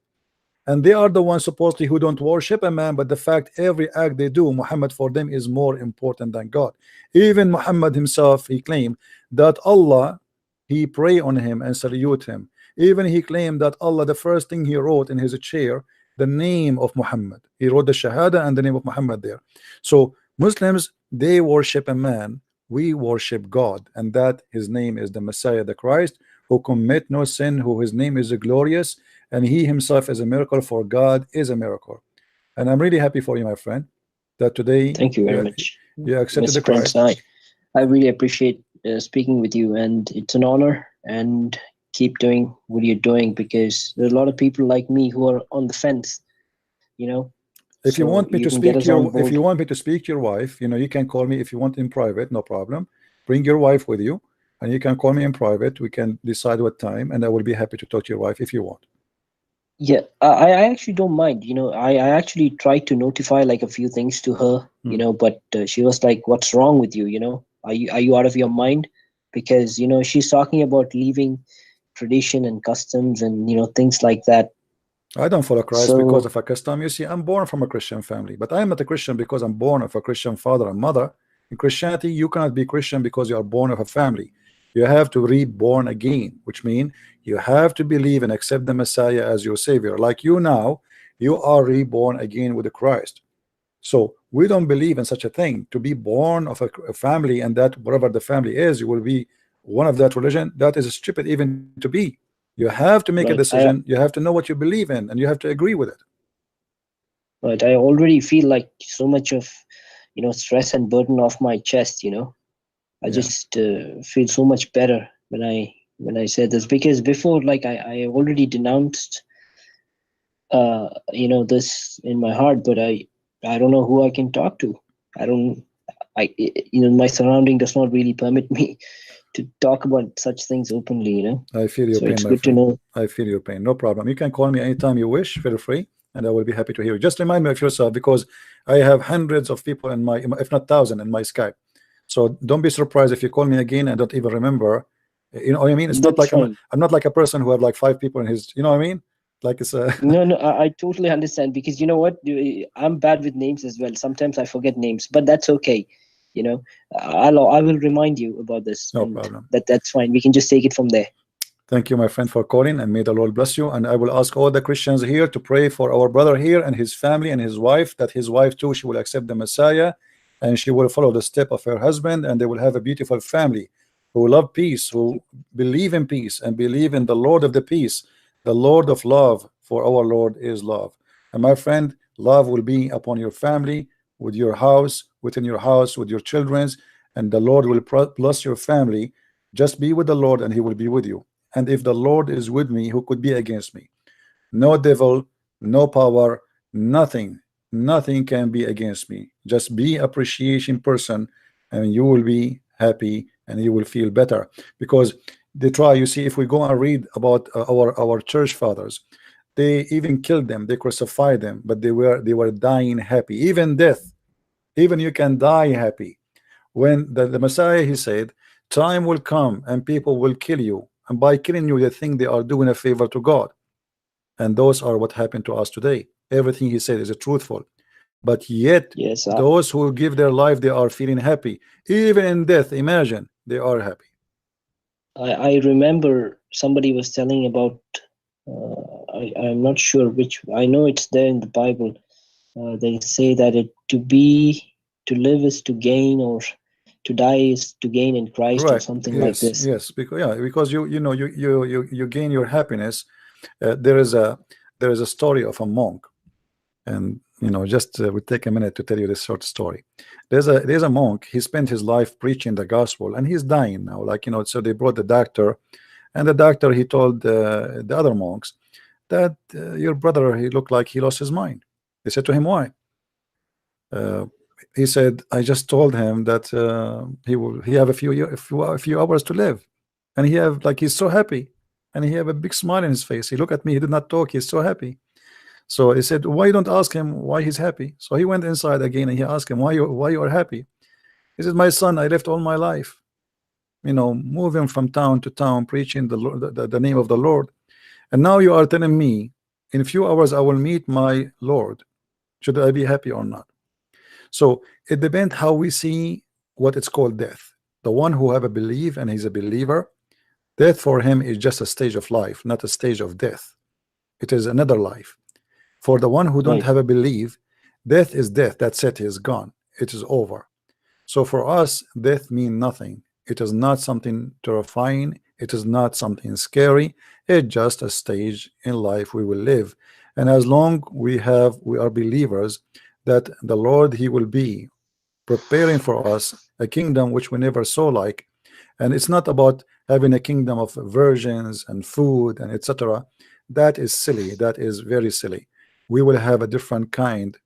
A: And they are the ones supposedly who don't worship a man, but the fact every act they do, Muhammad for them is more important than God. Even Muhammad himself, he claimed that Allah, he pray on him and salute him. Even he claimed that Allah, the first thing he wrote in his chair, the name of Muhammad. He wrote the Shahada and the name of Muhammad there. So Muslims, they worship a man, we worship God, and that his name is the Messiah, the Christ, who commit no sin, who his name is glorious, and he himself is a miracle, for God is a miracle. And I'm really happy for you, my friend, that today
C: thank you very much.
A: You accepted the
C: Christ. I really appreciate speaking with you, and it's an honor, and keep doing what you're doing, because there are a lot of people like me who are on the fence.
A: If you want me to speak if you want me to speak to your wife, you can call me if you want in private, no problem. Bring your wife with you, and you can call me in private. We can decide what time, and I will be happy to talk to your wife if you want.
C: Yeah, I actually don't mind. I actually tried to notify like a few things to her, but she was like, "What's wrong with you? Are you out of your mind?" Because she's talking about leaving tradition and customs and things like that.
A: I don't follow Christ
C: So
A: because of a custom. You see, I'm born from a Christian family, but I am not a Christian because I'm born of a Christian father and mother. In Christianity, you cannot be Christian because you are born of a family. You have to reborn again, which means you have to believe and accept the Messiah as your Savior. Like you now, you are reborn again with Christ. So we don't believe in such a thing. To be born of a family, and that whatever the family is, you will be one of that religion. That is stupid even to be. You have to make a
C: Right,
A: decision. You have to know what you believe in, and you have to agree with it.
C: right, I already feel like so much of stress and burden off my chest. I
A: Yeah.
C: just feel so much better when I said this, because before, like, I already denounced this in my heart, but I don't know who I can talk to. My surrounding does not really permit me to talk about such things openly.
A: I feel your
C: So
A: pain,
C: it's
A: my
C: good to
A: friend.
C: know.
A: I feel your pain. No problem. You can call me anytime you wish. Feel free, and I will be happy to hear you. Just remind me of yourself, because I have hundreds of people in my, if not thousand, in my Skype. So don't be surprised if you call me again and don't even remember. You know what I mean? It's not
C: That's
A: like
C: fine.
A: I'm not like a person who have like 5 people in his. You know what I mean? Like it's a.
C: No, I totally understand, because you know what? I'm bad with names as well. Sometimes I forget names, but that's okay. I will remind you about this,
A: No
C: and
A: problem.
C: that's fine. We can just take it from there.
A: Thank you, my friend, for calling, and may the Lord bless you. And I will ask all the Christians here to pray for our brother here and his family and his wife, that his wife too, she will accept the Messiah, and she will follow the step of her husband, and they will have a beautiful family who love peace, who believe in peace, and believe in the Lord of the peace, the Lord of love, for our Lord is love. And my friend, love will be upon your family, with your house, within your house, with your children's, and the Lord will bless your family. Just be with the Lord, and he will be with you. And if the Lord is with me, who could be against me? No devil, no power, nothing can be against me. Just be appreciation person, and you will be happy, and you will feel better. Because they try, you see, if we go and read about our church fathers, they even killed them, they crucified them, but they were dying happy. Even death, even you can die happy. When the Messiah, he said, time will come and people will kill you, and by killing you, they think they are doing a favor to God. And those are what happened to us today. Everything he said is truthful, but yet
C: Yes,
A: those who give their life, they are feeling happy. Even in death, imagine, they are happy.
C: I remember somebody was telling about. I'm not sure which. I know it's there in the Bible. They say that to live is to gain, or to die is to gain in Christ, or
A: Right.
C: something like this.
A: Yes, because you gain your happiness. There is a story of a monk, and just we take a minute to tell you this short story. There's a monk. He spent his life preaching the gospel, and he's dying now. So they brought the doctor, and the doctor, he told the other monks that your brother, he looked like he lost his mind. They said to him, why? He said, I just told him that he have a few hours to live, and he's so happy, and he have a big smile in his face. He looked at me, he did not talk, he's so happy. So he said, why you don't ask him why he's happy? So he went inside again, and he asked him, why you are happy? He said, my son, I lived all my life, moving from town to town, preaching the name of the Lord, and now you are telling me in a few hours I will meet my Lord. Should I be happy or not? So it depends how we see what it's called death. The one who have a belief and he's a believer, death for him is just a stage of life, not a stage of death. It is another life. For the one who don't
C: Right.
A: have a belief, death is death. That's it. Is gone. It is over. So for us, death means nothing. It is not something terrifying. It is not something scary. It's just a stage in life we will live. And as long we are believers that the Lord, he will be preparing for us a kingdom which we never saw like. And it's not about having a kingdom of virgins and food and etc. That is silly. That is very silly. We will have a different kind,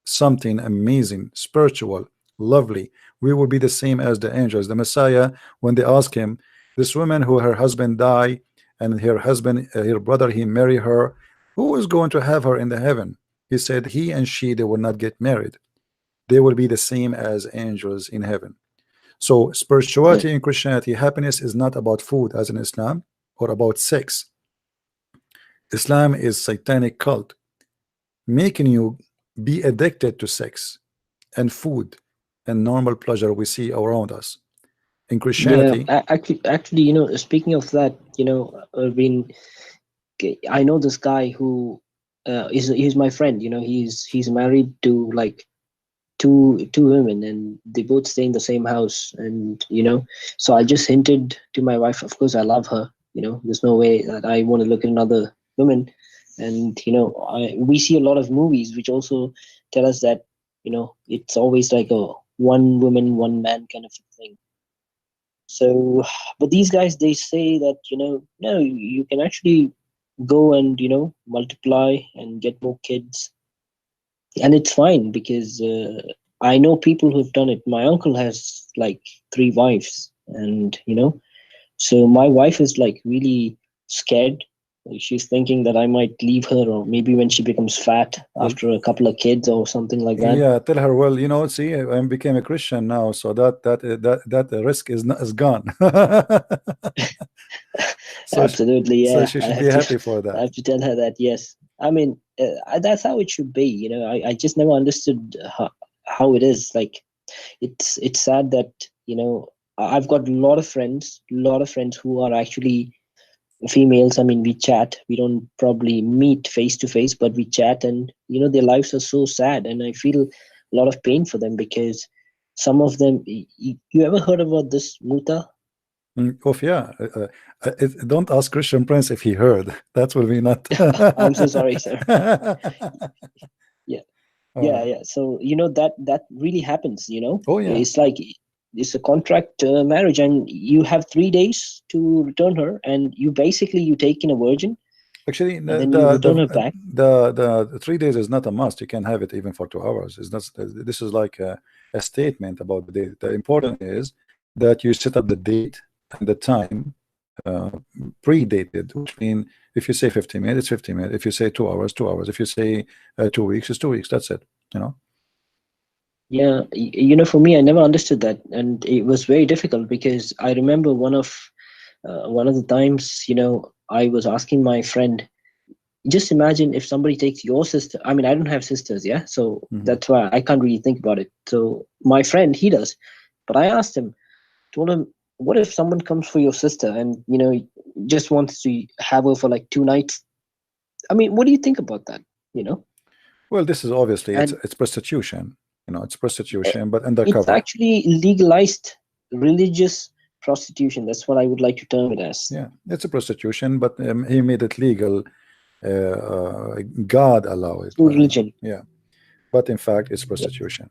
A: something amazing, spiritual, lovely. We will be the same as the angels. The Messiah, when they ask him, This woman who her husband died, and her husband, her brother, he marry her. Who is going to have her in the heaven? He said he and she, they will not get married. They will be the same as angels in heaven. So spirituality in Christianity, happiness is not about food as in Islam, or about sex. Islam is satanic cult, making you be addicted to sex and food and normal pleasure we see around us. In Christianity,
C: actually, you know, speaking of that, you know, I know this guy who he's my friend. You know, he's married to like two women, and they both stay in the same house. And you know, so I just hinted to my wife, of course I love her, you know, there's no way that I want to look at another woman. And you know, we see a lot of movies which also tell us that, you know, it's always like a one woman one man kind of thing. So but these guys, they say that, you know, no, you can actually go and, you know, multiply and get more kids, and it's fine, because I know people who've done it. My uncle has like 3 wives, and you know, so my wife is like really scared. She's thinking that I might leave her, or maybe when she becomes fat after a couple of kids or something like that.
A: yeah, tell her, well, you know, see, I became a Christian now, so that risk is not, is gone. So
C: absolutely, yeah.
A: So she should be happy for that.
C: I have to tell her that, yes. I mean, that's how it should be. You know, I just never understood how it is. Like, it's sad that, you know, I've got a lot of friends who are actually females. I mean, we chat. We don't probably meet face to face, but we chat, and you know, their lives are so sad, and I feel a lot of pain for them, because some of them. You ever heard about this Muta?
A: Oh yeah, don't ask Christian Prince if he heard. That will be not.
C: I'm so sorry, sir. Yeah, yeah. So you know, that really happens. You know,
A: oh yeah,
C: it's like it's a contract marriage, and you have 3 days to return her, and you take in a virgin.
A: Actually,
C: the
A: 3 days is not a must. You can have it even for 2 hours. It's not. This is like a statement about the date. The important is that you set up the date and the time predated, which means if you say 15 minutes, 15 minutes. If you say 2 hours, 2 hours. If you say 2 weeks, it's 2 weeks. That's it. You know.
C: Yeah, you know, for me, I never understood that, and it was very difficult, because I remember one of the times, you know, I was asking my friend, just imagine if somebody takes your sister. I mean, I don't have sisters, yeah, so that's why I can't really think about it. So my friend, he does, but I asked him, told him, what if someone comes for your sister and, you know, just wants to have her for like 2 nights? I mean, what do you think about that? You know?
A: Well, this is obviously it's prostitution. You know, it's prostitution, but undercover.
C: It's actually legalized religious prostitution. That's what I would like to term it as.
A: Yeah, it's a prostitution, but he made it legal. God allow it.
C: Religion.
A: Yeah, but in fact, it's prostitution.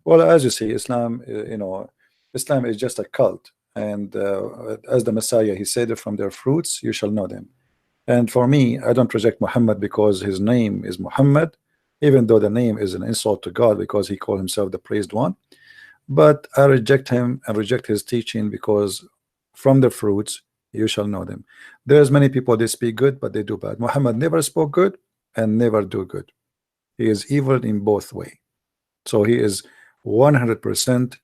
A: Well, as you see, Islam, you know, Islam is just a cult. And as the Messiah, he said, from their fruits you shall know them. And for me, I don't reject Muhammad because his name is Muhammad, even though the name is an insult to God because he called himself the praised one. But I reject him and reject his teaching, because from the fruits you shall know them. There's many people, they speak good, but they do bad. Muhammad never spoke good and never do good. He is evil in both ways. So he is 100%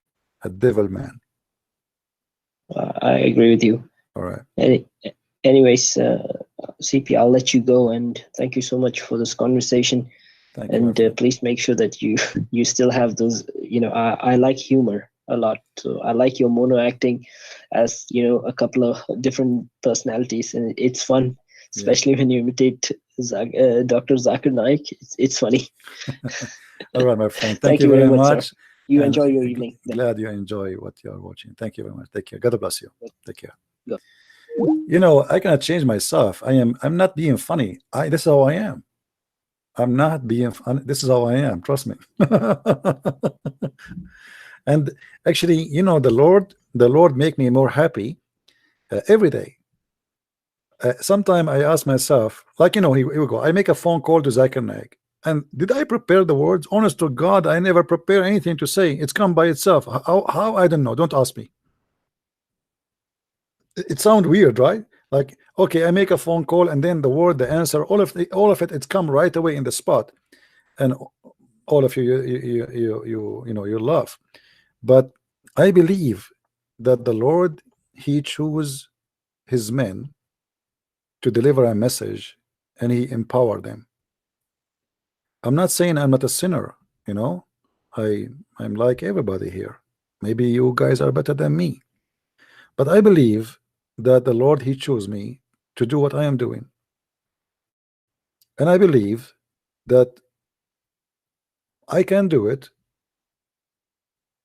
A: a devil man.
C: I agree with you.
A: All right.
C: Anyways, CP, I'll let you go, and thank you so much for this conversation.
A: Thank
C: and
A: you,
C: please make sure that you still have those. You know, I like humor a lot, so I like your mono acting as, you know, a couple of different personalities, and it's fun, especially when you imitate Dr. Zakir Naik. It's funny.
A: All right, my friend. Thank you very much.
C: Sir. You enjoy your evening.
A: Glad you enjoy what you are watching. Thank you very much. Take care. God bless you. Take care.
C: Yeah.
A: You know, I cannot change myself. I'm not being funny. This is how I am. I'm not being funny. This is how I am. Trust me. And actually, you know, the Lord make me more happy every day. Sometime I ask myself, like, you know, here we go. I make a phone call to Zakir Naik. And did I prepare the words? Honest to God, I never prepare anything to say. It's come by itself. How I don't know. Don't ask me. It sounds weird, right? Like, okay, I make a phone call and then the word, the answer, all of it, it's come right away in the spot, and all of you know, you laugh. But I believe that the Lord, he chose his men to deliver a message, and he empowered them. I'm not saying I'm not a sinner, you know. I'm like everybody here. Maybe you guys are better than me, but I believe that the Lord, he chose me to do what I am doing, and I believe that I can do it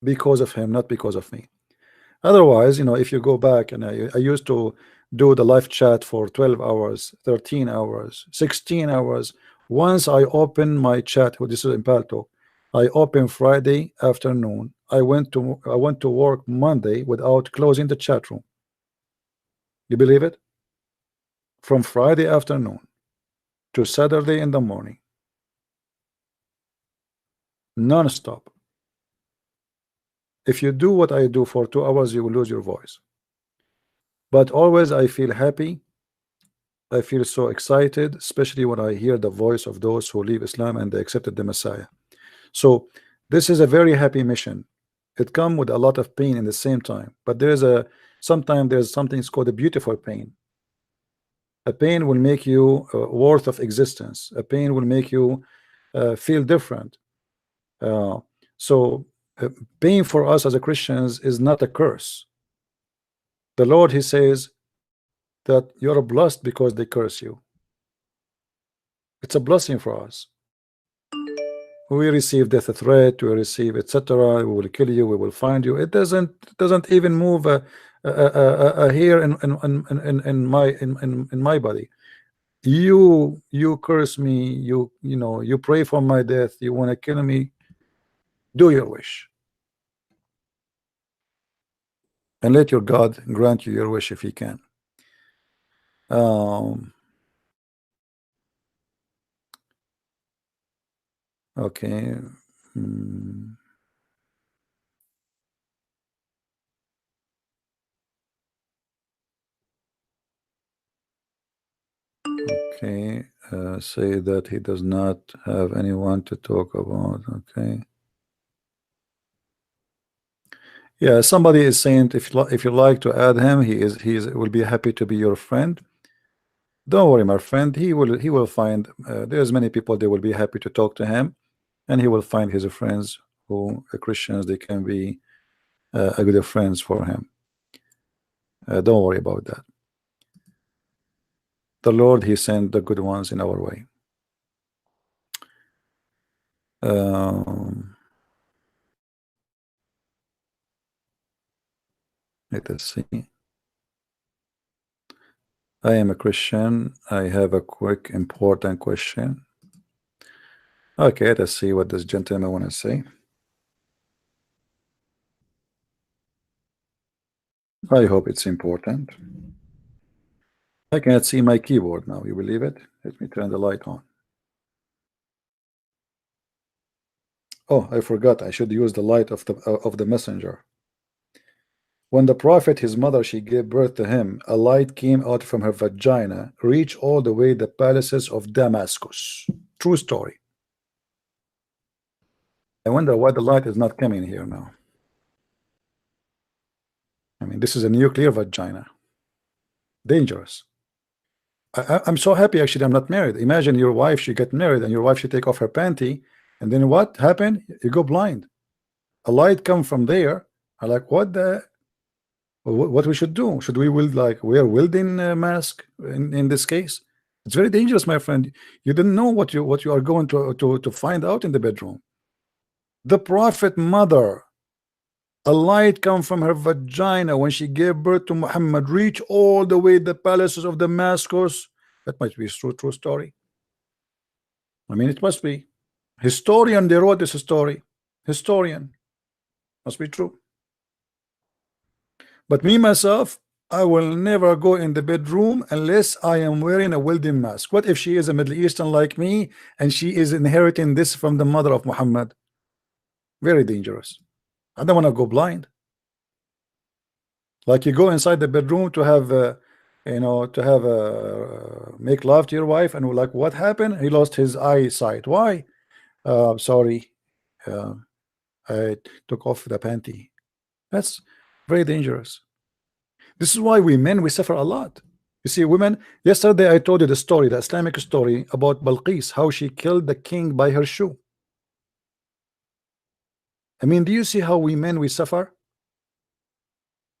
A: because of him, not because of me. Otherwise, you know, if you go back, and I used to do the live chat for 12 hours, 13 hours, 16 hours. Once I opened my chat, this is in Paltalk, I opened Friday afternoon. I went to work Monday without closing the chat room. You believe it? From Friday afternoon to Saturday in the morning, non-stop. If you do what I do for 2 hours, you will lose your voice. But always I feel happy. I feel so excited, especially when I hear the voice of those who leave Islam and they accepted the Messiah. So this is a very happy mission. It comes with a lot of pain in the same time, but sometimes there's something called a beautiful pain. A pain will make you worth of existence. A pain will make you feel different. So pain for us as a Christians is not a curse. The Lord, he says that you're blessed because they curse you. It's a blessing for us. We receive death threat, we receive etc. We will kill you, we will find you. It doesn't even move a hair in my body. You curse me, you know, you pray for my death, you want to kill me, do your wish, and let your God grant you your wish if he can. Okay. Okay, say that he does not have anyone to talk about. Okay. Yeah, somebody is saying if you like to add him, he will be happy to be your friend. Don't worry, my friend. He will find. There's many people. They will be happy to talk to him, and he will find his friends who are Christians. They can be a good friends for him. Don't worry about that. The Lord, he sent the good ones in our way. Let us see. I am a Christian. I have a quick important question. Okay, let's see what this gentleman want to say. I hope it's important. I cannot see my keyboard now. You believe it? Let me turn the light on. Oh, I forgot. I should use the light of the messenger. When the prophet, his mother, she gave birth to him, a light came out from her vagina, reached all the way the palaces of Damascus. True story. I wonder why the light is not coming here now. I mean, this is a nuclear vagina. Dangerous. I'm so happy actually I'm not married. Imagine your wife, she get married and your wife should take off her panty, and then what happened? You go blind. A light come from there. I like, what we should do? Should we wear welding mask in this case? It's very dangerous, my friend. You didn't know what you are going to find out in the bedroom. The prophet mother, a light come from her vagina when she gave birth to Muhammad, reach all the way the palaces of Damascus. That might be a true story. I mean, it must be. Historian, they wrote this story. Historian. Must be true. But me, myself, I will never go in the bedroom unless I am wearing a welding mask. What if she is a Middle Eastern like me and she is inheriting this from the mother of Muhammad? Very dangerous. I don't want to go blind. Like you go inside the bedroom to have you know, to have make love to your wife, and we're like, what happened? He lost his eyesight. Why? Sorry, I took off the panty. That's very dangerous. This is why we men, we suffer a lot. You see, women, yesterday I told you the story, the Islamic story about Balqis, how she killed the king by her shoe. I mean, do you see how we men, we suffer?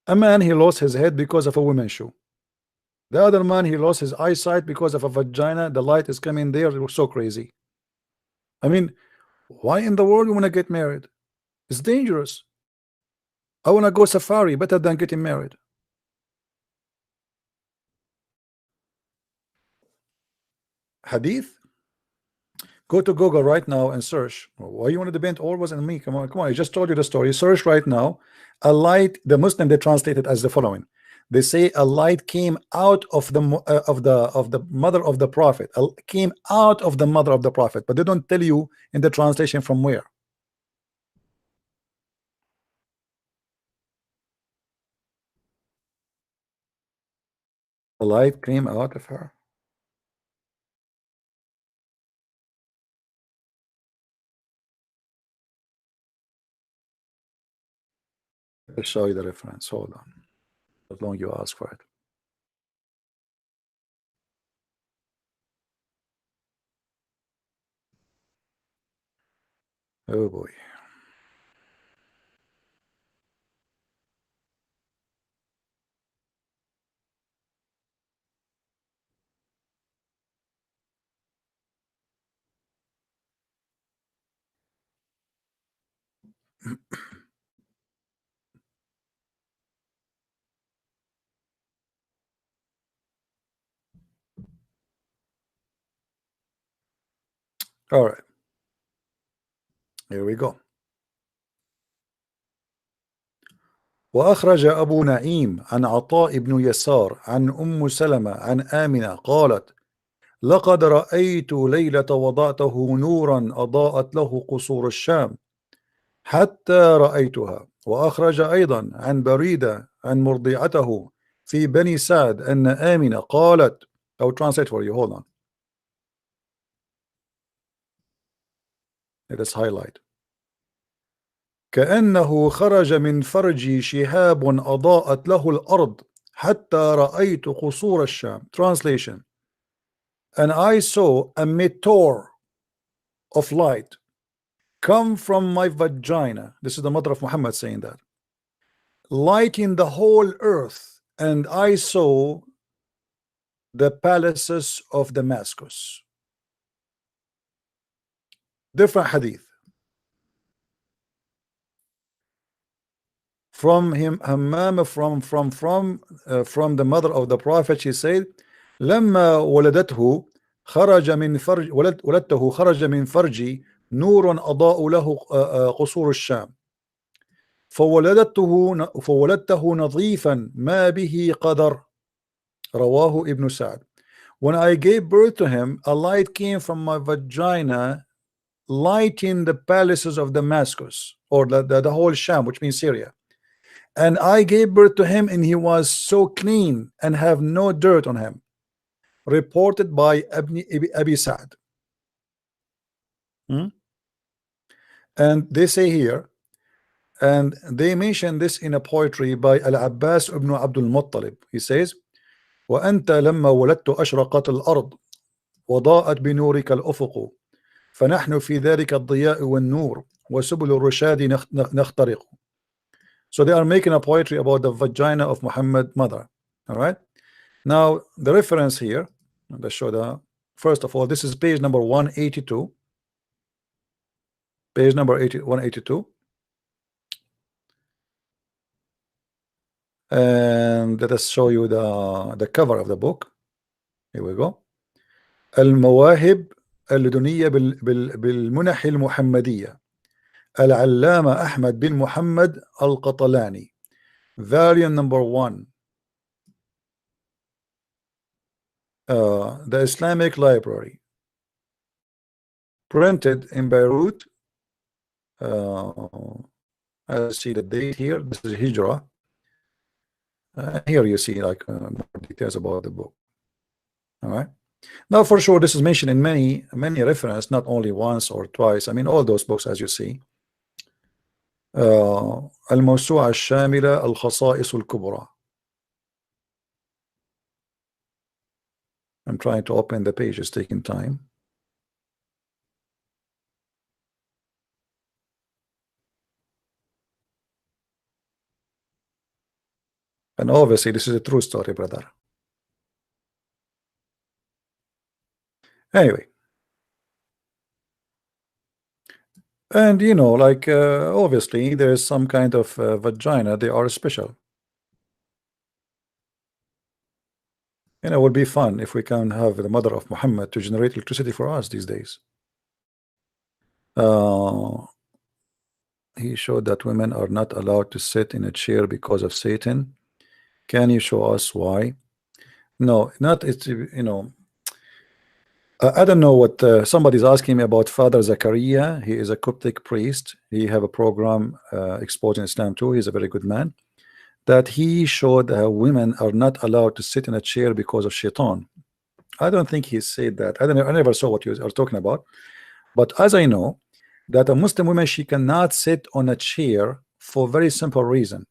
A: A man, he lost his head because of a woman's shoe. The other man, he lost his eyesight because of a vagina. The light is coming there. It was so crazy. I mean, why in the world you want to get married? It's dangerous. I want to go safari, better than getting married. Hadith? Go to Google right now and search. Why you want to debate always on me? Come on, come on. I just told you the story. Search right now. A light. The Muslim, they translate it as the following. They say a light came out of the mother of the prophet. Came out of the mother of the prophet, but they don't tell you in the translation from where. A light came out of her. I'll show you the reference. Hold on. As long you ask for it. Oh boy. All right. Here we go. وأخرج أبو نعيم عن عطاء بن يسار عن أم سلمة عن آمنة قالت لقد رأيت ليلة وضعته نورا أضاءت له قصور الشام حتى رأيتها. وأخرج أيضا عن بريدة عن مرضعته في بني سعد أن آمنة قالت. I'll translate for you. Hold on. Let us highlight. كأنه خرج من فرجي شهاب أضاءت له الأرض حتى رأيت قصور الشام. Translation. And I saw a meteor of light come from my vagina. This is the mother of Muhammad saying that. Lighting the whole earth, and I saw the palaces of Damascus. Different hadith. From him, Hammam, from the mother of the Prophet, she said, لما ولدته خرج من فرج ولدته خرج من فرجي نور أضاء له قصور الشام فولدته نظيفا ما به قدر. رواه ابن سعد. When I gave birth to him, a light came from my vagina, lighting the palaces of Damascus, or the whole Sham, which means Syria. And I gave birth to him, and he was so clean and have no dirt on him. Reported by Abi Sa'd. And they say here, and they mention this in a poetry by Al-Abbas ibn Abdul Muttalib. He says, وأنت لما ولدت أشرقت الأرض وضاءت بنورك الأفق فنحن في ذلك الضياء والنور وسبل الرشاد نخترق. So they are making a poetry about the vagina of Muhammad mother. All right. Now the reference here, let's show the, first of all, this is page number 182. Page number 182. And let us show you the cover of the book. Here we go. المواهب اللدنية بالمنح المحمدية العلامة أحمد بن محمد القطلاني. Volume number 1. The Islamic Library. Printed in Beirut. I see the date here. This is Hijrah. Here you see like more details about the book. All right. Now, for sure, this is mentioned in many references, not only once or twice. I mean, all those books, as you see. الموسوعة الشاملة الخصائص الكبرى. I'm trying to open the page, it's taking time. And obviously, this is a true story, brother. Anyway. And you know, like obviously there is some kind of vagina, they are special. You know, it would be fun if we can have the mother of Muhammad to generate electricity for us these days. He showed that women are not allowed to sit in a chair because of Satan. Can you show us why? No, not it's, you know, I don't know what somebody's asking me about Father Zakaria. He is a Coptic priest. He have a program exposing Islam too. He's a very good man. That he showed women are not allowed to sit in a chair because of shaitan. I don't think he said that. I never saw what you are talking about. But as I know, that a Muslim woman, she cannot sit on a chair for a very simple reason.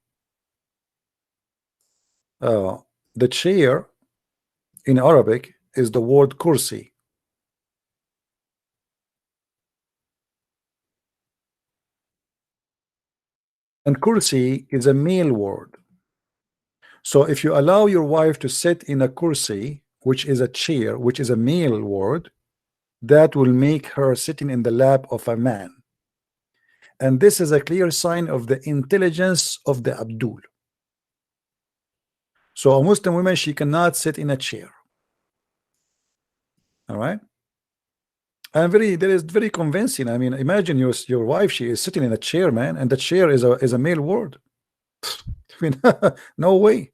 A: The chair in Arabic is the word kursi. And kursi is a male word. So if you allow your wife to sit in a kursi, which is a chair, which is a male word, that will make her sitting in the lap of a man. And this is a clear sign of the intelligence of the Abdul. So a Muslim woman, she cannot sit in a chair. All right. And that is very convincing. I mean, imagine your wife, she is sitting in a chair, man, and the chair is a male word. I mean, no way.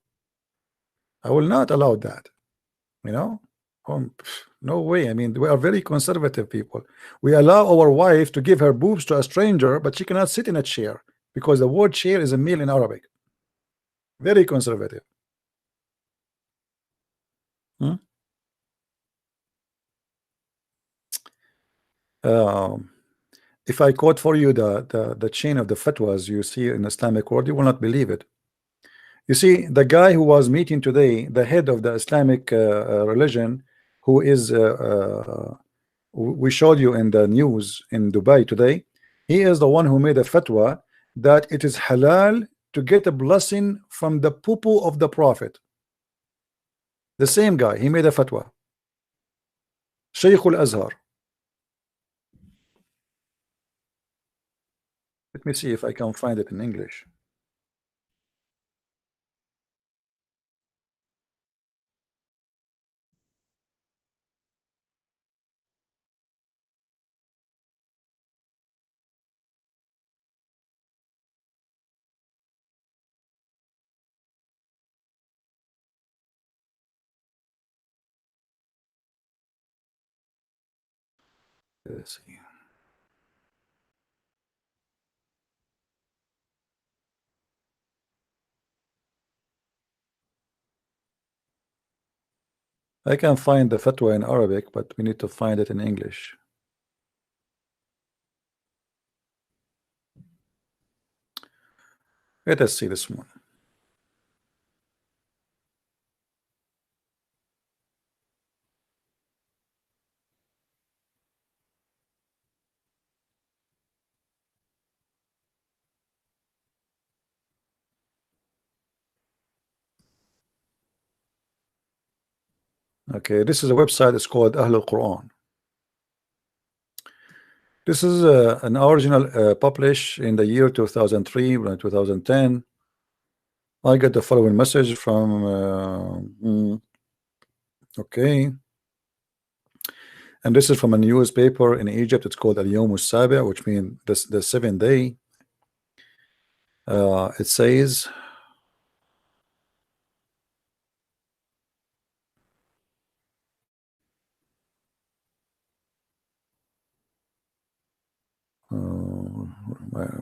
A: I will not allow that. You know, no way. I mean, we are very conservative people. We allow our wife to give her boobs to a stranger, but she cannot sit in a chair because the word chair is a male in Arabic. Very conservative. If I quote for you the chain of the fatwas you see in Islamic world, you will not believe it. You see, the guy who was meeting today, the head of the Islamic religion, who is we showed you in the news in Dubai today, he is the one who made a fatwa that it is halal to get a blessing from the poo-poo of the Prophet. The same guy, he made a fatwa. Shaykh al-Azhar. Let me see if I can find it in English. Let's see. I can find the fatwa in Arabic, but we need to find it in English. Let us see this one. Okay, this is a website. It's called Ahl al-Quran. This is an original published in the year 2003 or 2010. I get the following message from okay, and this is from a newspaper in Egypt. It's called Al-Yawm al-Sabi', which means the 7th day. It says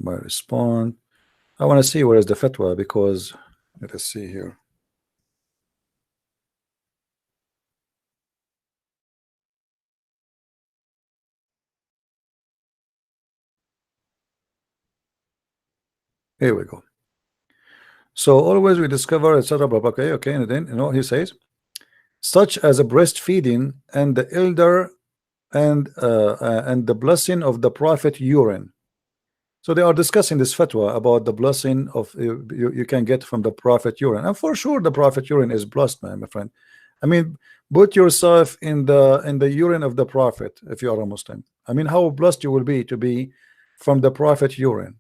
A: my response. I want to see where is the fatwa, because let us see here. Here we go. So always we discover, etc. Okay, and then he says, such as a breastfeeding and the elder and the blessing of the prophet urine. So they are discussing this fatwa about the blessing of you can get from the prophet urine, and for sure the prophet urine is blessed, my friend. I mean, put yourself in the urine of the prophet if you are a Muslim. I mean, how blessed you will be to be from the prophet urine.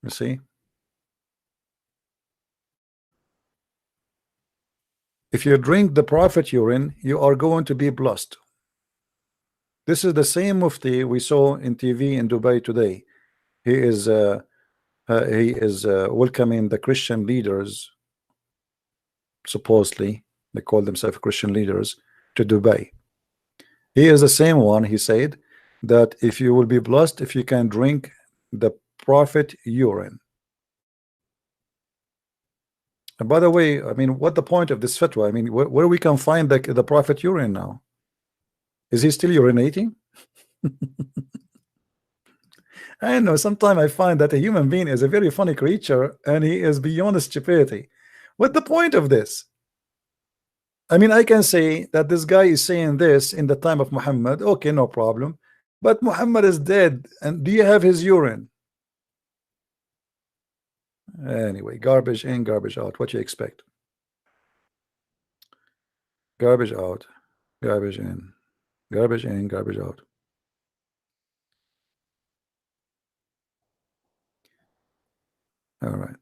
A: You see, if you drink the prophet urine, you are going to be blessed. This is the same mufti we saw in TV in Dubai today. He is welcoming the Christian leaders, supposedly they call themselves Christian leaders, to Dubai. He is the same one. He said that if you will be blessed if you can drink the prophet urine. And by the way, I mean, what the point of this fatwa? I mean, where we can find the prophet urine now? Is he still urinating? I know, sometimes I find that a human being is a very funny creature and he is beyond stupidity. What the point of this? I mean, I can say that this guy is saying this in the time of Muhammad. Okay, no problem. But Muhammad is dead, and do you have his urine? Anyway, garbage in, garbage out. What you expect? Garbage out, garbage in, garbage in, garbage out. All right.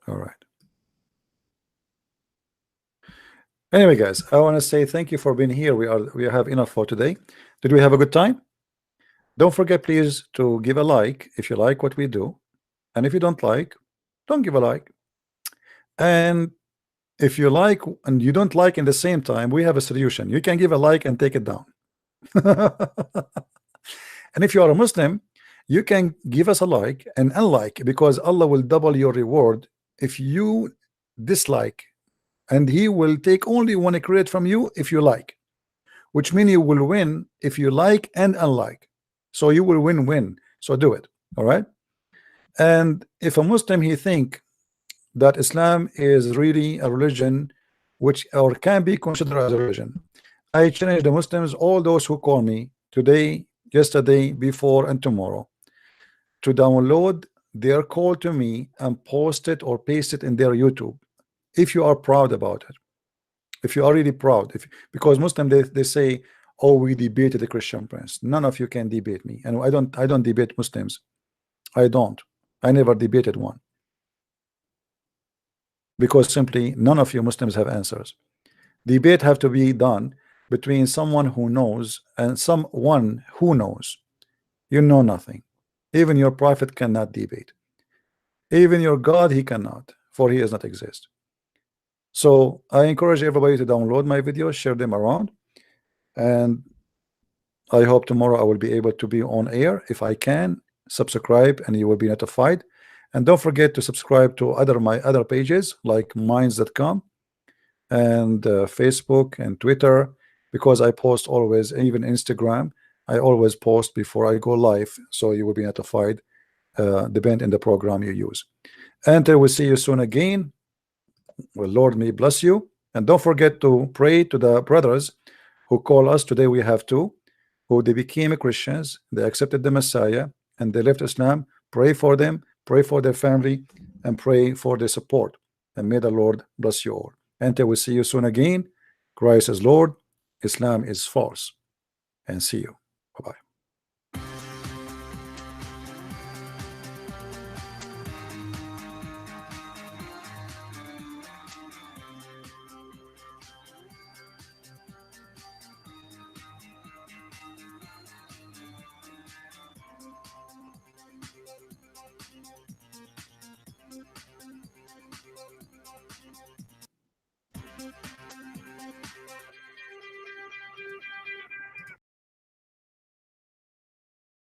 A: All right. Anyway, guys, I want to say thank you for being here. We have enough for today. Did we have a good time? Don't forget, please, to give a like if you like what we do, and if you don't like, don't give a like. And if you like and you don't like in the same time, we have a solution. You can give a like and take it down. And if you are a Muslim, you can give us a like and unlike, because Allah will double your reward if you dislike, and He will take only one credit from you if you like, which means you will win if you like and unlike. So you will win-win. So do it. All right. And if a Muslim he think that Islam is really a religion which or can be considered as a religion, I challenge the Muslims, all those who call me today, yesterday, before, and tomorrow, to download their call to me and post it or paste it in their YouTube if you are proud about it. If you are really proud, because Muslim they say, oh, we debated the Christian Prince. None of you can debate me, and I don't debate Muslims. I never debated one, because simply none of you Muslims have answers. Debate have to be done between someone who knows and someone who knows. You know nothing. Even your prophet cannot debate. Even your God, he cannot, for he does not exist. So I encourage everybody to download my videos, share them around, and I hope tomorrow I will be able to be on air. If I can, subscribe and you will be notified. And don't forget to subscribe to my other pages like minds.com and Facebook and Twitter, because I post always, even Instagram. I always post before I go live, so you will be notified depend on the program you use. And I will see you soon again. Well, Lord may bless you, and don't forget to pray to the brothers who call us. Today we have two who they became Christians, they accepted the Messiah and they left Islam. Pray for them, pray for their family, and pray for their support, and may the Lord bless you all. And I will see you soon again. Christ is Lord, Islam is false, and see you. Bye-bye.